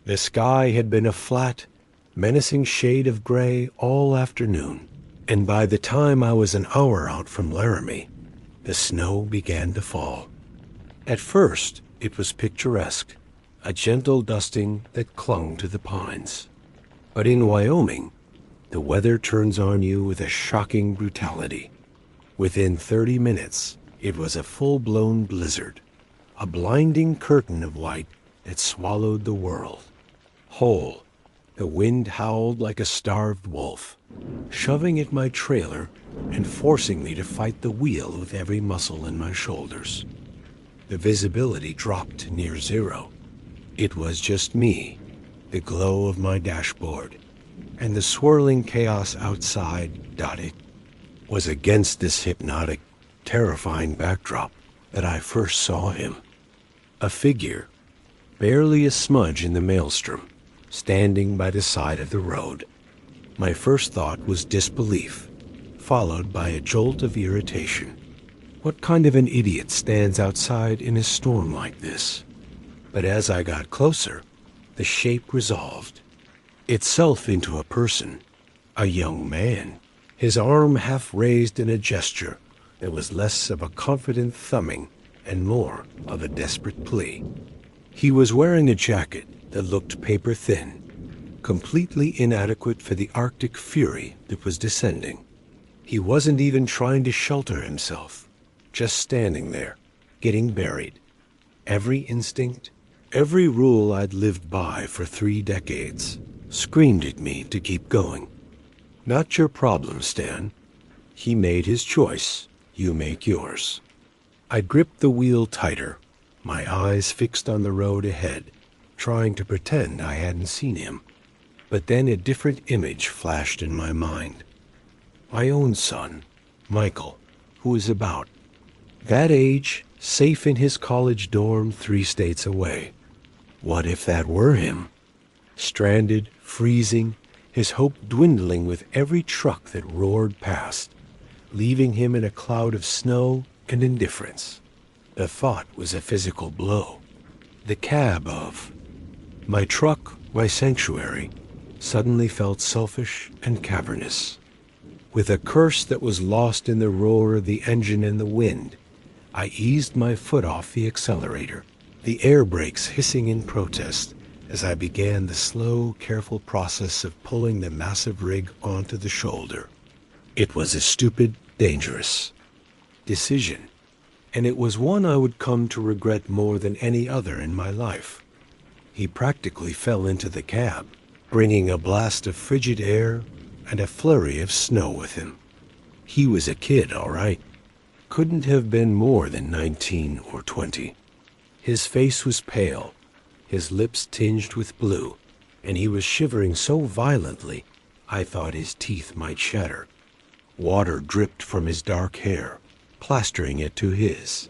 Speaker 1: The sky had been a flat, menacing shade of gray all afternoon, and by the time I was an hour out from Laramie, the snow began to fall. At first, it was picturesque, a gentle dusting that clung to the pines. But in Wyoming, the weather turns on you with a shocking brutality. Within 30 minutes, it was a full-blown blizzard, a blinding curtain of white that swallowed the world. Whole, the wind howled like a starved wolf, shoving at my trailer and forcing me to fight the wheel with every muscle in my shoulders. The visibility dropped to near zero. It was just me, the glow of my dashboard, and the swirling chaos outside. It was against this hypnotic, terrifying backdrop that I first saw him. A figure, barely a smudge in the maelstrom, standing by the side of the road. My first thought was disbelief, followed by a jolt of irritation. What kind of an idiot stands outside in a storm like this? But as I got closer, the shape resolved itself into a person, a young man, his arm half raised in a gesture that was less of a confident thumbing and more of a desperate plea. He was wearing a jacket that looked paper-thin, completely inadequate for the Arctic fury that was descending. He wasn't even trying to shelter himself, just standing there, getting buried. Every instinct, every rule I'd lived by for 3 decades, screamed at me to keep going. Not your problem, Stan. He made his choice. You make yours. I gripped the wheel tighter, my eyes fixed on the road ahead, trying to pretend I hadn't seen him. But then a different image flashed in my mind. My own son, Michael, who was about that age, safe in his college dorm 3 states away. What if that were him? Stranded, freezing, his hope dwindling with every truck that roared past, leaving him in a cloud of snow and indifference. The thought was a physical blow. The cab of my truck, my sanctuary, suddenly felt selfish and cavernous. With a curse that was lost in the roar of the engine and the wind, I eased my foot off the accelerator, the air brakes hissing in protest as I began the slow, careful process of pulling the massive rig onto the shoulder. It was a stupid, dangerous decision, and it was one I would come to regret more than any other in my life. He practically fell into the cab, bringing a blast of frigid air and a flurry of snow with him. He was a kid, all right. Couldn't have been more than 19 or 20. His face was pale, his lips tinged with blue, and he was shivering so violently I thought his teeth might shatter. Water dripped from his dark hair, plastering it to his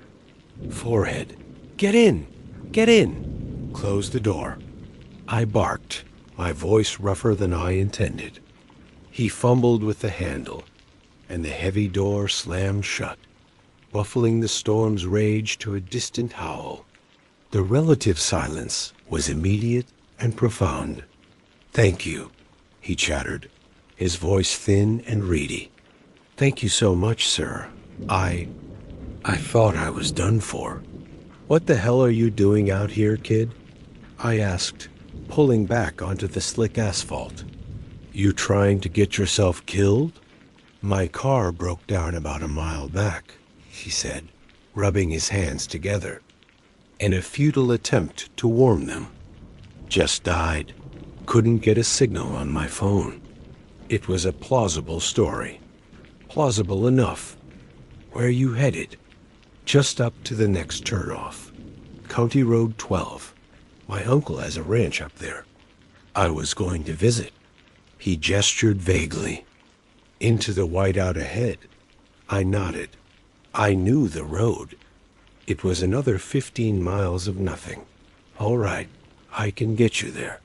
Speaker 1: forehead. Get in! Get in! Close the door. I barked, my voice rougher than I intended. He fumbled with the handle, and the heavy door slammed shut, muffling the storm's rage to a distant howl. The relative silence was immediate and profound. "Thank you," he chattered, his voice thin and reedy. "Thank you so much, sir. I thought I was done for." "What the hell are you doing out here, kid?" I asked, pulling back onto the slick asphalt. "You trying to get yourself killed?" "My car broke down about a mile back. he said, rubbing his hands together, in a futile attempt to warm them. Just died. Couldn't get a signal on my phone. It was a plausible story. Plausible enough. Where you headed? Just up to the next turnoff. County Road 12. My uncle has a ranch up there. I was going to visit. He gestured vaguely. Into the whiteout ahead. I nodded. I knew the road. It was another 15 miles of nothing. All right, I can get you there.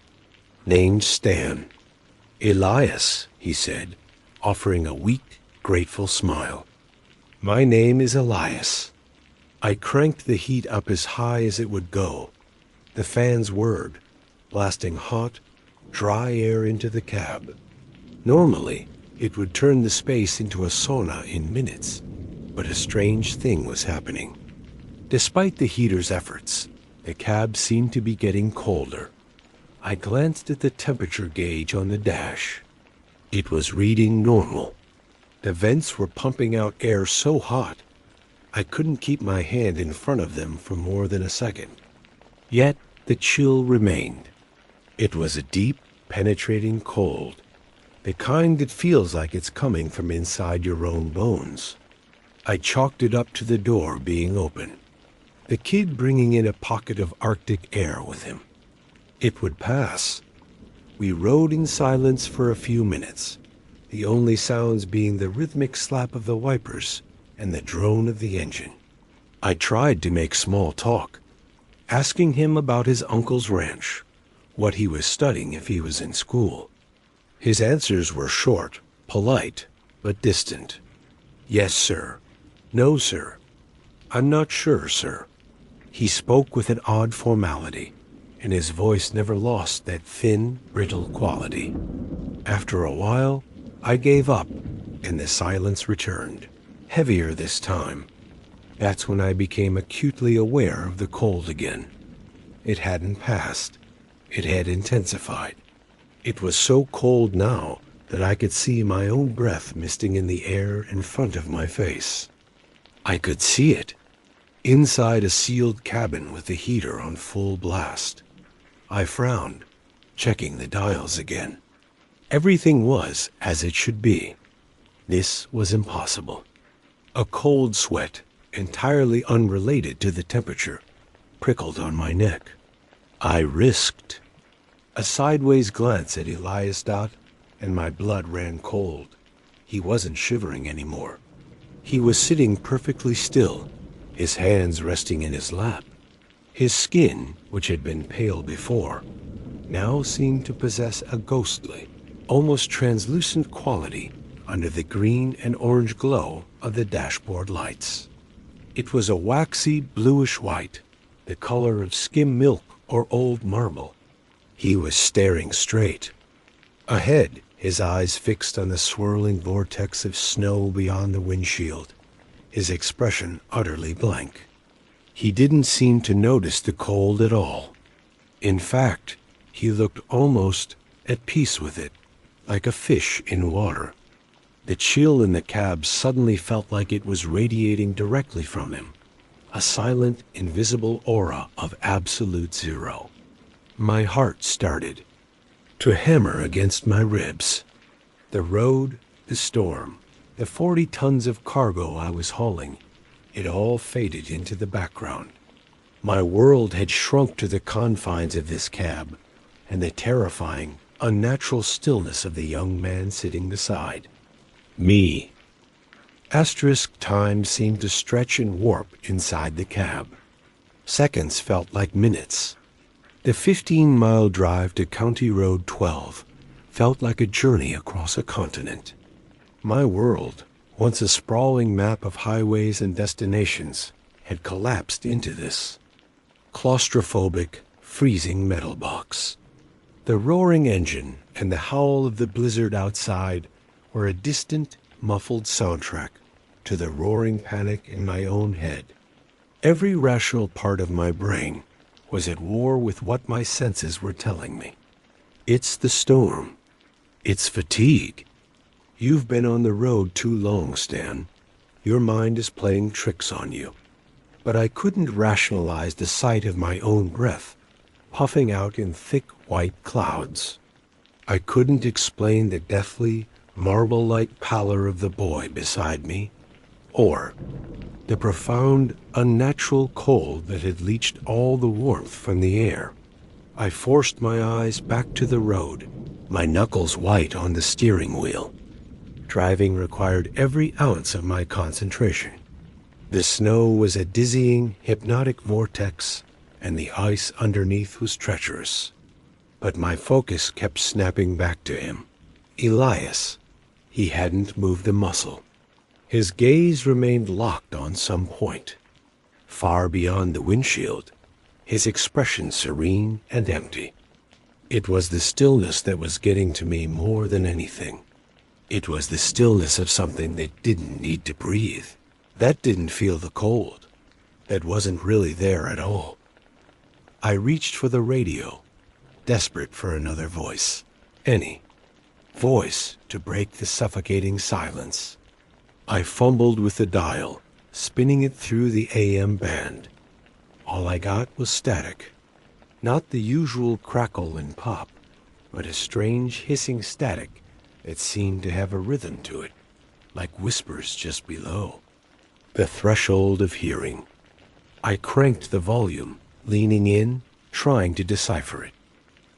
Speaker 1: Named Stan. Elias, he said, offering a weak, grateful smile. My name is Elias. I cranked the heat up as high as it would go. The fans whirred, blasting hot, dry air into the cab. Normally, it would turn the space into a sauna in minutes, but a strange thing was happening. Despite the heater's efforts, the cab seemed to be getting colder. I glanced at the temperature gauge on the dash. It was reading normal. The vents were pumping out air so hot, I couldn't keep my hand in front of them for more than a second. Yet the chill remained. It was a deep, penetrating cold, the kind that feels like it's coming from inside your own bones. I chalked it up to the door being open, the kid bringing in a pocket of Arctic air with him. It would pass. We rode in silence for a few minutes, the only sounds being the rhythmic slap of the wipers and the drone of the engine. I tried to make small talk, asking him about his uncle's ranch, what he was studying if he was in school. His answers were short, polite, but distant. Yes, sir. No, sir. I'm not sure, sir. He spoke with an odd formality, and his voice never lost that thin, brittle quality. After a while, I gave up, and the silence returned, heavier this time. That's when I became acutely aware of the cold again. It hadn't passed. It had intensified. It was so cold now that I could see my own breath misting in the air in front of my face. I could see it, inside a sealed cabin with the heater on full blast. I frowned, checking the dials again. Everything was as it should be. This was impossible. A cold sweat, entirely unrelated to the temperature, prickled on my neck. I risked. A sideways glance at Elias Dot, and my blood ran cold. He wasn't shivering anymore. He was sitting perfectly still, his hands resting in his lap. His skin, which had been pale before, now seemed to possess a ghostly, almost translucent quality under the green and orange glow of the dashboard lights. It was a waxy bluish-white, the color of skim milk or old marble. He was staring straight. Ahead, his eyes fixed on the swirling vortex of snow beyond the windshield, his expression utterly blank. He didn't seem to notice the cold at all. In fact, he looked almost at peace with it, like a fish in water. The chill in the cab suddenly felt like it was radiating directly from him, a silent, invisible aura of absolute zero. My heart started to hammer against my ribs. The road, the storm, the 40 tons of cargo I was hauling, it all faded into the background. My world had shrunk to the confines of this cab and the terrifying, unnatural stillness of the young man sitting beside. Me. Asterisk time seemed to stretch and warp inside the cab. Seconds felt like minutes. The 15-mile drive to County Road 12 felt like a journey across a continent. My world, once a sprawling map of highways and destinations, had collapsed into this claustrophobic, freezing metal box. The roaring engine and the howl of the blizzard outside were a distant, muffled soundtrack to the roaring panic in my own head. Every rational part of my brain was at war with what my senses were telling me. It's the storm. It's fatigue. You've been on the road too long, Stan. Your mind is playing tricks on you. But I couldn't rationalize the sight of my own breath, puffing out in thick white clouds. I couldn't explain the deathly, marble-like pallor of the boy beside me, or the profound, unnatural cold that had leached all the warmth from the air. I forced my eyes back to the road, my knuckles white on the steering wheel. Driving required every ounce of my concentration. The snow was a dizzying, hypnotic vortex, and the ice underneath was treacherous. But my focus kept snapping back to him. Elias. He hadn't moved a muscle. His gaze remained locked on some point. Far beyond the windshield, his expression serene and empty. It was the stillness that was getting to me more than anything. It was the stillness of something that didn't need to breathe. That didn't feel the cold. That wasn't really there at all. I reached for the radio, desperate for another voice. Any voice to break the suffocating silence. I fumbled with the dial, spinning it through the AM band. All I got was static. Not the usual crackle and pop, but a strange hissing static that seemed to have a rhythm to it, like whispers just below. The threshold of hearing. I cranked the volume, leaning in, trying to decipher it.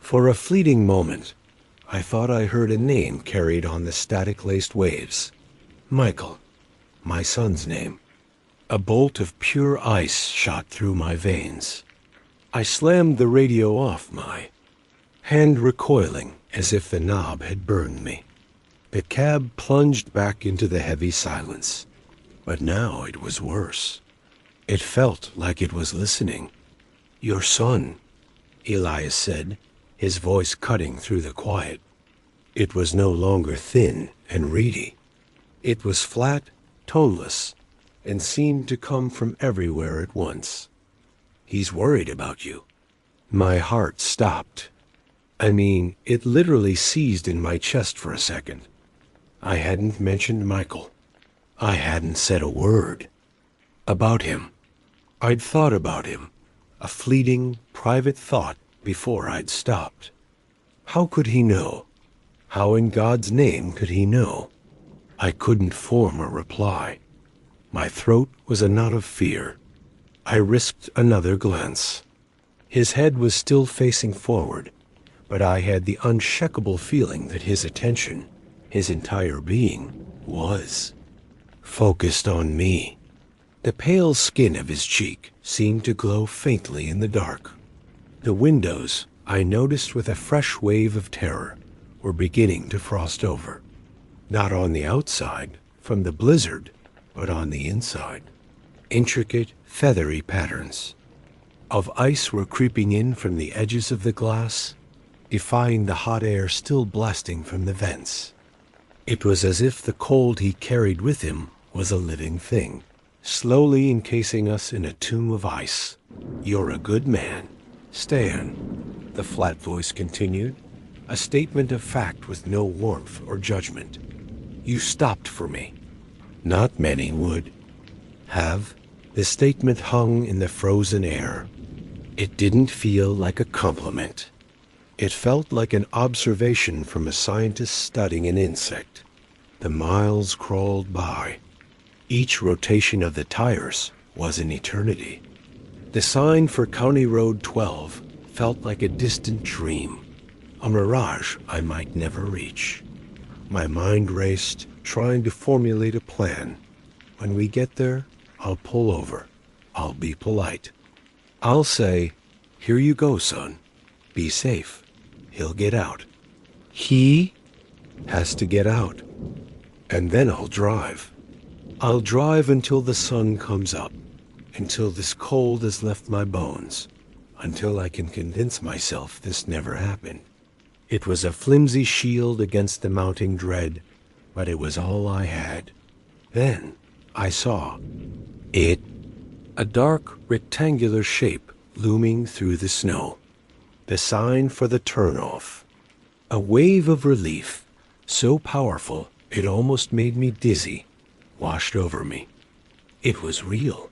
Speaker 1: For a fleeting moment, I thought I heard a name carried on the static-laced waves. Michael, my son's name. A bolt of pure ice shot through my veins. I slammed the radio off, my hand recoiling as if the knob had burned me. The cab plunged back into the heavy silence. But now it was worse. It felt like it was listening. Your son, Elias said, his voice cutting through the quiet. It was no longer thin and reedy. It was flat, toneless, and seemed to come from everywhere at once. He's worried about you. My heart stopped. I mean, it literally seized in my chest for a second. I hadn't mentioned Michael. I hadn't said a word about him. I'd thought about him, a fleeting, private thought before I'd stopped. How could he know? How in God's name could he know? I couldn't form a reply. My throat was a knot of fear. I risked another glance. His head was still facing forward, but I had the unshakable feeling that his attention, his entire being, was focused on me. The pale skin of his cheek seemed to glow faintly in the dark. The windows, I noticed with a fresh wave of terror, were beginning to frost over. Not on the outside, from the blizzard, but on the inside. Intricate, feathery patterns of ice were creeping in from the edges of the glass, defying the hot air still blasting from the vents. It was as if the cold he carried with him was a living thing, slowly encasing us in a tomb of ice. You're a good man, Stan, the flat voice continued, a statement of fact with no warmth or judgment. You stopped for me. Not many would have. The statement hung in the frozen air. It didn't feel like a compliment. It felt like an observation from a scientist studying an insect. The miles crawled by. Each rotation of the tires was an eternity. The sign for County Road 12 felt like a distant dream, a mirage I might never reach. My mind raced, trying to formulate a plan. When we get there, I'll pull over. I'll be polite. I'll say, "Here you go, son. Be safe." He'll get out. He has to get out. And then I'll drive. I'll drive until the sun comes up, until this cold has left my bones, until I can convince myself this never happened. It was a flimsy shield against the mounting dread, but it was all I had. Then I saw it, a dark rectangular shape looming through the snow. The sign for the turnoff. A wave of relief, so powerful it almost made me dizzy, washed over me. It was real.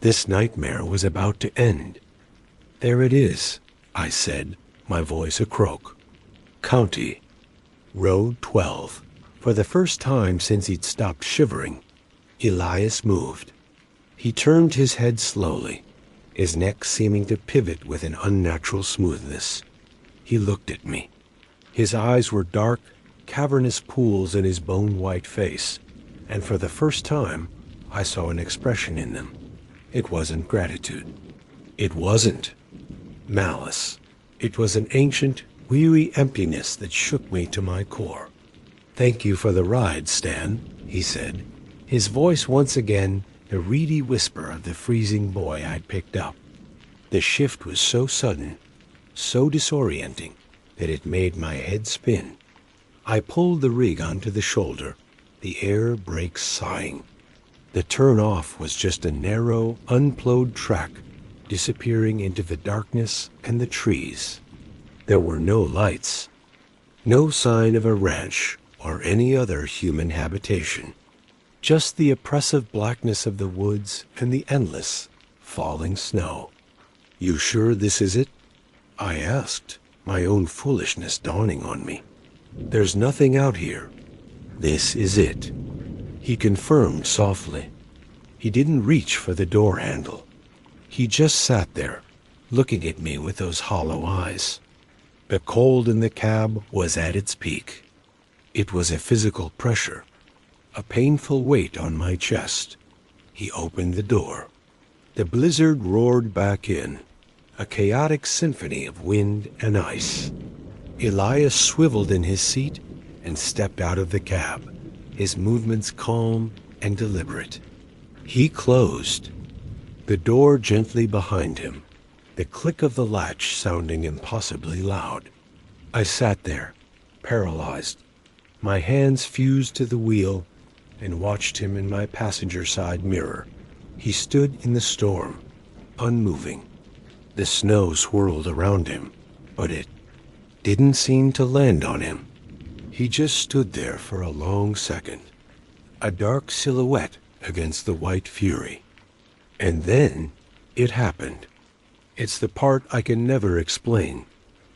Speaker 1: This nightmare was about to end. "There it is," I said, my voice a croak. "County. Road 12. For the first time since he'd stopped shivering, Elias moved. He turned his head slowly, his neck seeming to pivot with an unnatural smoothness. He looked at me. His eyes were dark, cavernous pools in his bone-white face, and for the first time, I saw an expression in them. It wasn't gratitude. It wasn't malice. It was an ancient, weary emptiness that shook me to my core. "Thank you for the ride, Stan," he said, his voice once again the reedy whisper of the freezing boy I'd picked up. The shift was so sudden, so disorienting, that it made my head spin. I pulled the rig onto the shoulder, the air brakes sighing. The turn-off was just a narrow, unplowed track disappearing into the darkness and the trees. There were no lights, no sign of a ranch or any other human habitation. Just the oppressive blackness of the woods and the endless, falling snow. "You sure this is it?" I asked, my own foolishness dawning on me. "There's nothing out here." "This is it," he confirmed softly. He didn't reach for the door handle. He just sat there, looking at me with those hollow eyes. The cold in the cab was at its peak. It was a physical pressure, a painful weight on my chest. He opened the door. The blizzard roared back in, a chaotic symphony of wind and ice. Elias swiveled in his seat and stepped out of the cab, his movements calm and deliberate. He closed the door gently behind him, the click of the latch sounding impossibly loud. I sat there, paralyzed, my hands fused to the wheel, and watched him in my passenger side mirror. He stood in the storm, unmoving. The snow swirled around him, but it didn't seem to land on him. He just stood there for a long second, a dark silhouette against the white fury. And then it happened. It's the part I can never explain,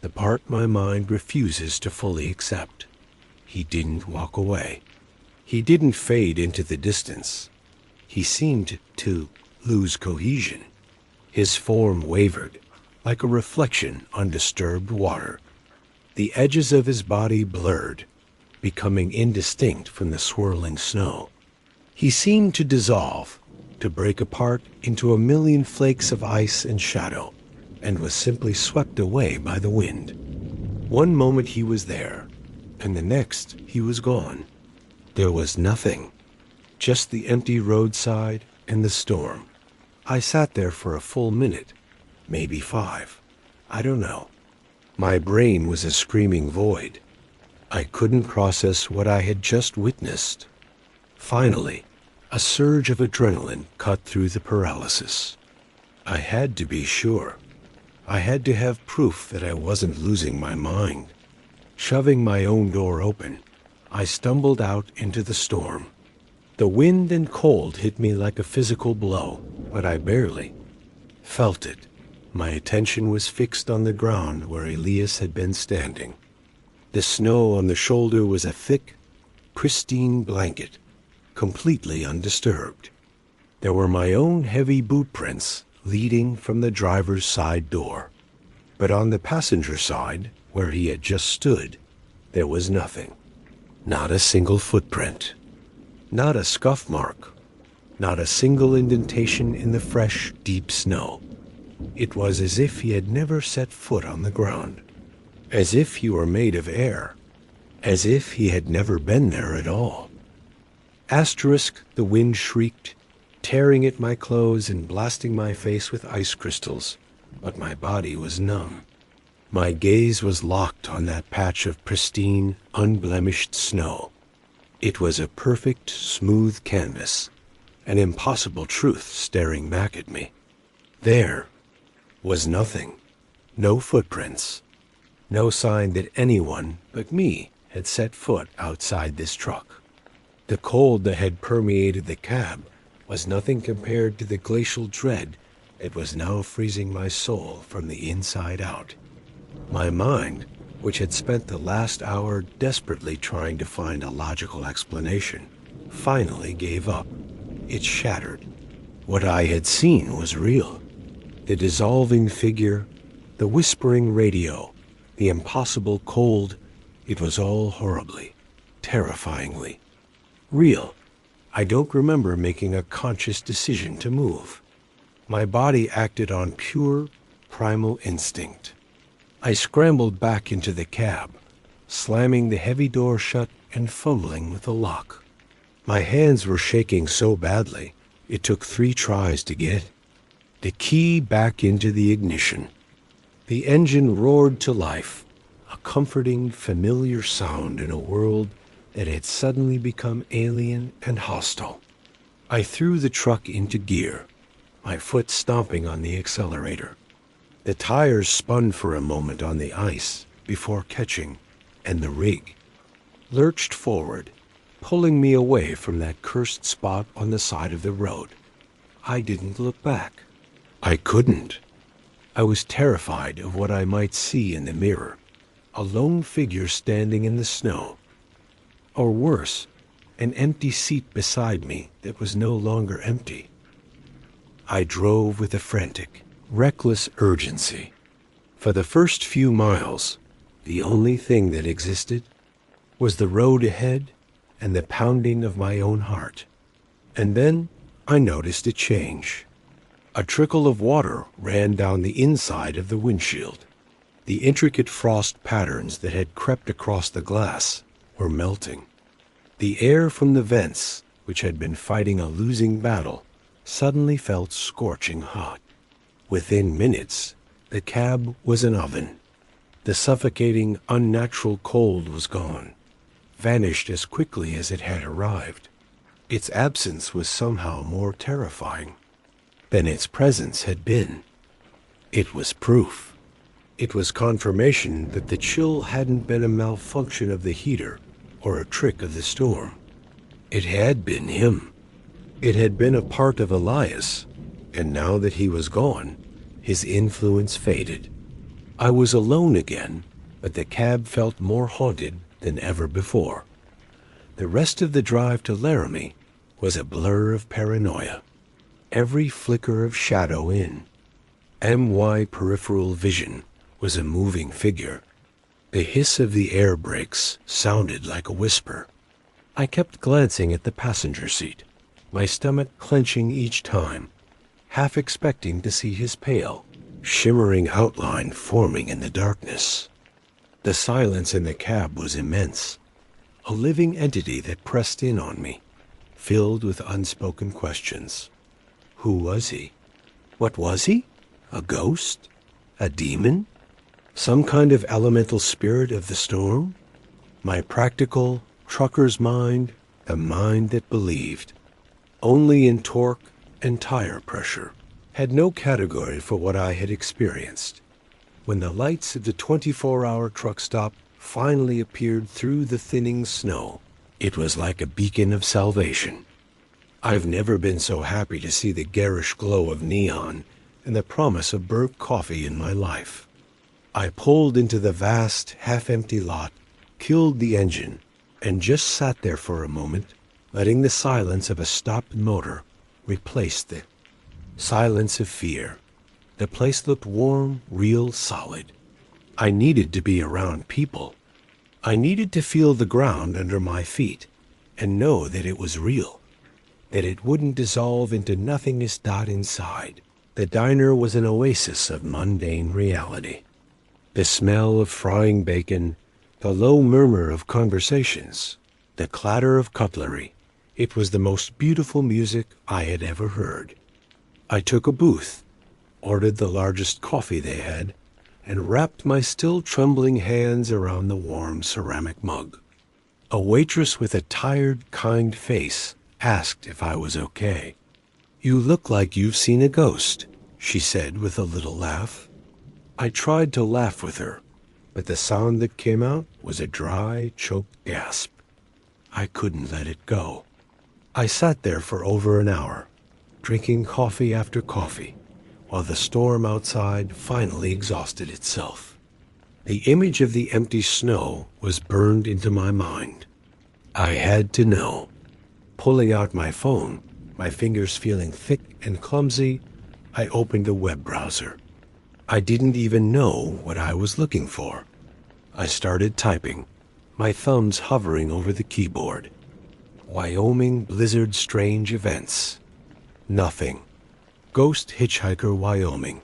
Speaker 1: the part my mind refuses to fully accept. He didn't walk away. He didn't fade into the distance. He seemed to lose cohesion. His form wavered, like a reflection on disturbed water. The edges of his body blurred, becoming indistinct from the swirling snow. He seemed to dissolve, to break apart into a million flakes of ice and shadow, and was simply swept away by the wind. One moment he was there, and the next he was gone. There was nothing, just the empty roadside and the storm. I sat there for a full minute, maybe 5. I don't know. My brain was a screaming void. I couldn't process what I had just witnessed. Finally, a surge of adrenaline cut through the paralysis. I had to be sure. I had to have proof that I wasn't losing my mind. Shoving my own door open, I stumbled out into the storm. The wind and cold hit me like a physical blow, but I barely felt it. My attention was fixed on the ground where Elias had been standing. The snow on the shoulder was a thick, pristine blanket, completely undisturbed. There were my own heavy boot prints leading from the driver's side door. But on the passenger side, where he had just stood, there was nothing. Not a single footprint. Not a scuff mark. Not a single indentation in the fresh, deep snow. It was as if he had never set foot on the ground. As if he were made of air. As if he had never been there at all. Asterisk, the wind shrieked, tearing at my clothes and blasting my face with ice crystals, but my body was numb. My gaze was locked on that patch of pristine, unblemished snow. It was a perfect, smooth canvas, an impossible truth staring back at me. There was nothing, no footprints, no sign that anyone but me had set foot outside this truck. The cold that had permeated the cab was nothing compared to the glacial dread that was now freezing my soul from the inside out. My mind, which had spent the last hour desperately trying to find a logical explanation, finally gave up. It shattered. What I had seen was real. The dissolving figure, the whispering radio, the impossible cold, it was all horribly, terrifyingly real. I don't remember making a conscious decision to move. My body acted on pure, primal instinct. I scrambled back into the cab, slamming the heavy door shut and fumbling with the lock. My hands were shaking so badly, it took 3 tries to get the key back into the ignition. The engine roared to life, a comforting, familiar sound in a world that had suddenly become alien and hostile. I threw the truck into gear, my foot stomping on the accelerator. The tires spun for a moment on the ice before catching, and the rig lurched forward, pulling me away from that cursed spot on the side of the road. I didn't look back. I couldn't. I was terrified of what I might see in the mirror, a lone figure standing in the snow. Or worse, an empty seat beside me that was no longer empty. I drove with a frantic, reckless urgency. For the first few miles, the only thing that existed was the road ahead and the pounding of my own heart. And then I noticed a change. A trickle of water ran down the inside of the windshield. The intricate frost patterns that had crept across the glass were melting. The air from the vents, which had been fighting a losing battle, suddenly felt scorching hot. Within minutes, the cab was an oven. The suffocating, unnatural cold was gone, vanished as quickly as it had arrived. Its absence was somehow more terrifying than its presence had been. It was proof. It was confirmation that the chill hadn't been a malfunction of the heater or a trick of the storm. It had been him. It had been a part of Elias, and now that he was gone, his influence faded. I was alone again, but the cab felt more haunted than ever before. The rest of the drive to Laramie was a blur of paranoia. Every flicker of shadow in MY peripheral vision was a moving figure. The hiss of the air brakes sounded like a whisper. I kept glancing at the passenger seat, my stomach clenching each time, half expecting to see his pale, shimmering outline forming in the darkness. The silence in the cab was immense, a living entity that pressed in on me, filled with unspoken questions. Who was he? What was he? A ghost? A demon? Some kind of elemental spirit of the storm? My practical, trucker's mind, the mind that believed, only in torque and tire pressure, had no category for what I had experienced. When the lights of the 24-hour truck stop finally appeared through the thinning snow, it was like a beacon of salvation. I've never been so happy to see the garish glow of neon and the promise of burnt coffee in my life. I pulled into the vast, half-empty lot, killed the engine, and just sat there for a moment, letting the silence of a stopped motor replace the silence of fear. The place looked warm, real, solid. I needed to be around people. I needed to feel the ground under my feet and know that it was real, that it wouldn't dissolve into nothingness inside. The diner was an oasis of mundane reality. The smell of frying bacon, the low murmur of conversations, the clatter of cutlery. It was the most beautiful music I had ever heard. I took a booth, ordered the largest coffee they had, and wrapped my still trembling hands around the warm ceramic mug. A waitress with a tired, kind face asked if I was okay. "You look like you've seen a ghost," she said with a little laugh. I tried to laugh with her, but the sound that came out was a dry, choked gasp. I couldn't let it go. I sat there for over an hour, drinking coffee after coffee, while the storm outside finally exhausted itself. The image of the empty snow was burned into my mind. I had to know. Pulling out my phone, my fingers feeling thick and clumsy, I opened the web browser. I didn't even know what I was looking for. I started typing, my thumbs hovering over the keyboard. Wyoming blizzard strange events. Nothing. Ghost hitchhiker Wyoming.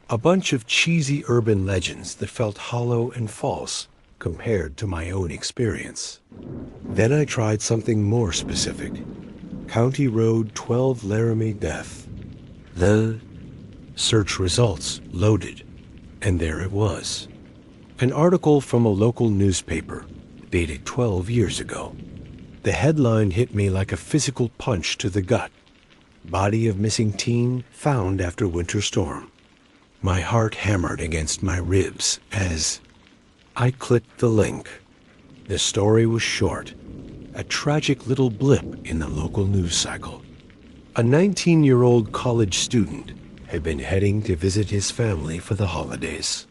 Speaker 1: A bunch of cheesy urban legends that felt hollow and false compared to my own experience. Then I tried something more specific. County Road 12 Laramie death. The search results loaded, and there it was. An article from a local newspaper, dated 12 years ago. The headline hit me like a physical punch to the gut. Body of missing teen found after winter storm. My heart hammered against my ribs as I clicked the link. The story was short, a tragic little blip in the local news cycle. A 19-year-old college student had been heading to visit his family for the holidays.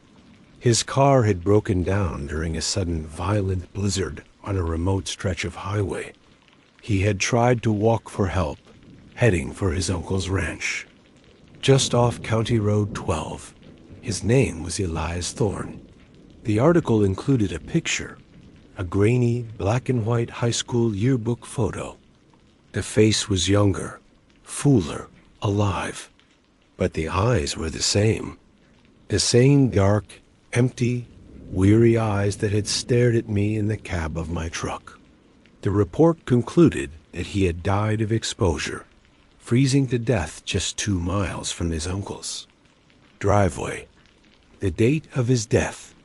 Speaker 1: His car had broken down during a sudden violent blizzard on a remote stretch of highway. He had tried to walk for help, heading for his uncle's ranch. Just off County Road 12, his name was Elias Thorne. The article included a picture, a grainy black and white high school yearbook photo. The face was younger, fuller, alive, but the eyes were the same dark, empty, weary eyes that had stared at me in the cab of my truck. The report concluded that he had died of exposure, freezing to death just 2 miles from his uncle's driveway. The date of his death,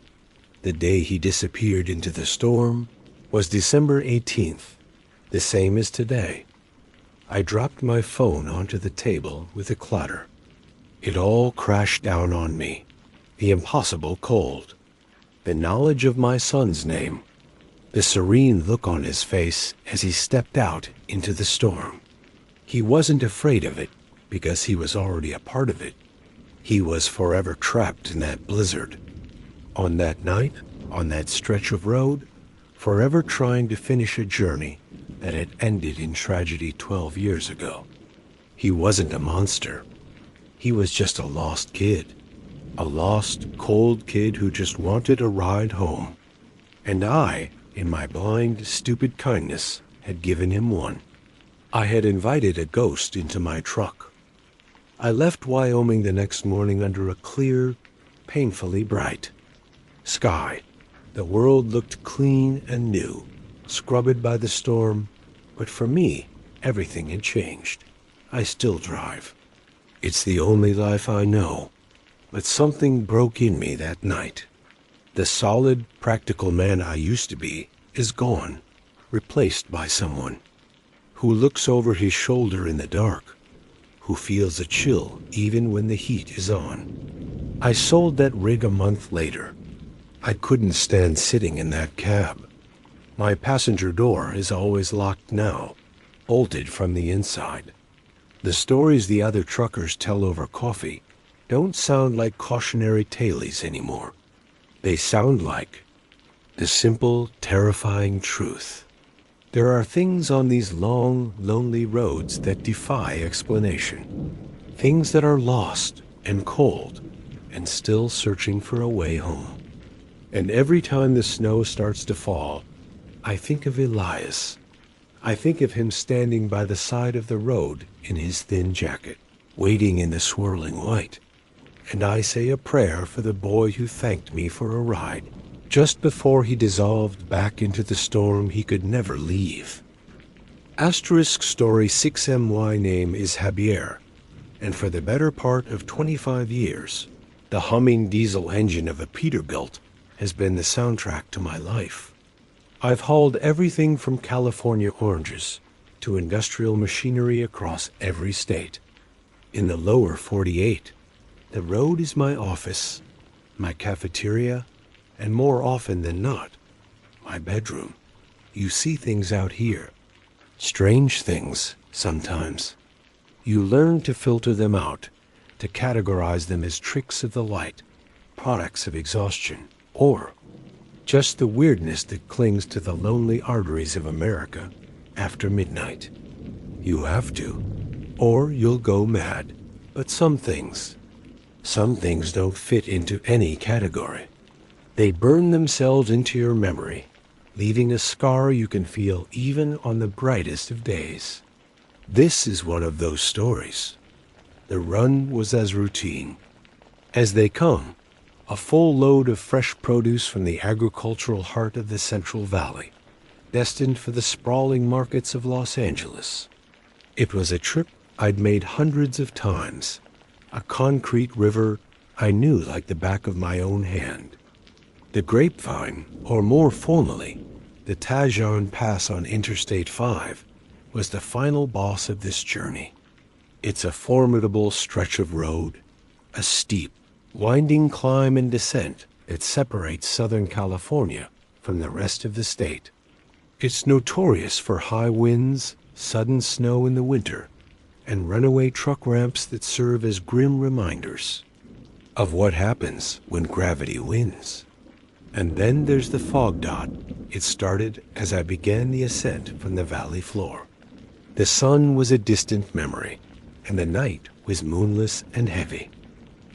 Speaker 1: the day he disappeared into the storm, was December 18th, the same as today. I dropped my phone onto the table with a clatter. It all crashed down on me. The impossible cold. The knowledge of my son's name. The serene look on his face as he stepped out into the storm. He wasn't afraid of it because he was already a part of it. He was forever trapped in that blizzard. On that night, on that stretch of road, forever trying to finish a journey that had ended in tragedy 12 years ago. He wasn't a monster. He was just a lost kid. A lost, cold kid who just wanted a ride home. And I, in my blind, stupid kindness, had given him one. I had invited a ghost into my truck. I left Wyoming the next morning under a clear, painfully bright sky. The world looked clean and new, scrubbed by the storm, but for me, everything had changed. I still drive. It's the only life I know, but something broke in me that night. The solid, practical man I used to be is gone, replaced by someone who looks over his shoulder in the dark, who feels a chill even when the heat is on. I sold that rig a month later. I couldn't stand sitting in that cab. My passenger door is always locked now, bolted from the inside. The stories the other truckers tell over coffee don't sound like cautionary tales anymore. They sound like the simple, terrifying truth. There are things on these long, lonely roads that defy explanation. Things that are lost and cold and still searching for a way home. And every time the snow starts to fall, I think of Elias. I think of him standing by the side of the road in his thin jacket, waiting in the swirling white. And I say a prayer for the boy who thanked me for a ride, just before he dissolved back into the storm he could never leave. Asterisk story 6MY name is Javier, and for the better part of 25 years, the humming diesel engine of a Peterbilt has been the soundtrack to my life. I've hauled everything from California oranges to industrial machinery across every state. In the lower 48, the road is my office, my cafeteria, and more often than not, my bedroom. You see things out here. Strange things, sometimes. You learn to filter them out, to categorize them as tricks of the light, products of exhaustion, or just the weirdness that clings to the lonely arteries of America after midnight. You have to, or you'll go mad. But some things don't fit into any category. They burn themselves into your memory, leaving a scar you can feel even on the brightest of days. This is one of those stories. The run was as routine as they come, a full load of fresh produce from the agricultural heart of the Central Valley, destined for the sprawling markets of Los Angeles. It was a trip I'd made hundreds of times, a concrete river I knew like the back of my own hand. The Grapevine, or more formally, the Tajon Pass on Interstate 5, was the final boss of this journey. It's a formidable stretch of road, a steep, winding climb and descent that separates Southern California from the rest of the state. It's notorious for high winds, sudden snow in the winter, and runaway truck ramps that serve as grim reminders of what happens when gravity wins. And then there's the fog dot. It started as I began the ascent from the valley floor. The sun was a distant memory, and the night was moonless and heavy.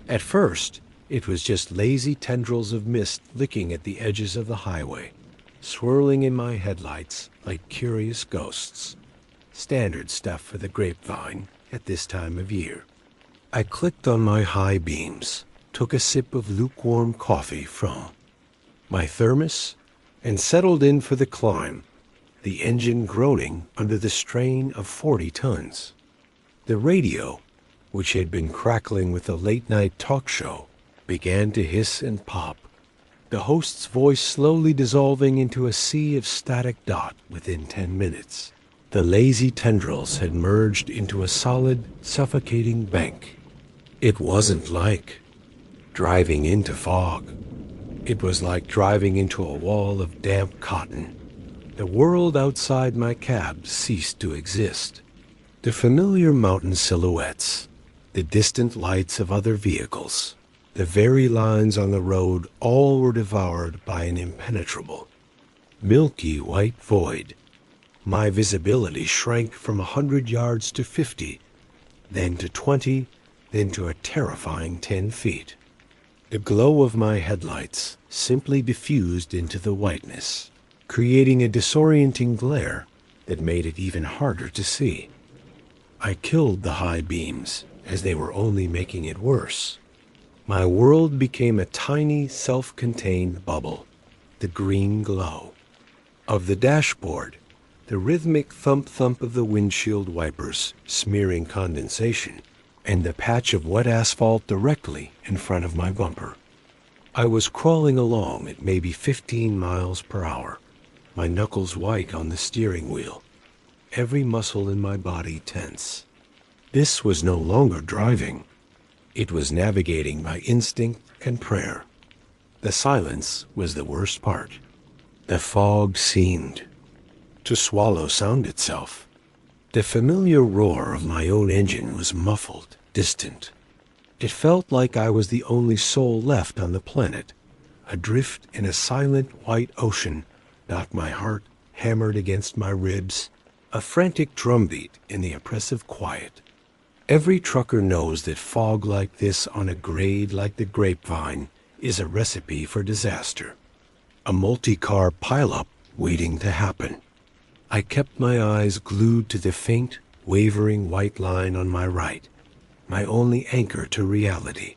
Speaker 1: At first, it was just lazy tendrils of mist licking at the edges of the highway, swirling in my headlights like curious ghosts. Standard stuff for the Grapevine at this time of year. I clicked on my high beams, took a sip of lukewarm coffee from my thermos, and settled in for the climb, the engine groaning under the strain of 40 tons. The radio, which had been crackling with a late-night talk show, began to hiss and pop, the host's voice slowly dissolving into a sea of static dot within 10 minutes. The lazy tendrils had merged into a solid, suffocating bank. It wasn't like driving into fog. It was like driving into a wall of damp cotton. The world outside my cab ceased to exist. The familiar mountain silhouettes, the distant lights of other vehicles, the very lines on the road, all were devoured by an impenetrable, milky white void. My visibility shrank from 100 yards to 50, then to 20, then to a terrifying 10 feet. The glow of my headlights simply diffused into the whiteness, creating a disorienting glare that made it even harder to see. I killed the high beams, as they were only making it worse. My world became a tiny, self-contained bubble, the green glow of the dashboard, the rhythmic thump-thump of the windshield wipers smearing condensation, and the patch of wet asphalt directly in front of my bumper. I was crawling along at maybe 15 miles per hour, my knuckles white on the steering wheel, every muscle in my body tense. This was no longer driving. It was navigating by instinct and prayer. The silence was the worst part. The fog seemed to swallow sound itself. The familiar roar of my own engine was muffled, distant. It felt like I was the only soul left on the planet, adrift in a silent white ocean, not my heart hammered against my ribs, a frantic drumbeat in the oppressive quiet. Every trucker knows that fog like this on a grade like the Grapevine is a recipe for disaster, a multi-car pileup waiting to happen. I kept my eyes glued to the faint, wavering white line on my right, my only anchor to reality.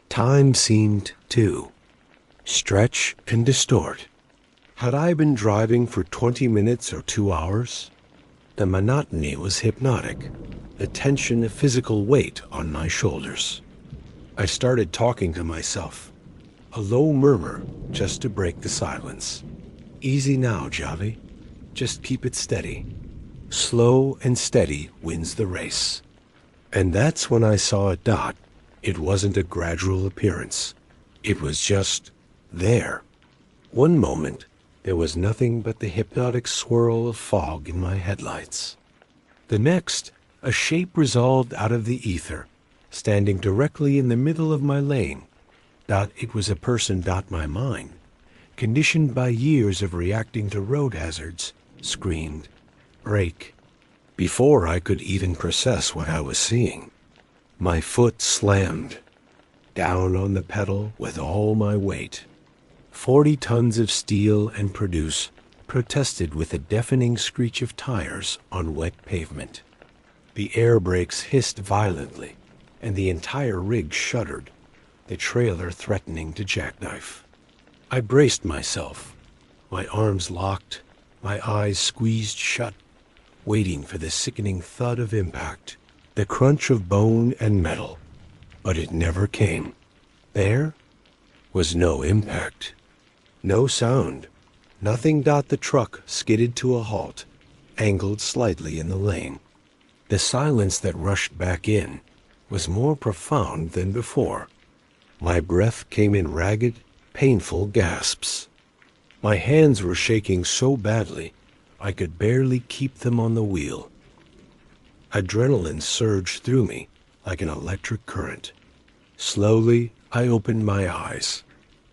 Speaker 1: Time seemed to stretch and distort. Had I been driving for 20 minutes or 2 hours? The monotony was hypnotic, the tension a physical weight on my shoulders. I started talking to myself, a low murmur just to break the silence. Easy now, Javi. Just keep it steady. Slow and steady wins the race. And that's when I saw a dot. It wasn't a gradual appearance. It was just there. One moment, there was nothing but the hypnotic swirl of fog in my headlights. The next, A shape resolved out of the ether, standing directly in the middle of my lane. It was a person. My mind, conditioned by years of reacting to road hazards, screamed, "Brake!" before I could even process what I was seeing. My foot slammed down on the pedal with all my weight. 40 tons of steel and produce protested with a deafening screech of tires on wet pavement. The air brakes hissed violently, and the entire rig shuddered, the trailer threatening to jackknife. I braced myself, my arms locked, my eyes squeezed shut, waiting for the sickening thud of impact, the crunch of bone and metal. But it never came. There was no impact, no sound, nothing. The truck skidded to a halt, angled slightly in the lane. The silence that rushed back in was more profound than before. My breath came in ragged, painful gasps. My hands were shaking so badly I could barely keep them on the wheel. Adrenaline surged through me like an electric current. Slowly, I opened my eyes.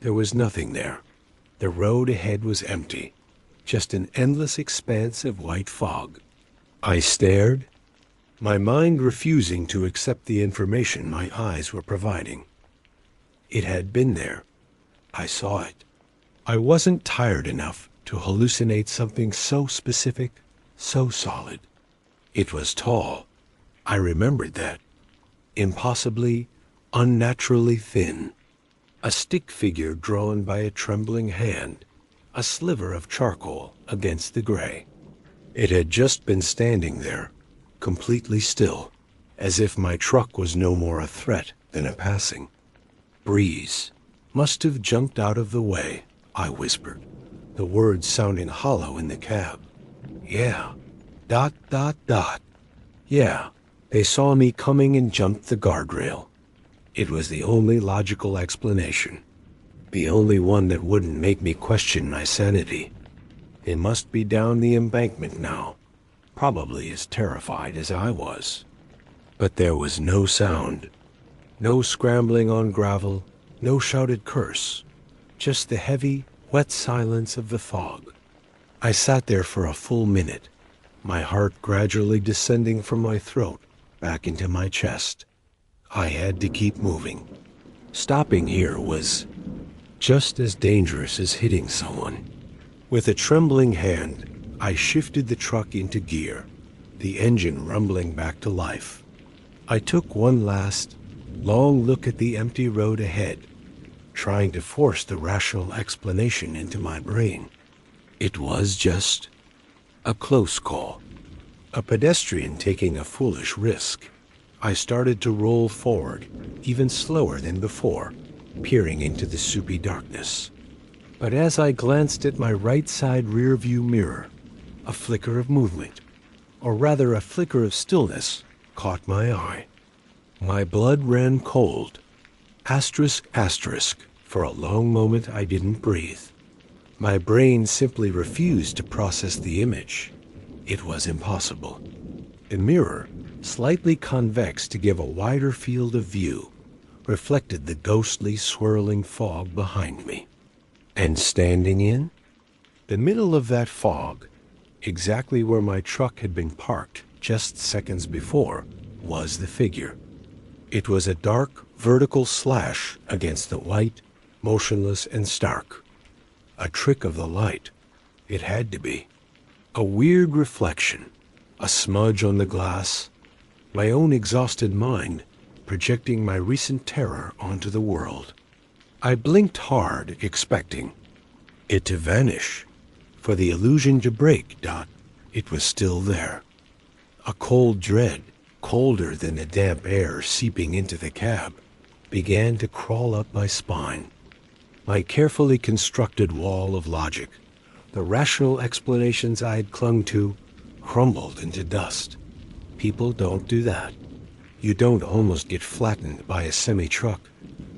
Speaker 1: There was nothing there. The road ahead was empty, just an endless expanse of white fog. I stared, my mind refusing to accept the information my eyes were providing. It had been there. I saw it. I wasn't tired enough to hallucinate something so specific, so solid. It was tall. I remembered that. Impossibly, unnaturally thin. A stick figure drawn by a trembling hand, a sliver of charcoal against the gray. It had just been standing there, completely still, as if my truck was no more a threat than a passing breeze. Must have jumped out of the way, I whispered, the words sounding hollow in the cab. Yeah. Yeah, they saw me coming and jumped the guardrail. It was the only logical explanation, the only one that wouldn't make me question my sanity. It must be down the embankment now, probably as terrified as I was. But there was no sound, no scrambling on gravel, no shouted curse, just the heavy, wet silence of the fog. I sat there for a full minute, my heart gradually descending from my throat back into my chest. I had to keep moving. Stopping here was just as dangerous as hitting someone. With a trembling hand, I shifted the truck into gear, the engine rumbling back to life. I took one last, long look at the empty road ahead, trying to force the rational explanation into my brain. It was just a close call, a pedestrian taking a foolish risk. I started to roll forward, even slower than before, peering into the soupy darkness. But as I glanced at my right side rearview mirror, a flicker of movement, or rather a flicker of stillness, caught my eye. My blood ran cold. Asterisk, asterisk. For a long moment I didn't breathe. My brain simply refused to process the image. It was impossible. The mirror, slightly convex to give a wider field of view, reflected the ghostly, swirling fog behind me. And standing in the middle of that fog, exactly where my truck had been parked just seconds before, was the figure. It was a dark, vertical slash against the white, motionless and stark. A trick of the light. It had to be. A weird reflection, a smudge on the glass, my own exhausted mind projecting my recent terror onto the world. I blinked hard, expecting it to vanish, for the illusion to break. It was still there. A cold dread, colder than the damp air seeping into the cab, began to crawl up my spine. My carefully constructed wall of logic, the rational explanations I had clung to, crumbled into dust. People don't do that. You don't almost get flattened by a semi-truck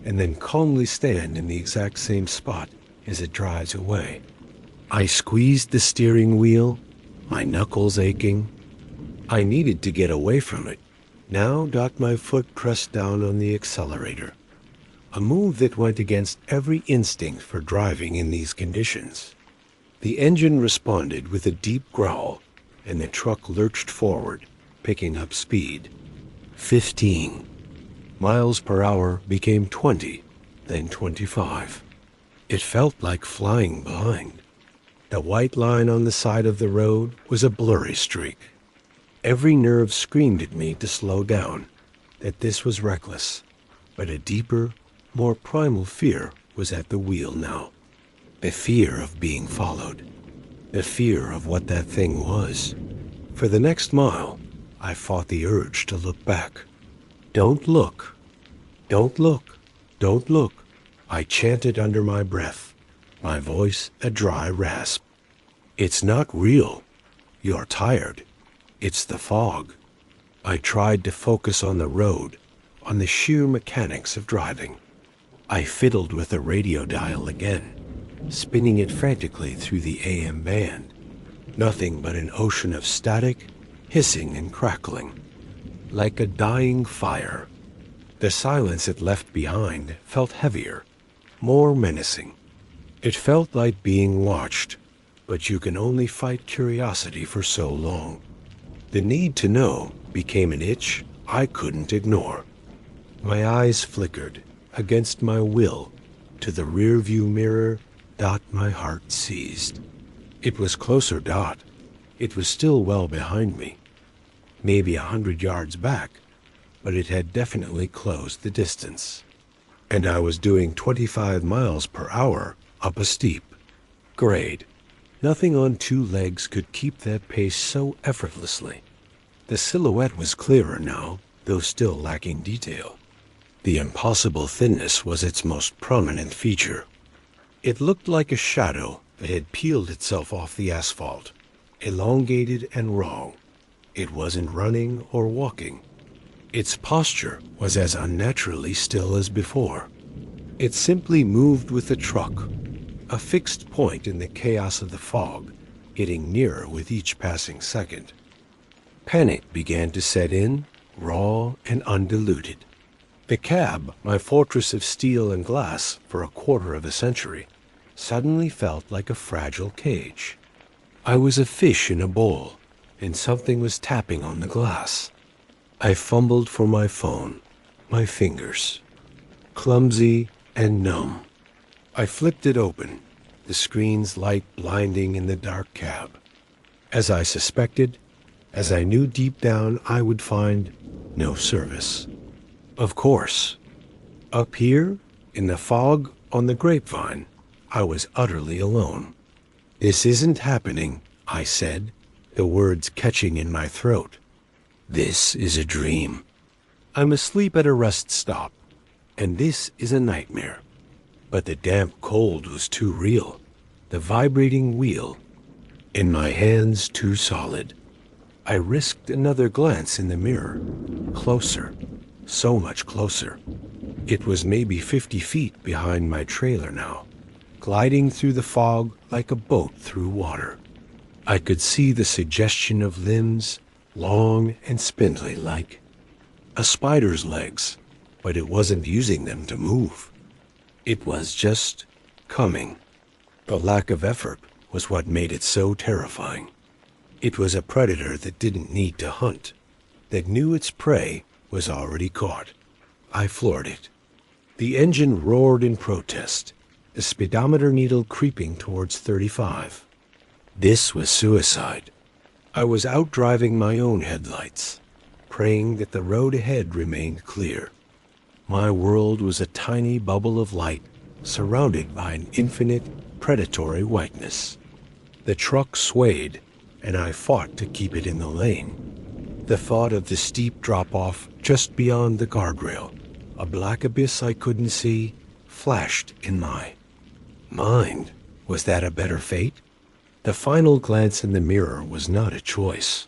Speaker 1: and then calmly stand in the exact same spot as it drives away. I squeezed the steering wheel, my knuckles aching. I needed to get away from it. Now, my foot pressed down on the accelerator, a move that went against every instinct for driving in these conditions. The engine responded with a deep growl, and the truck lurched forward, picking up speed. 15 miles per hour became 20, then 25. It felt like flying blind. The white line on the side of the road was a blurry streak. Every nerve screamed at me to slow down, that this was reckless, but a deeper, more primal fear was at the wheel now. The fear of being followed. The fear of what that thing was. For the next mile, I fought the urge to look back. Don't look. Don't look. Don't look. I chanted under my breath, my voice a dry rasp. It's not real. You're tired. It's the fog. I tried to focus on the road, on the sheer mechanics of driving. I fiddled with the radio dial again, spinning it frantically through the AM band. Nothing but an ocean of static, hissing and crackling, like a dying fire. The silence it left behind felt heavier, more menacing. It felt like being watched, but you can only fight curiosity for so long. The need to know became an itch I couldn't ignore. My eyes flickered against my will to the rearview mirror. My heart seized. It was closer. It was still well behind me, maybe 100 yards back, but it had definitely closed the distance. And I was doing 25 miles per hour up a steep grade. Nothing on two legs could keep that pace so effortlessly. The silhouette was clearer now, though still lacking detail. The impossible thinness was its most prominent feature. It looked like a shadow that had peeled itself off the asphalt, elongated and raw. It wasn't running or walking. Its posture was as unnaturally still as before. It simply moved with the truck, a fixed point in the chaos of the fog, getting nearer with each passing second. Panic began to set in, raw and undiluted. The cab, my fortress of steel and glass for a quarter of a century, suddenly felt like a fragile cage. I was a fish in a bowl, and something was tapping on the glass. I fumbled for my phone, my fingers, clumsy and numb. I flipped it open, the screen's light blinding in the dark cab. As I suspected, as I knew deep down I would find no service. Of course, up here, in the fog on the grapevine, I was utterly alone. This isn't happening, I said, the words catching in my throat. This is a dream. I'm asleep at a rest stop, and this is a nightmare. But the damp cold was too real, the vibrating wheel, in my hands too solid. I risked another glance in the mirror. Closer, so much closer. It was maybe 50 feet behind my trailer now, gliding through the fog like a boat through water. I could see the suggestion of limbs, long and spindly like a spider's legs, but it wasn't using them to move. It was just coming. The lack of effort was what made it so terrifying. It was a predator that didn't need to hunt, that knew its prey was already caught. I floored it. The engine roared in protest, the speedometer needle creeping towards 35. This was suicide. I was out driving my own headlights, praying that the road ahead remained clear. My world was a tiny bubble of light, surrounded by an infinite, predatory whiteness. The truck swayed, and I fought to keep it in the lane. The thought of the steep drop-off just beyond the guardrail, a black abyss I couldn't see, flashed in my mind. Was that a better fate? The final glance in the mirror was not a choice.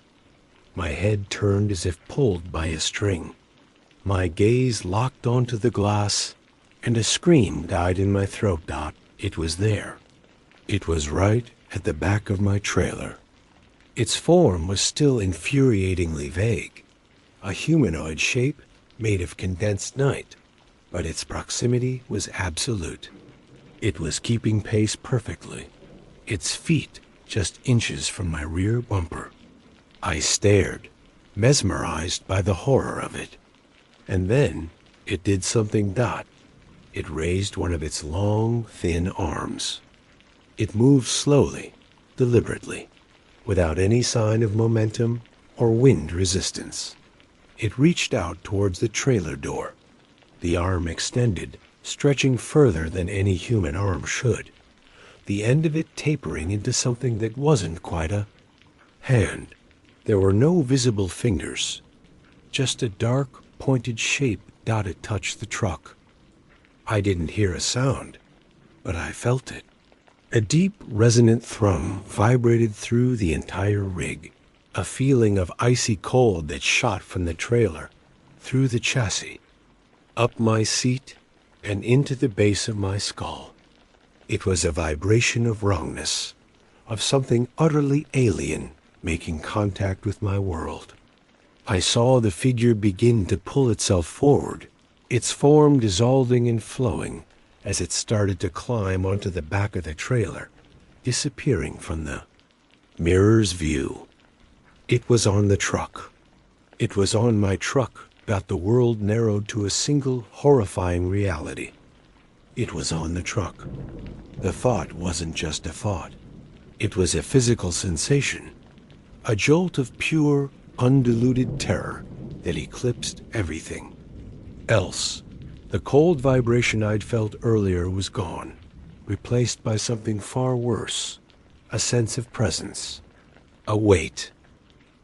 Speaker 1: My head turned as if pulled by a string. My gaze locked onto the glass, and a scream died in my throat. It was there. It was right at the back of my trailer. Its form was still infuriatingly vague, a humanoid shape made of condensed night, but its proximity was absolute. It was keeping pace perfectly, its feet just inches from my rear bumper. I stared, mesmerized by the horror of it. And then it did something. It raised one of its long, thin arms. It moved slowly, deliberately, without any sign of momentum or wind resistance. It reached out towards the trailer door, the arm extended, stretching further than any human arm should, the end of it tapering into something that wasn't quite a hand. There were no visible fingers, just a dark, pointed shape. It touched the truck. I didn't hear a sound, but I felt it. A deep, resonant thrum vibrated through the entire rig, a feeling of icy cold that shot from the trailer, through the chassis, up my seat, and into the base of my skull. It was a vibration of wrongness, of something utterly alien making contact with my world. I saw the figure begin to pull itself forward, its form dissolving and flowing as it started to climb onto the back of the trailer, disappearing from the mirror's view. It was on the truck. It was on my truck. The world narrowed to a single horrifying reality. It was on the truck. The thought wasn't just a thought. It was a physical sensation, a jolt of pure, undiluted terror that eclipsed everything else. The cold vibration I'd felt earlier was gone, replaced by something far worse, a sense of presence, a weight.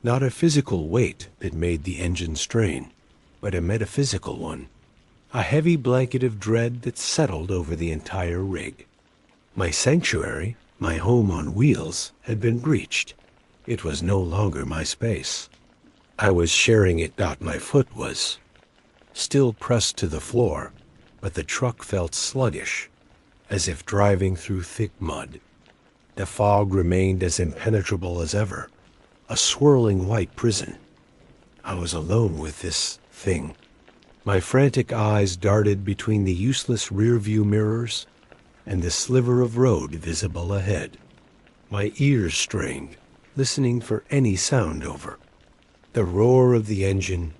Speaker 1: Not a physical weight that made the engine strain, but a metaphysical one, a heavy blanket of dread that settled over the entire rig. My sanctuary, my home on wheels, had been breached. It was no longer my space. I was sharing it. My foot was still pressed to the floor, but the truck felt sluggish, as if driving through thick mud. The fog remained as impenetrable as ever, a swirling white prison. I was alone with this thing. My frantic eyes darted between the useless rear-view mirrors and the sliver of road visible ahead. My ears strained, listening for any sound over the roar of the engine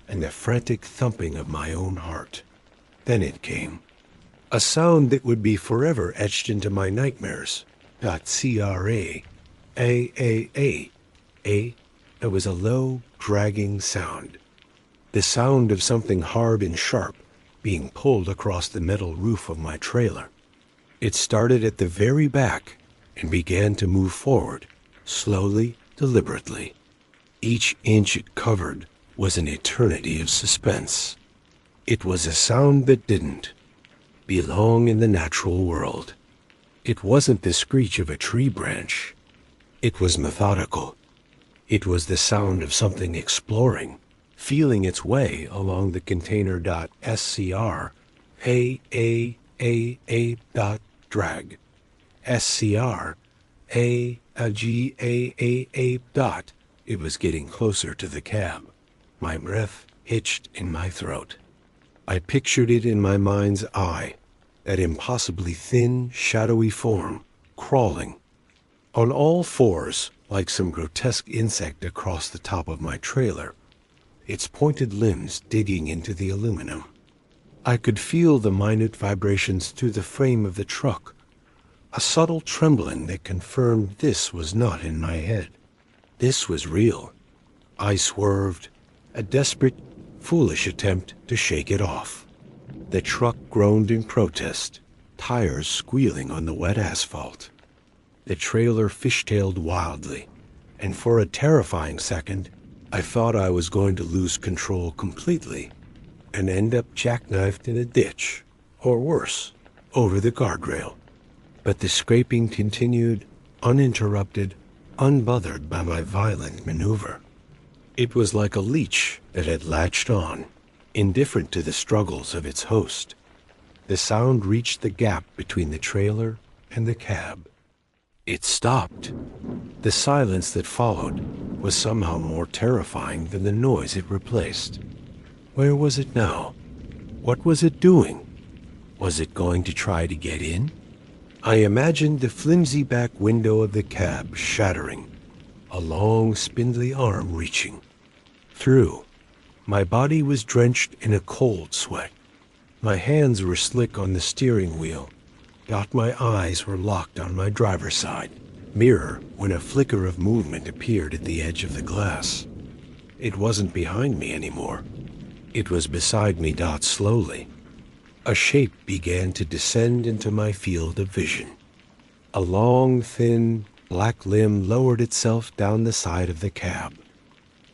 Speaker 1: and the frantic thumping of my own heart. Then it came, a sound that would be forever etched into my nightmares. Craat. It was a low, dragging sound. The sound of something hard and sharp being pulled across the metal roof of my trailer. It started at the very back and began to move forward, slowly, deliberately. Each inch it covered was an eternity of suspense. It was a sound that didn't belong in the natural world. It wasn't the screech of a tree branch. It was methodical. It was the sound of something exploring, feeling its way along the container.scr, drag, scr, dot. It was getting closer to the cab. My breath hitched in my throat. I pictured it in my mind's eye, that impossibly thin, shadowy form, crawling on all fours like some grotesque insect across the top of my trailer, its pointed limbs digging into the aluminum. I could feel the minute vibrations through the frame of the truck, a subtle trembling that confirmed this was not in my head. This was real. I swerved, a desperate, foolish attempt to shake it off. The truck groaned in protest, tires squealing on the wet asphalt. The trailer fishtailed wildly, and for a terrifying second, I thought I was going to lose control completely and end up jackknifed in a ditch, or worse, over the guardrail. But the scraping continued, uninterrupted, unbothered by my violent maneuver. It was like a leech that had latched on, indifferent to the struggles of its host. The sound reached the gap between the trailer and the cab. It stopped. The silence that followed was somehow more terrifying than the noise it replaced. Where was it now? What was it doing? Was it going to try to get in? I imagined the flimsy back window of the cab shattering, a long, spindly arm reaching through. My body was drenched in a cold sweat. My hands were slick on the steering wheel, yet my eyes were locked on my driver's side mirror when a flicker of movement appeared at the edge of the glass. It wasn't behind me anymore. It was beside me, slowly. A shape began to descend into my field of vision. A long, thin, black limb lowered itself down the side of the cab.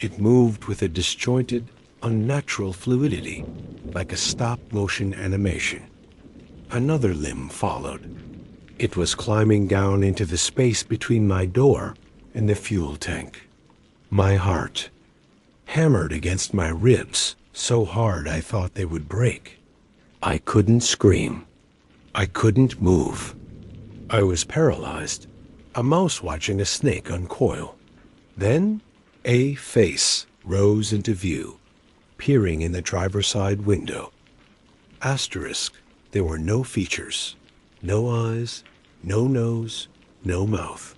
Speaker 1: It moved with a disjointed, unnatural fluidity, like a stop-motion animation. Another limb followed. It was climbing down into the space between my door and the fuel tank. My heart hammered against my ribs so hard I thought they would break. I couldn't scream. I couldn't move. I was paralyzed, a mouse watching a snake uncoil. Then a face rose into view, peering in the driver's side window. Asterisk, there were no features, no eyes, no nose, no mouth.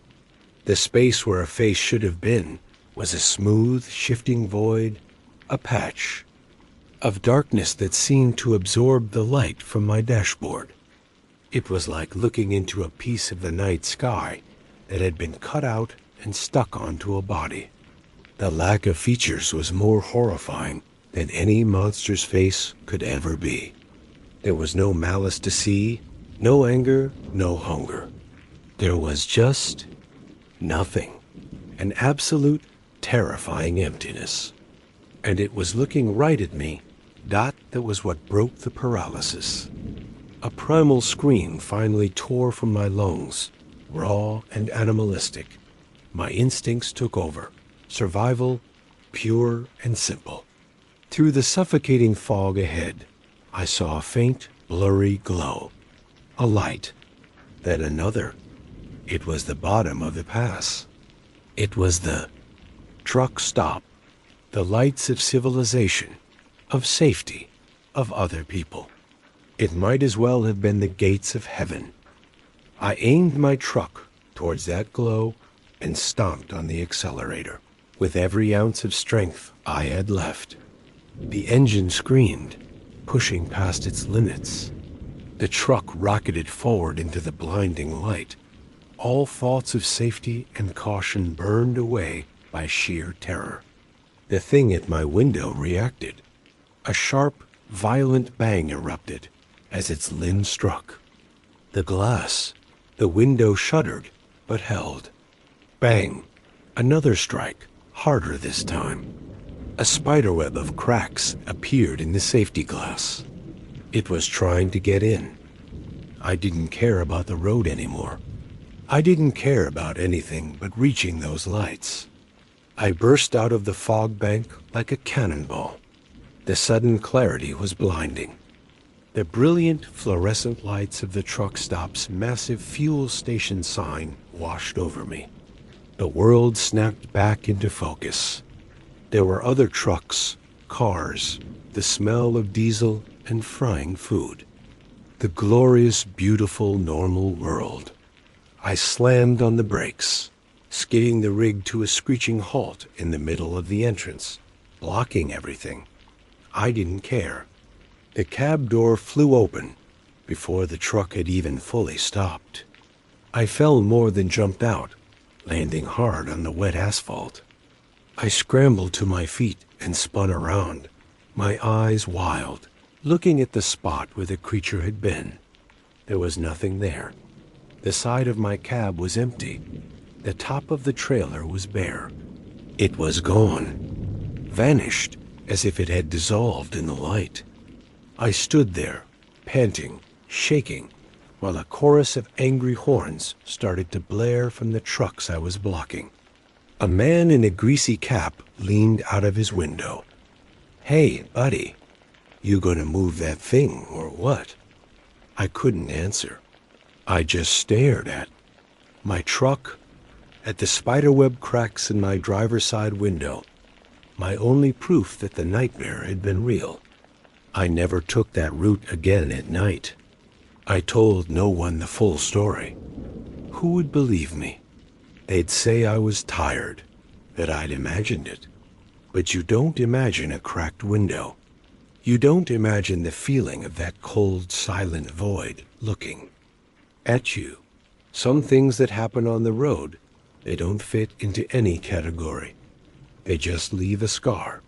Speaker 1: The space where a face should have been was a smooth, shifting void, a patch of darkness that seemed to absorb the light from my dashboard. It was like looking into a piece of the night sky that had been cut out and stuck onto a body. The lack of features was more horrifying than any monster's face could ever be. There was no malice to see, no anger, no hunger. There was just nothing, an absolute, terrifying emptiness. And it was looking right at me. That was what broke the paralysis. A primal scream finally tore from my lungs, raw and animalistic. My instincts took over. Survival, pure and simple. Through the suffocating fog ahead, I saw a faint, blurry glow. A light. Then another. It was the bottom of the pass. It was the truck stop. The lights of civilization, of safety, of other people. It might as well have been the gates of heaven. I aimed my truck towards that glow and stomped on the accelerator with every ounce of strength I had left. The engine screamed, pushing past its limits. The truck rocketed forward into the blinding light. All thoughts of safety and caution burned away by sheer terror. The thing at my window reacted. A sharp, violent bang erupted as its lens struck. The glass, the window shuddered, but held. Bang! Another strike, harder this time. A spiderweb of cracks appeared in the safety glass. It was trying to get in. I didn't care about the road anymore. I didn't care about anything but reaching those lights. I burst out of the fog bank like a cannonball. The sudden clarity was blinding. The brilliant fluorescent lights of the truck stop's massive fuel station sign washed over me. The world snapped back into focus. There were other trucks, cars, the smell of diesel and frying food. The glorious, beautiful, normal world. I slammed on the brakes, skidding the rig to a screeching halt in the middle of the entrance, blocking everything. I didn't care. The cab door flew open before the truck had even fully stopped. I fell more than jumped out, landing hard on the wet asphalt. I scrambled to my feet and spun around, my eyes wild, looking at the spot where the creature had been. There was nothing there. The side of my cab was empty. The top of the trailer was bare. It was gone, vanished as if it had dissolved in the light. I stood there, panting, shaking, while a chorus of angry horns started to blare from the trucks I was blocking. A man in a greasy cap leaned out of his window. "Hey, buddy, you gonna move that thing or what?" I couldn't answer. I just stared at my truck, at the spiderweb cracks in my driver's side window, my only proof that the nightmare had been real. I never took that route again at night. I told no one the full story. Who would believe me? They'd say I was tired, that I'd imagined it. But you don't imagine a cracked window. You don't imagine the feeling of that cold, silent void looking at you. Some things that happen on the road, they don't fit into any category. They just leave a scar.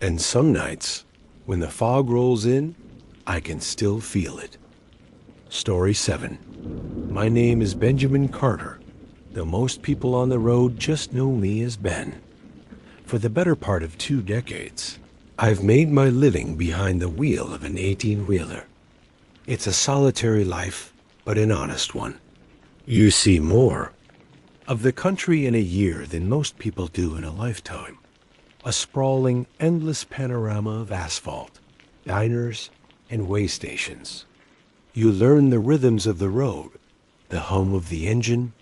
Speaker 1: And some nights, when the fog rolls in, I can still feel it. Story 7. My name is Benjamin Carter, though most people on the road just know me as Ben. For the better part of 2 decades, I've made my living behind the wheel of an 18-wheeler. It's a solitary life, but an honest one. You see more of the country in a year than most people do in a lifetime. A sprawling, endless panorama of asphalt, diners, and way stations. You learn the rhythms of the road, the hum of the engine,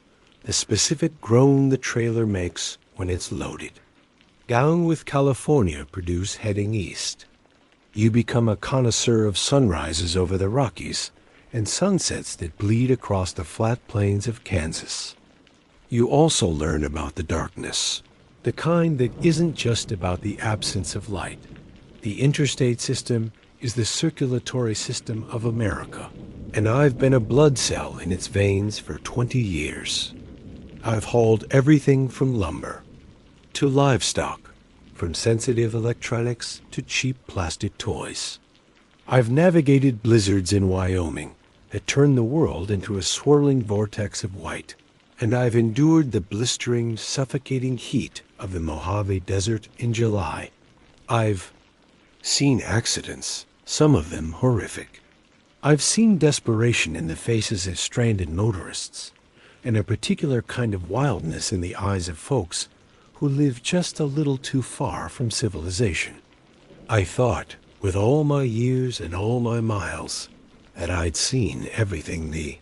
Speaker 1: the specific groan the trailer makes when it's loaded. Down with California produce heading east. You become a connoisseur of sunrises over the Rockies and sunsets that bleed across the flat plains of Kansas. You also learn about the darkness, the kind that isn't just about the absence of light. The interstate system is the circulatory system of America, and I've been a blood cell in its veins for 20 years. I've hauled everything from lumber to livestock, from sensitive electronics to cheap plastic toys. I've navigated blizzards in Wyoming that turn the world into a swirling vortex of white, and I've endured the blistering, suffocating heat of the Mojave Desert in July. I've seen accidents, some of them horrific. I've seen desperation in the faces of stranded motorists, and a particular kind of wildness in the eyes of folks who live just a little too far from civilization. I thought, with all my years and all my miles, that I'd seen everything the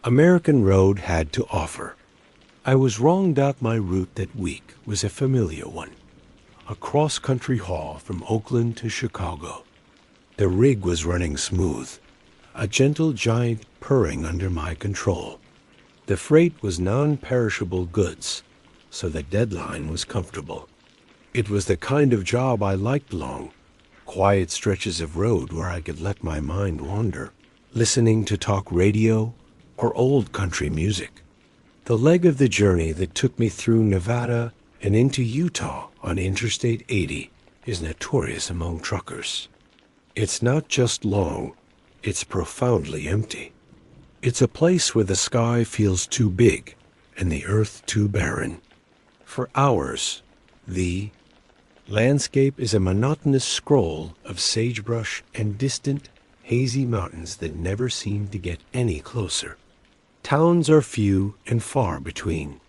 Speaker 1: American road had to offer. I was wrong that my route that week was a familiar one. A cross-country haul from Oakland to Chicago. The rig was running smooth, a gentle giant purring under my control. The freight was non-perishable goods, so the deadline was comfortable. It was the kind of job I liked long, quiet stretches of road where I could let my mind wander, listening to talk radio or old country music. The leg of the journey that took me through Nevada and into Utah on Interstate 80 is notorious among truckers. It's not just long, it's profoundly empty. It's a place where the sky feels too big and the earth too barren. For hours, the landscape is a monotonous scroll of sagebrush and distant, hazy mountains that never seem to get any closer. Towns are few and far between,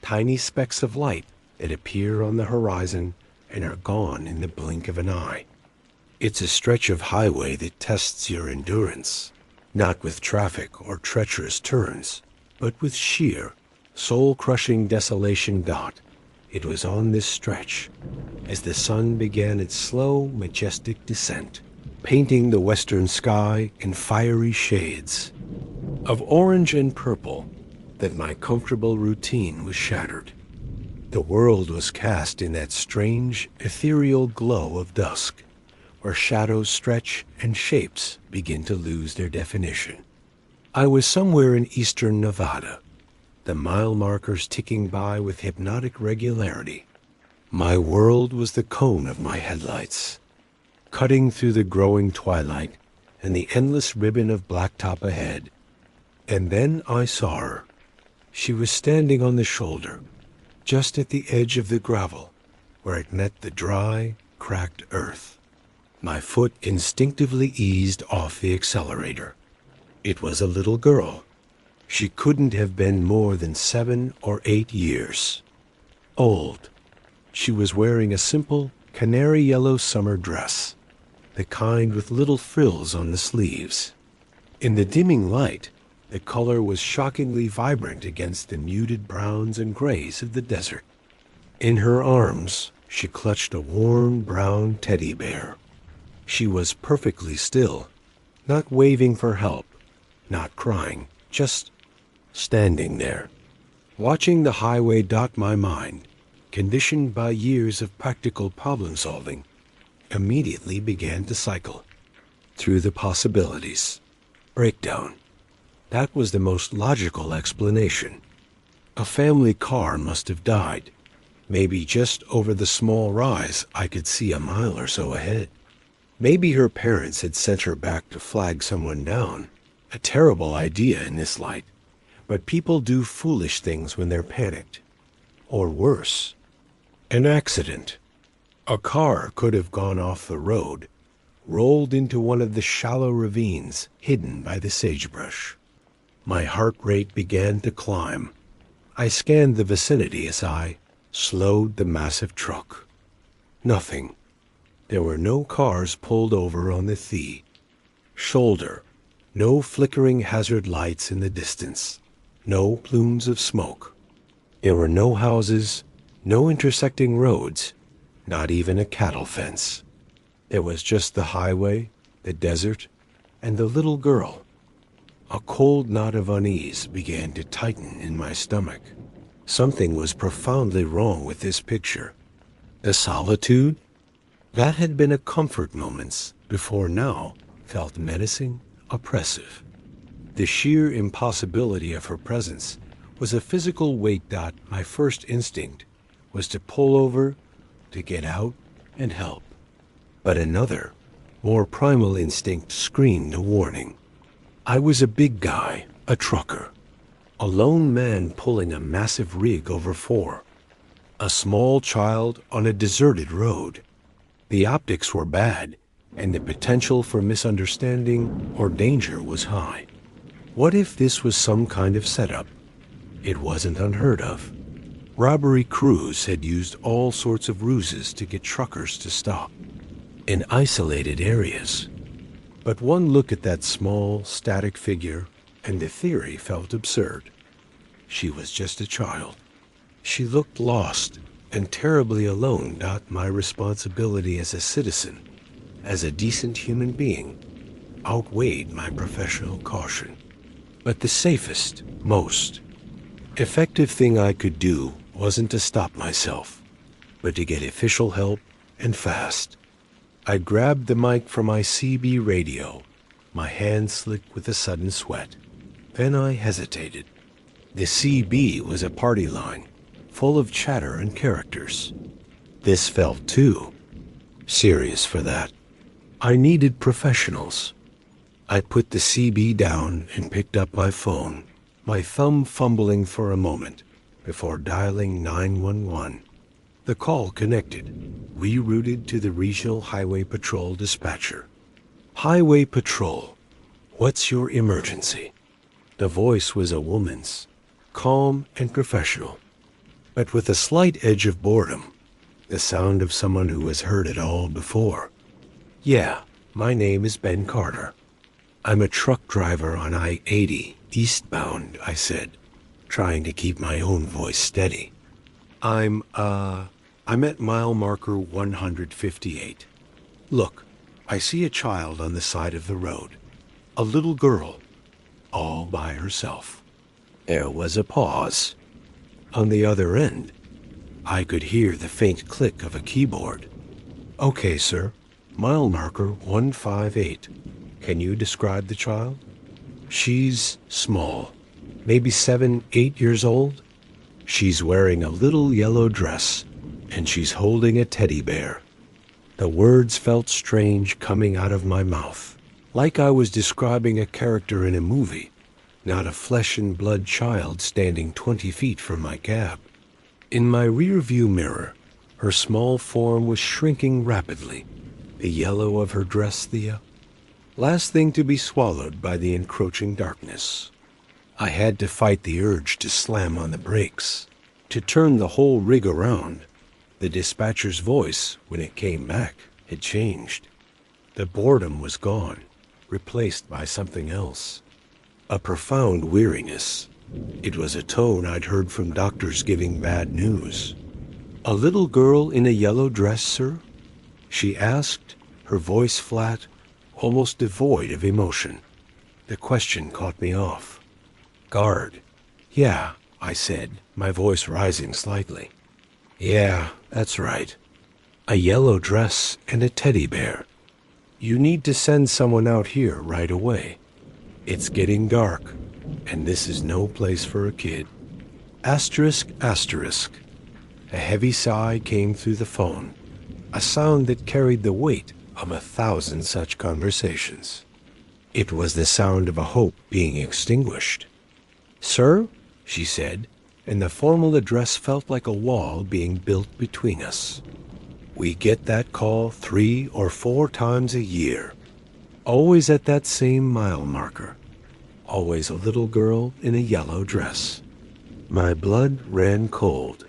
Speaker 1: tiny specks of light that appear on the horizon and are gone in the blink of an eye. It's a stretch of highway that tests your endurance, not with traffic or treacherous turns, but with sheer, soul-crushing desolation. It was on this stretch, as the sun began its slow, majestic descent, painting the western sky in fiery shades of orange and purple, that my comfortable routine was shattered. The world was cast in that strange, ethereal glow of dusk, where shadows stretch and shapes begin to lose their definition. I was somewhere in eastern Nevada, the mile markers ticking by with hypnotic regularity. My world was the cone of my headlights, cutting through the growing twilight and the endless ribbon of blacktop ahead. And then I saw her. She was standing on the shoulder, just at the edge of the gravel, where it met the dry, cracked earth. My foot instinctively eased off the accelerator. It was a little girl. She couldn't have been more than 7 or 8 years old. She was wearing a simple canary yellow summer dress, the kind with little frills on the sleeves. In the dimming light, The color was shockingly vibrant against the muted browns and grays of the desert. In her arms, she clutched a warm brown teddy bear. She was perfectly still, not waving for help, not crying, just standing there. Watching the highway dot my mind, conditioned by years of practical problem solving, immediately began to cycle through the possibilities. Breakdown. That was the most logical explanation. A family car must have died, maybe just over the small rise I could see a mile or so ahead. Maybe her parents had sent her back to flag someone down. A terrible idea in this light, but people do foolish things when they're panicked. Or worse, an accident. A car could have gone off the road, rolled into one of the shallow ravines hidden by the sagebrush. My heart rate began to climb. I scanned the vicinity as I slowed the massive truck. Nothing. There were no cars pulled over on the thea. Shoulder. No flickering hazard lights in the distance. No plumes of smoke. There were no houses, no intersecting roads, not even a cattle fence. There was just the highway, the desert, and the little girl. A cold knot of unease began to tighten in my stomach. Something was profoundly wrong with this picture. The solitude? That had been a comfort moments before now felt menacing, oppressive. The sheer impossibility of her presence was a physical weight that my first instinct was to pull over, to get out and help. But another, more primal instinct screamed a warning. I was a big guy, a trucker, a lone man pulling a massive rig over four, a small child on a deserted road. The optics were bad, and the potential for misunderstanding or danger was high. What if this was some kind of setup? It wasn't unheard of. Robbery crews had used all sorts of ruses to get truckers to stop in isolated areas. But one look at that small, static figure, and the theory felt absurd. She was just a child. She looked lost and terribly alone. Not my responsibility as a citizen, as a decent human being, outweighed my professional caution. But the safest, most effective thing I could do wasn't to stop myself, but to get official help, and fast. I grabbed the mic from my CB radio, my hand slick with a sudden sweat. Then I hesitated. The CB was a party line, full of chatter and characters. This felt too serious for that. I needed professionals. I put the CB down and picked up my phone, my thumb fumbling for a moment before dialing 911. The call connected, rerouted to the Regional Highway Patrol dispatcher. Highway Patrol, what's your emergency? The voice was a woman's, calm and professional, but with a slight edge of boredom, the sound of someone who has heard it all before. Yeah, my name is Ben Carter. I'm a truck driver on I-80, eastbound, I said, trying to keep my own voice steady. I'm at mile marker 158. Look, I see a child on the side of the road. A little girl, all by herself. There was a pause. On the other end, I could hear the faint click of a keyboard. Okay, sir. Mile marker 158. Can you describe the child? She's small, maybe 7, 8 years old. She's wearing a little yellow dress, and she's holding a teddy bear. The words felt strange coming out of my mouth, like I was describing a character in a movie, not a flesh and blood child standing 20 feet from my cab. In my rear-view mirror, her small form was shrinking rapidly, the yellow of her dress the last thing to be swallowed by the encroaching darkness. I had to fight the urge to slam on the brakes, to turn the whole rig around. The dispatcher's voice, when it came back, had changed. The boredom was gone, replaced by something else. a profound weariness. It was a tone I'd heard from doctors giving bad news. "A little girl in a yellow dress, sir?" she asked, her voice flat, almost devoid of emotion. The question caught me off guard. "Yeah," I said, my voice rising slightly. "Yeah, that's right. A yellow dress and a teddy bear. You need to send someone out here right away. It's getting dark, and this is no place for a kid." Asterisk, asterisk. A heavy sigh came through the phone, a sound that carried the weight of 1,000 such conversations. It was the sound of a hope being extinguished. "Sir?" she said, and the formal address felt like a wall being built between us. "We get that call 3 or 4 times a year. Always at that same mile marker. Always a little girl in a yellow dress." My blood ran cold.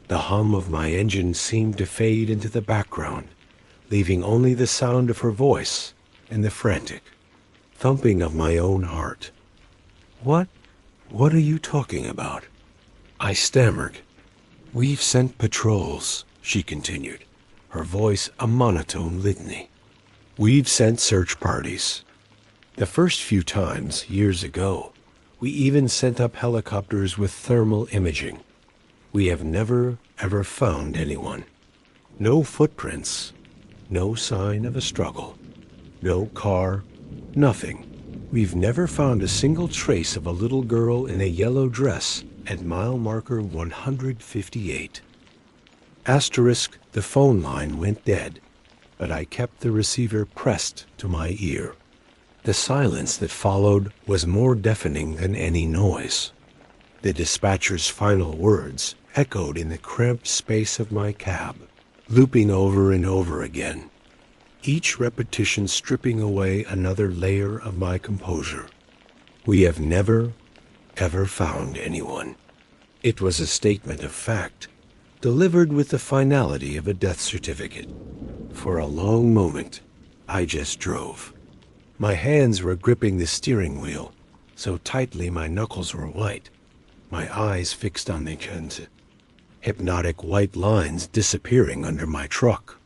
Speaker 1: The hum of my engine seemed to fade into the background, leaving only the sound of her voice and the frantic thumping of my own heart. What are you talking about?" I stammered. "We've sent patrols," she continued, her voice a monotone litany. "We've sent search parties. The first few times, years ago, we even sent up helicopters with thermal imaging. We have never, ever found anyone. No footprints, no sign of a struggle, no car, nothing. We've never found a single trace of a little girl in a yellow dress at mile marker 158. Asterisk, the phone line went dead, but I kept the receiver pressed to my ear. The silence that followed was more deafening than any noise. The dispatcher's final words echoed in the cramped space of my cab, looping over and over again, each repetition stripping away another layer of my composure. "We have never, ever found anyone." It was a statement of fact, delivered with the finality of a death certificate. For a long moment, I just drove. My hands were gripping the steering wheel, so tightly my knuckles were white, my eyes fixed on the hypnotic white lines disappearing under my truck.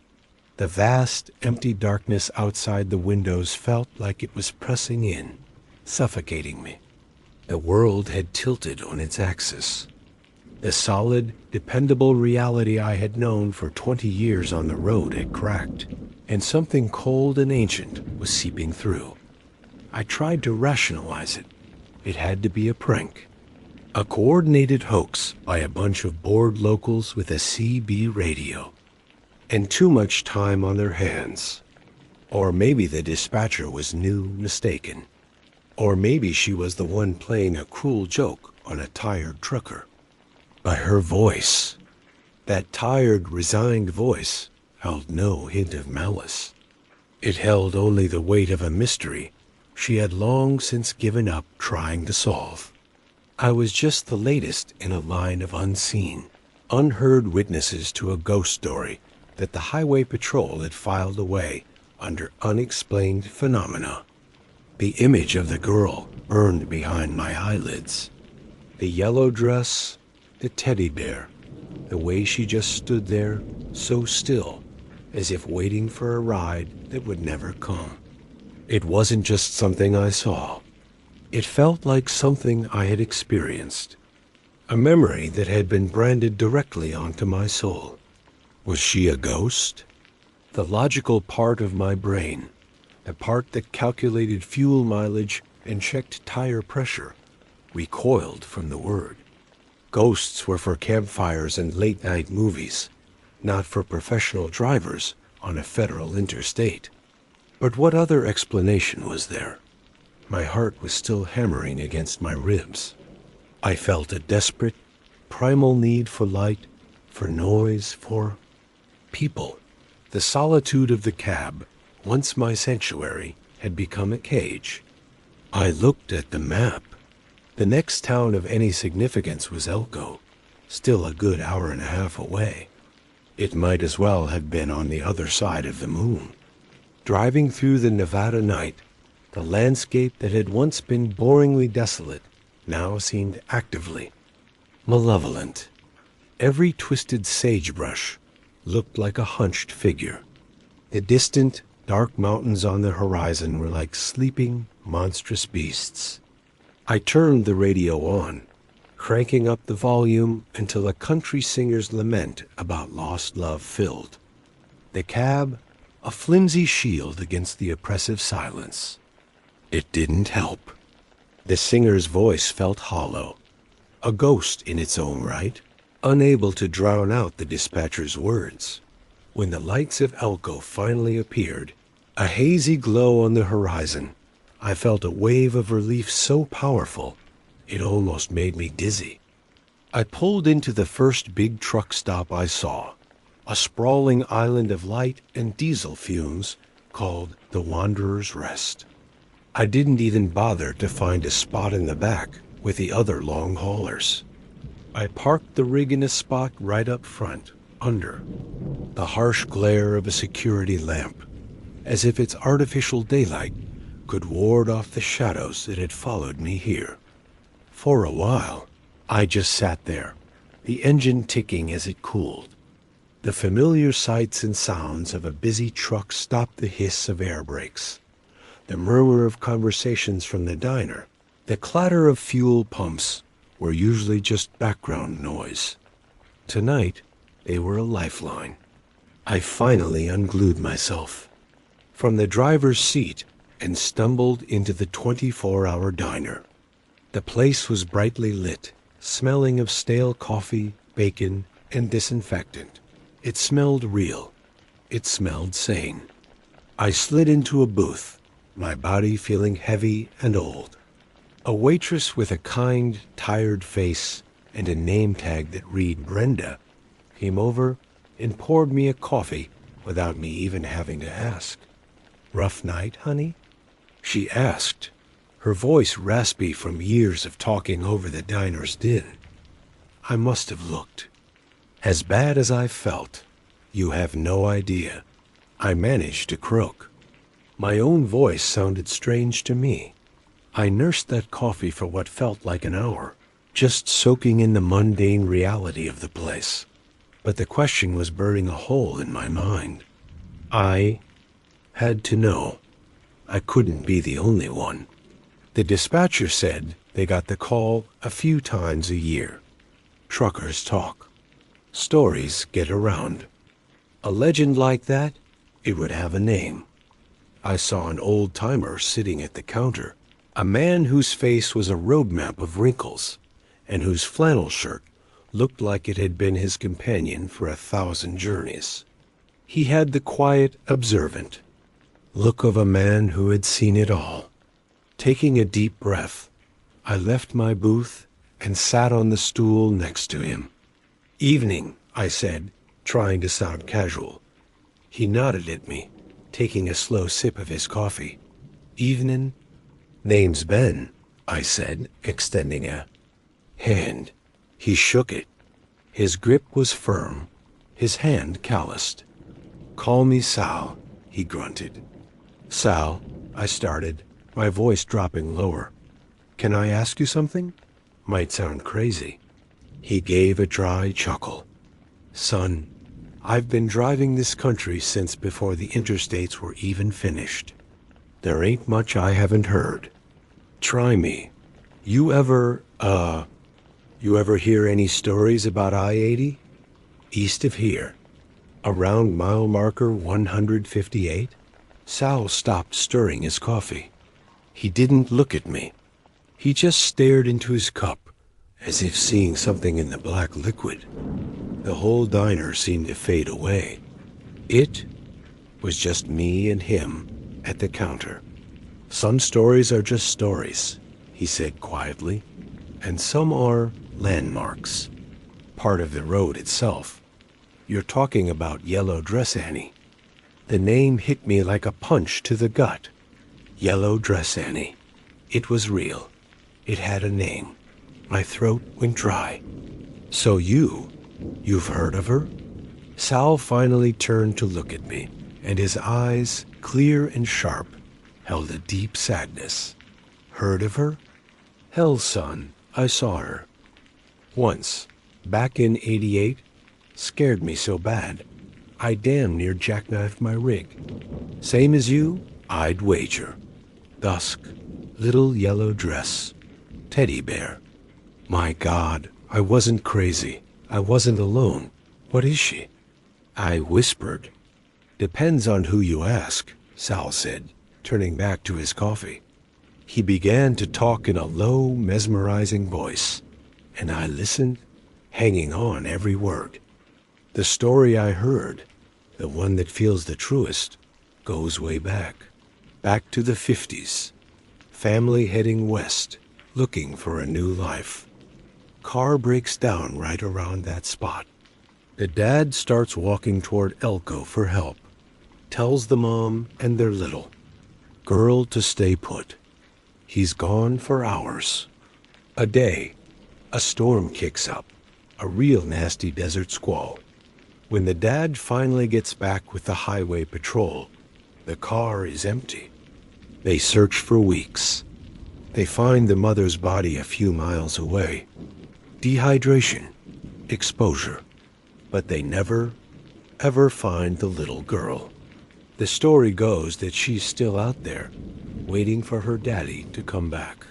Speaker 1: The vast, empty darkness outside the windows felt like it was pressing in, suffocating me. The world had tilted on its axis. The solid, dependable reality I had known for 20 years on the road had cracked, and something cold and ancient was seeping through. I tried to rationalize it. It had to be a prank. A coordinated hoax by a bunch of bored locals with a CB radio. And too much time on their hands. Or maybe the dispatcher was mistaken. Or maybe she was the one playing a cruel joke on a tired trucker. But her voice, that tired, resigned voice, held no hint of malice. It held only the weight of a mystery she had long since given up trying to solve. I was just the latest in a line of unseen, unheard witnesses to a ghost story that the Highway Patrol had filed away under unexplained phenomena. The image of the girl burned behind my eyelids. The yellow dress, the teddy bear, the way she just stood there, so still, as if waiting for a ride that would never come. It wasn't just something I saw. It felt like something I had experienced, a memory that had been branded directly onto my soul. Was she a ghost? The logical part of my brain, the part that calculated fuel mileage and checked tire pressure, recoiled from the word. Ghosts were for campfires and late-night movies, not for professional drivers on a federal interstate. But what other explanation was there? My heart was still hammering against my ribs. I felt a desperate, primal need for light, for noise, for people. The solitude of the cab, once my sanctuary, had become a cage. I looked at the map. The next town of any significance was Elko, still a good hour and a half away. It might as well have been on the other side of the moon. Driving through the Nevada night, The landscape that had once been boringly desolate now seemed actively malevolent. Every twisted sagebrush looked like a hunched figure. The distant, dark mountains on the horizon were like sleeping, monstrous beasts. I turned the radio on, cranking up the volume until a country singer's lament about lost love filled the cab, a flimsy shield against the oppressive silence. It didn't help. The singer's voice felt hollow, a ghost in its own right, unable to drown out the dispatcher's words. When the lights of Elko finally appeared, a hazy glow on the horizon, I felt a wave of relief so powerful it almost made me dizzy. I pulled into the first big truck stop I saw, a sprawling island of light and diesel fumes called the Wanderer's Rest. I didn't even bother to find a spot in the back with the other long haulers. I parked the rig in a spot right up front, under the harsh glare of a security lamp, as if its artificial daylight could ward off the shadows that had followed me here. For a while, I just sat there, the engine ticking as it cooled. The familiar sights and sounds of a busy truck stopped the hiss of air brakes, the murmur of conversations from the diner, the clatter of fuel pumps were usually just background noise. Tonight, they were a lifeline. I finally unglued myself from the driver's seat and stumbled into the 24-hour diner. The place was brightly lit, smelling of stale coffee, bacon, and disinfectant. It smelled real. It smelled sane. I slid into a booth, my body feeling heavy and old. A waitress with a kind, tired face and a name tag that read Brenda came over and poured me a coffee without me even having to ask. "Rough night, honey?" she asked, her voice raspy from years of talking over the diner's din. I must have looked. As bad as I felt, you have no idea. I managed to croak. My own voice sounded strange to me. I nursed that coffee for what felt like an hour, just soaking in the mundane reality of the place. But the question was burning a hole in my mind. I had to know. I couldn't be the only one. The dispatcher said they got the call a few times a year. Truckers talk. Stories get around. A legend like that, it would have a name. I saw an old-timer sitting at the counter, a man whose face was a roadmap of wrinkles, and whose flannel shirt looked like it had been his companion for 1,000 journeys. He had the quiet, observant look of a man who had seen it all. Taking a deep breath, I left my booth and sat on the stool next to him. "Evening," I said, trying to sound casual. He nodded at me, taking a slow sip of his coffee. "Evening." "Name's Ben," I said, extending a hand. He shook it. His grip was firm, his hand calloused. "Call me Sal," he grunted. "Sal," I started, my voice dropping lower. "Can I ask you something? Might sound crazy." He gave a dry chuckle. "Son, I've been driving this country since before the interstates were even finished. There ain't much I haven't heard. Try me. You ever hear any stories about I-80? East of here, around mile marker 158? Sal stopped stirring his coffee. He didn't look at me. He just stared into his cup, as if seeing something in the black liquid. The whole diner seemed to fade away. It was just me and him at the counter. "Some stories are just stories," he said quietly, "and some are landmarks, part of the road itself. You're talking about Yellow Dress Annie." The name hit me like a punch to the gut. Yellow Dress Annie. It was real. It had a name. My throat went dry. "So you've heard of her?" Sal finally turned to look at me, and his eyes, clear and sharp, held a deep sadness. Heard of her? Hell, son, I saw her. Once, back in '88, scared me so bad, I damn near jackknifed my rig. Same as you, I'd wager. Dusk, little yellow dress, teddy bear. My God, I wasn't crazy. I wasn't alone. What is she? I whispered. Depends on who you ask, Sal said, turning back to his coffee. He began to talk in a low, mesmerizing voice, and I listened, hanging on every word. The story I heard, the one that feels the truest, goes way back to the '50s. Family heading west, looking for a new life. Car breaks down right around that spot. The dad starts walking toward Elko for help, tells the mom and their little girl to stay put. He's gone for hours. A day, a storm kicks up, a real nasty desert squall. When the dad finally gets back with the highway patrol, the car is empty. They search for weeks. They find the mother's body a few miles away. Dehydration, exposure. But they never, ever find the little girl. The story goes that she's still out there, waiting for her daddy to come back.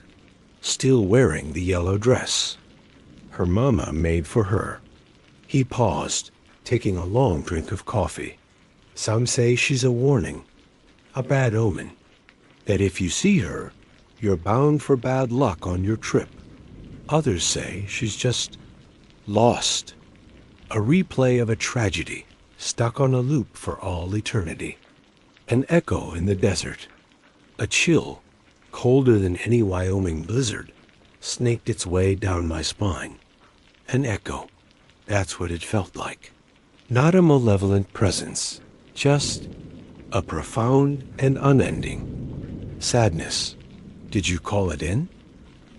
Speaker 1: Still wearing the yellow dress her mama made for her. He paused, taking a long drink of coffee. Some say she's a warning, a bad omen, that if you see her, you're bound for bad luck on your trip. Others say she's just lost, a replay of a tragedy stuck on a loop for all eternity. An echo in the desert, a chill, colder than any Wyoming blizzard, snaked its way down my spine. An echo, that's what it felt like. Not a malevolent presence, just a profound and unending sadness. Did you call it in?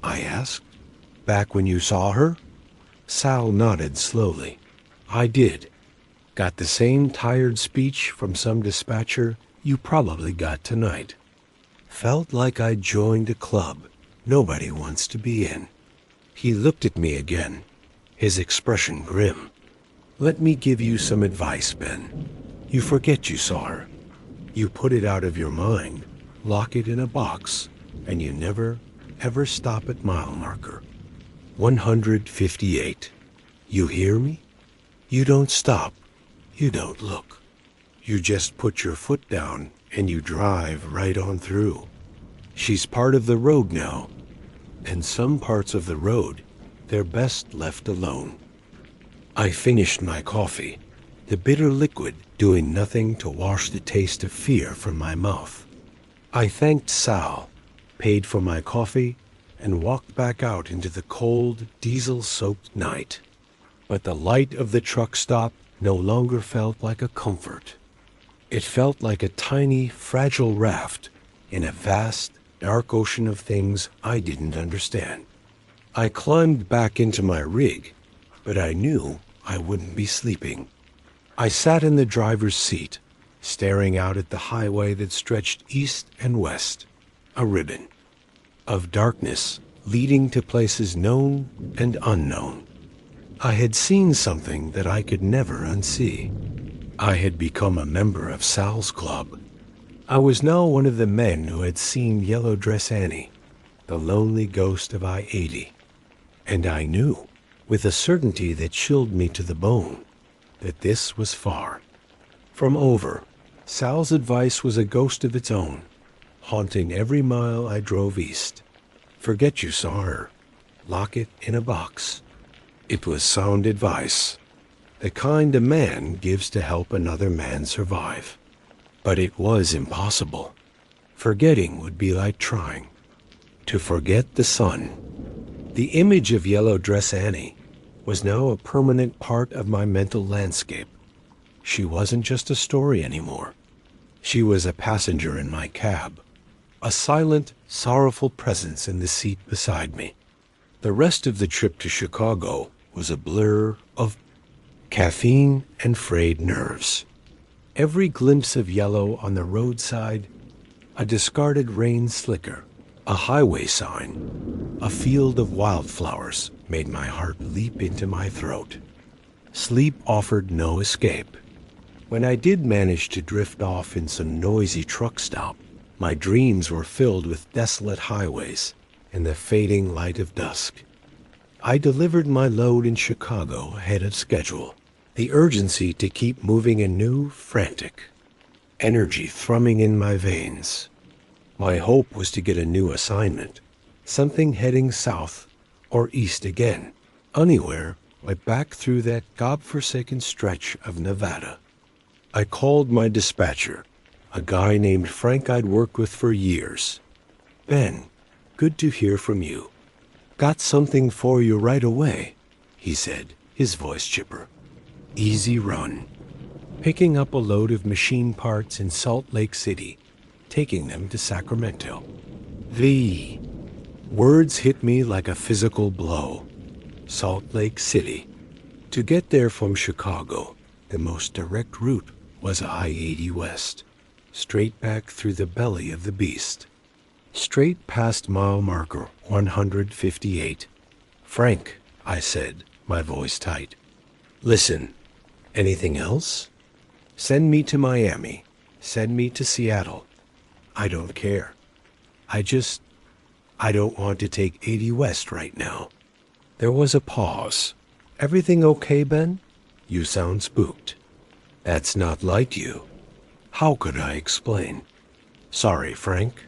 Speaker 1: I asked. Back when you saw her? Sal nodded slowly. I did. Got the same tired speech from some dispatcher you probably got tonight. Felt like I joined a club nobody wants to be in. He looked at me again, his expression grim. Let me give you some advice, Ben. You forget you saw her. You put it out of your mind, lock it in a box, and you never, ever stop at mile marker 158. You hear me? You don't stop. You don't look. You just put your foot down and you drive right on through. She's part of the road now, and some parts of the road, they're best left alone. I finished my coffee, the bitter liquid doing nothing to wash the taste of fear from my mouth. I thanked Sal, paid for my coffee, and walked back out into the cold, diesel-soaked night. But the light of the truck stop no longer felt like a comfort. It felt like a tiny, fragile raft in a vast, dark ocean of things I didn't understand. I climbed back into my rig, but I knew I wouldn't be sleeping. I sat in the driver's seat, staring out at the highway that stretched east and west, a ribbon of darkness leading to places known and unknown. I had seen something that I could never unsee. I had become a member of Sal's club. I was now one of the men who had seen Yellow Dress Annie, the lonely ghost of I-80. And I knew, with a certainty that chilled me to the bone, that this was far from over. Sal's advice was a ghost of its own, haunting every mile I drove east. Forget you saw her. Lock it in a box. It was sound advice, the kind a man gives to help another man survive. But it was impossible. Forgetting would be like trying to forget the sun. The image of Yellow Dress Annie was now a permanent part of my mental landscape. She wasn't just a story anymore. She was a passenger in my cab, a silent, sorrowful presence in the seat beside me. The rest of the trip to Chicago was a blur of caffeine and frayed nerves. Every glimpse of yellow on the roadside A discarded rain slicker, a highway sign, a field of wildflowers made my heart leap into my throat. Sleep offered no escape. When I did manage to drift off in some noisy truck stop, my dreams were filled with desolate highways and the fading light of dusk. I delivered my load in Chicago ahead of schedule, the urgency to keep moving anew frantic, energy thrumming in my veins. My hope was to get a new assignment, something heading south or east again, anywhere but back through that godforsaken stretch of Nevada. I called my dispatcher, a guy named Frank I'd worked with for years. "Ben, good to hear from you. Got something for you right away," he said, his voice chipper. "Easy run. Picking up a load of machine parts in Salt Lake City, taking them to Sacramento." The words hit me like a physical blow. Salt Lake City. To get there from Chicago, the most direct route was I-80 West, straight back through the belly of the beast, straight past mile marker 158. "Frank," I said, my voice tight. "Listen, anything else? Send me to Miami. Send me to Seattle. I don't care. I don't want to take 80 West right now." There was a pause. "Everything okay, Ben? You sound spooked." "That's not like you." How could I explain? "Sorry, Frank.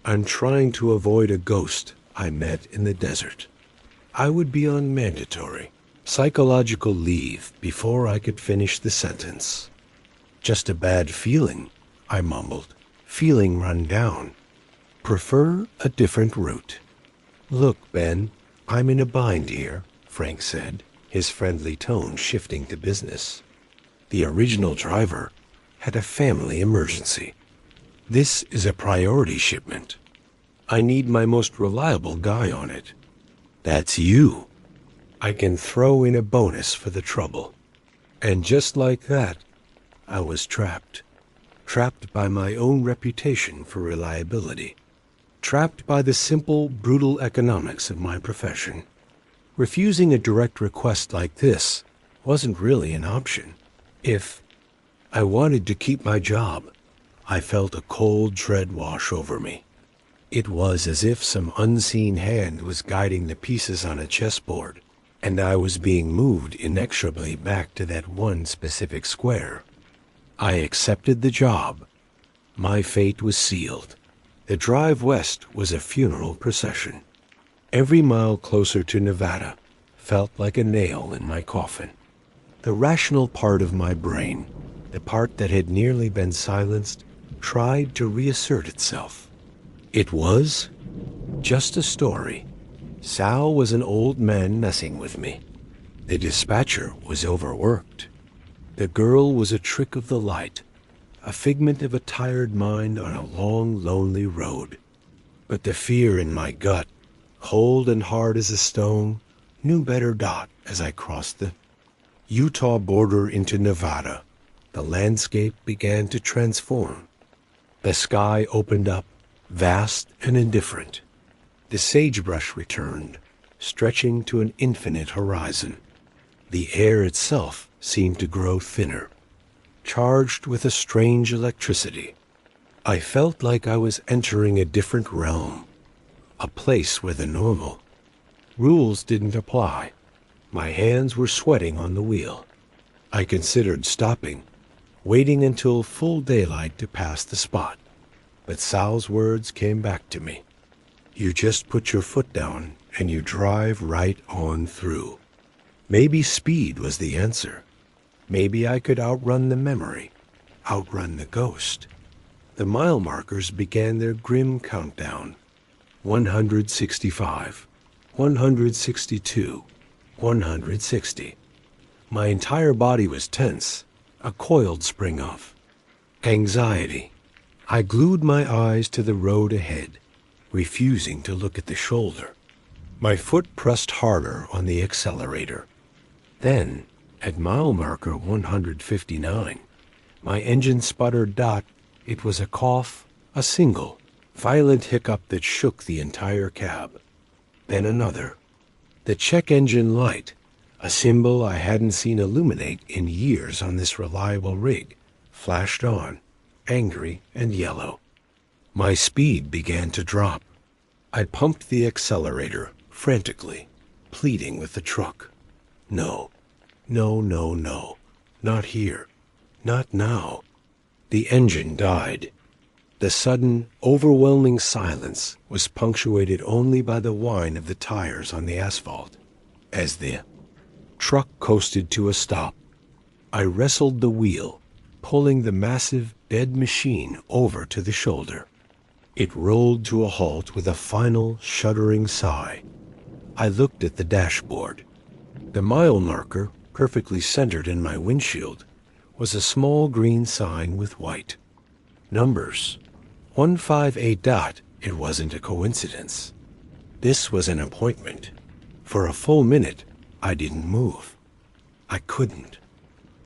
Speaker 1: I'm trying to avoid a ghost I met in the desert. I would be on mandatory psychological leave before I could finish the sentence." "Just a bad feeling," I mumbled. "Feeling run down. Prefer a different route." "Look, Ben, I'm in a bind here," Frank said, his friendly tone shifting to business. "The original driver had a family emergency. This is a priority shipment. I need my most reliable guy on it. That's you. I can throw in a bonus for the trouble." And just like that, I was trapped. Trapped by my own reputation for reliability. Trapped by the simple, brutal economics of my profession. Refusing a direct request like this wasn't really an option. If I wanted to keep my job, I felt a cold dread wash over me. It was as if some unseen hand was guiding the pieces on a chessboard, and I was being moved inexorably back to that one specific square. I accepted the job. My fate was sealed. The drive west was a funeral procession. Every mile closer to Nevada felt like a nail in my coffin. The rational part of my brain, the part that had nearly been silenced, tried to reassert itself. It was just a story. Sal was an old man messing with me. The dispatcher was overworked. The girl was a trick of the light, a figment of a tired mind on a long, lonely road. But the fear in my gut, cold and hard as a stone, knew better dot as I crossed the Utah border into Nevada. The landscape began to transform. The sky opened up, vast and indifferent. The sagebrush returned, stretching to an infinite horizon. The air itself seemed to grow thinner, charged with a strange electricity. I felt like I was entering a different realm, a place where the normal rules didn't apply. My hands were sweating on the wheel. I considered stopping, waiting until full daylight to pass the spot. But Sal's words came back to me. "You just put your foot down and you drive right on through." Maybe speed was the answer. Maybe I could outrun the memory, outrun the ghost. The mile markers began their grim countdown. 165, 162, 160. My entire body was tense, a coiled spring-off. Anxiety. I glued my eyes to the road ahead, refusing to look at the shoulder. My foot pressed harder on the accelerator. Then, at mile marker 159, my engine sputtered dot. It was a cough A single, violent hiccup that shook the entire cab. Then another. The check engine light, a symbol I hadn't seen illuminate in years on this reliable rig, flashed on, angry and yellow. My speed began to drop. I pumped the accelerator frantically, pleading with the truck. No, no, no, no, not here, not now. The engine died. The sudden, overwhelming silence was punctuated only by the whine of the tires on the asphalt. As the truck coasted to a stop, I wrestled the wheel, pulling the massive, dead machine over to the shoulder. It rolled to a halt with a final, shuddering sigh. I looked at the dashboard. The mile marker, perfectly centered in my windshield, was a small green sign with white numbers. 158. It wasn't a coincidence. This was an appointment. For a full minute, I didn't move. I couldn't.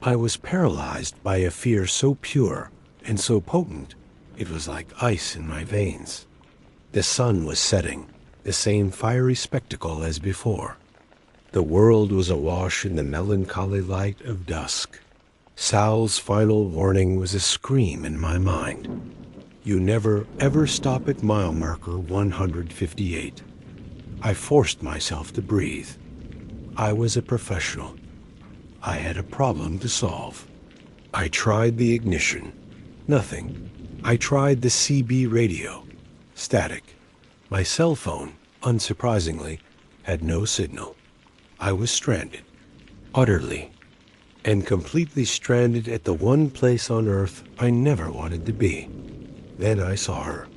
Speaker 1: I was paralyzed by a fear so pure and so potent, it was like ice in my veins. The sun was setting, the same fiery spectacle as before. The world was awash in the melancholy light of dusk. Sal's final warning was a scream in my mind. You never, ever stop at mile marker 158. I forced myself to breathe. I was a professional. I had a problem to solve. I tried the ignition. Nothing. I tried the CB radio. Static. My cell phone, unsurprisingly, had no signal. I was stranded. Utterly and completely stranded at the one place on Earth I never wanted to be. Then I saw her.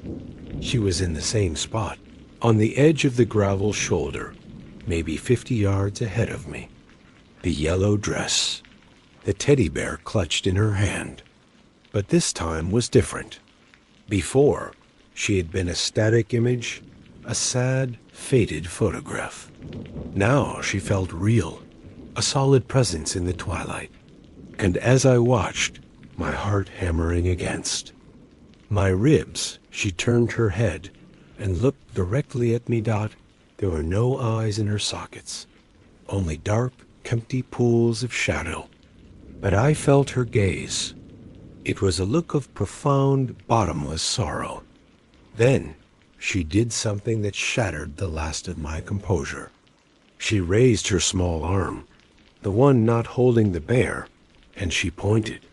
Speaker 1: She was in the same spot, on the edge of the gravel shoulder, maybe 50 yards ahead of me. The yellow dress, the teddy bear clutched in her hand. But this time was different. Before, she had been a static image, a sad, faded photograph. Now she felt real, a solid presence in the twilight. And as I watched, my heart hammering against my ribs, she turned her head and looked directly at me. There were no eyes in her sockets, only dark, empty pools of shadow. But I felt her gaze. It was a look of profound, bottomless sorrow. Then she did something that shattered the last of my composure. She raised her small arm, the one not holding the bear, and she pointed.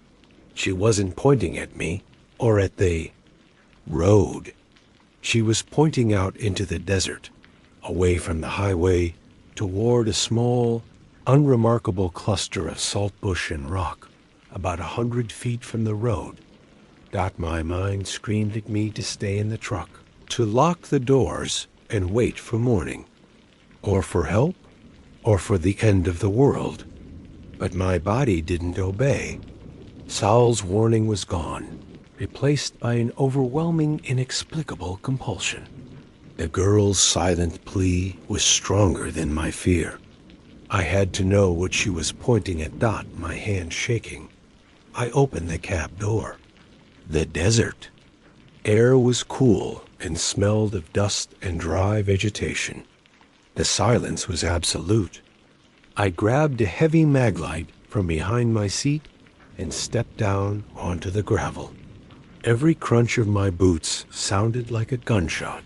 Speaker 1: She wasn't pointing at me or at the road. She was pointing out into the desert, away from the highway, toward a small, unremarkable cluster of saltbush and rock, about 100 feet from the road. My mind screamed at me to stay in the truck, to lock the doors and wait for morning, or for help, or for the end of the world. But my body didn't obey. Sal's warning was gone, replaced by an overwhelming, inexplicable compulsion. The girl's silent plea was stronger than my fear. I had to know what she was pointing at. My hand shaking. I opened the cab door. The desert. Air was cool and smelled of dust and dry vegetation. The silence was absolute. I grabbed a heavy maglite from behind my seat and stepped down onto the gravel. Every crunch of my boots sounded like a gunshot.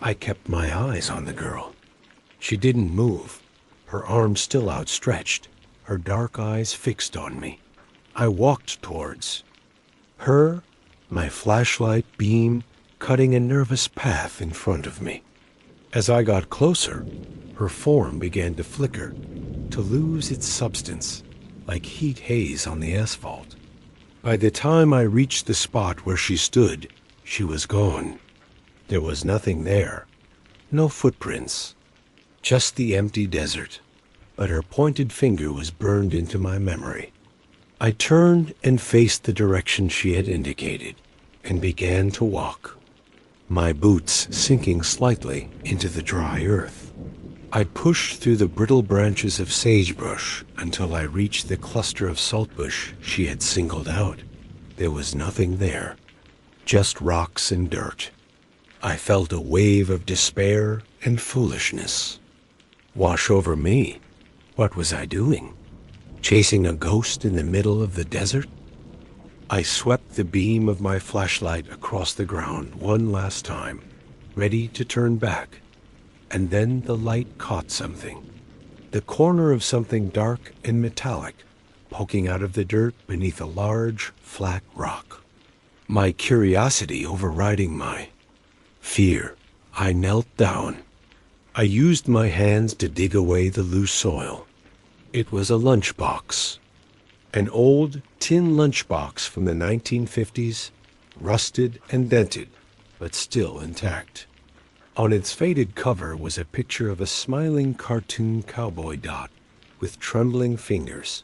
Speaker 1: I kept my eyes on the girl. She didn't move, her arms still outstretched, her dark eyes fixed on me. I walked towards her, my flashlight beam cutting a nervous path in front of me. As I got closer, her form began to flicker, to lose its substance, like heat haze on the asphalt. By the time I reached the spot where she stood, she was gone. There was nothing there, no footprints, just the empty desert. But her pointed finger was burned into my memory. I turned and faced the direction she had indicated, and began to walk, my boots sinking slightly into the dry earth. I pushed through the brittle branches of sagebrush until I reached the cluster of saltbush she had singled out. There was nothing there. just rocks and dirt. I felt a wave of despair and foolishness wash over me. What was I doing? Chasing a ghost in the middle of the desert? I swept the beam of my flashlight across the ground one last time, ready to turn back. And then the light caught something. The corner of something dark and metallic, poking out of the dirt beneath a large, flat rock. My curiosity overriding my fear, I knelt down. I used my hands to dig away the loose soil. It was a lunchbox. An old tin lunchbox from the 1950s, rusted and dented, but still intact. On its faded cover was a picture of a smiling cartoon cowboy dot with trembling fingers.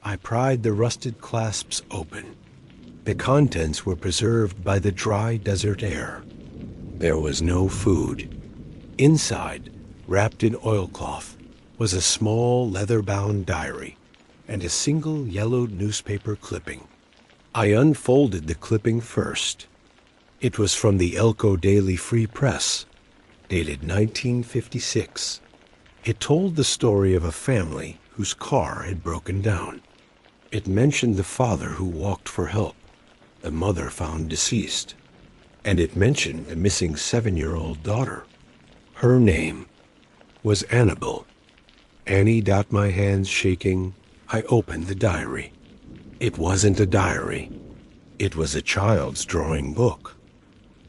Speaker 1: I pried the rusted clasps open. The contents were preserved by the dry desert air. There was no food. Inside, wrapped in oilcloth, was a small leather-bound diary and a single yellowed newspaper clipping. I unfolded the clipping first. It was from the Elko Daily Free Press, dated 1956. It told the story of a family whose car had broken down. It mentioned the father who walked for help, the mother found deceased, and it mentioned a missing 7-year-old daughter. Her name was Annabelle. Annie, my hands shaking, I opened the diary. It wasn't a diary. It was a child's drawing book.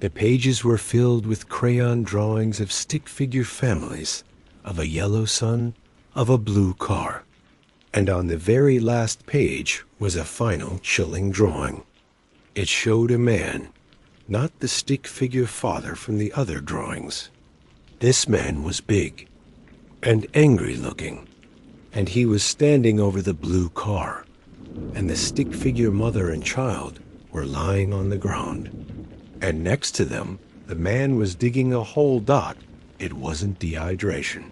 Speaker 1: The pages were filled with crayon drawings of stick figure families, of a yellow sun, of a blue car. And on the very last page was a final chilling drawing. It showed a man, not the stick figure father from the other drawings. This man was big and angry looking, and he was standing over the blue car, and the stick figure mother and child were lying on the ground. And next to them, the man was digging a hole. It wasn't dehydration.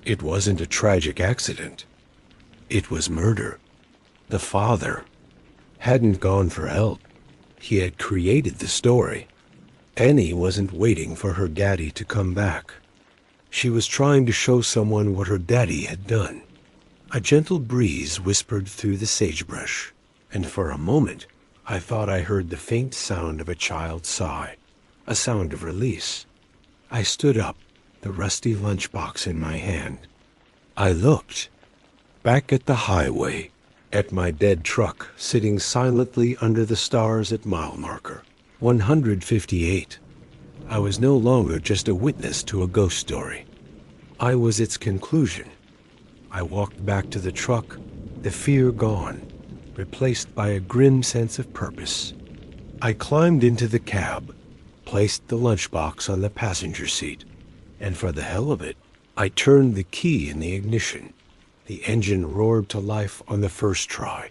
Speaker 1: It wasn't a tragic accident. It was murder. The father hadn't gone for help. He had created the story. Annie wasn't waiting for her daddy to come back. She was trying to show someone what her daddy had done. A gentle breeze whispered through the sagebrush, and for a moment I thought I heard the faint sound of a child's sigh, a sound of release. I stood up, the rusty lunchbox in my hand. I looked back at the highway, at my dead truck sitting silently under the stars at mile marker 158. I was no longer just a witness to a ghost story. I was its conclusion. I walked back to the truck, the fear gone, replaced by a grim sense of purpose. I climbed into the cab, placed the lunchbox on the passenger seat, and for the hell of it, I turned the key in the ignition. The engine roared to life on the first try.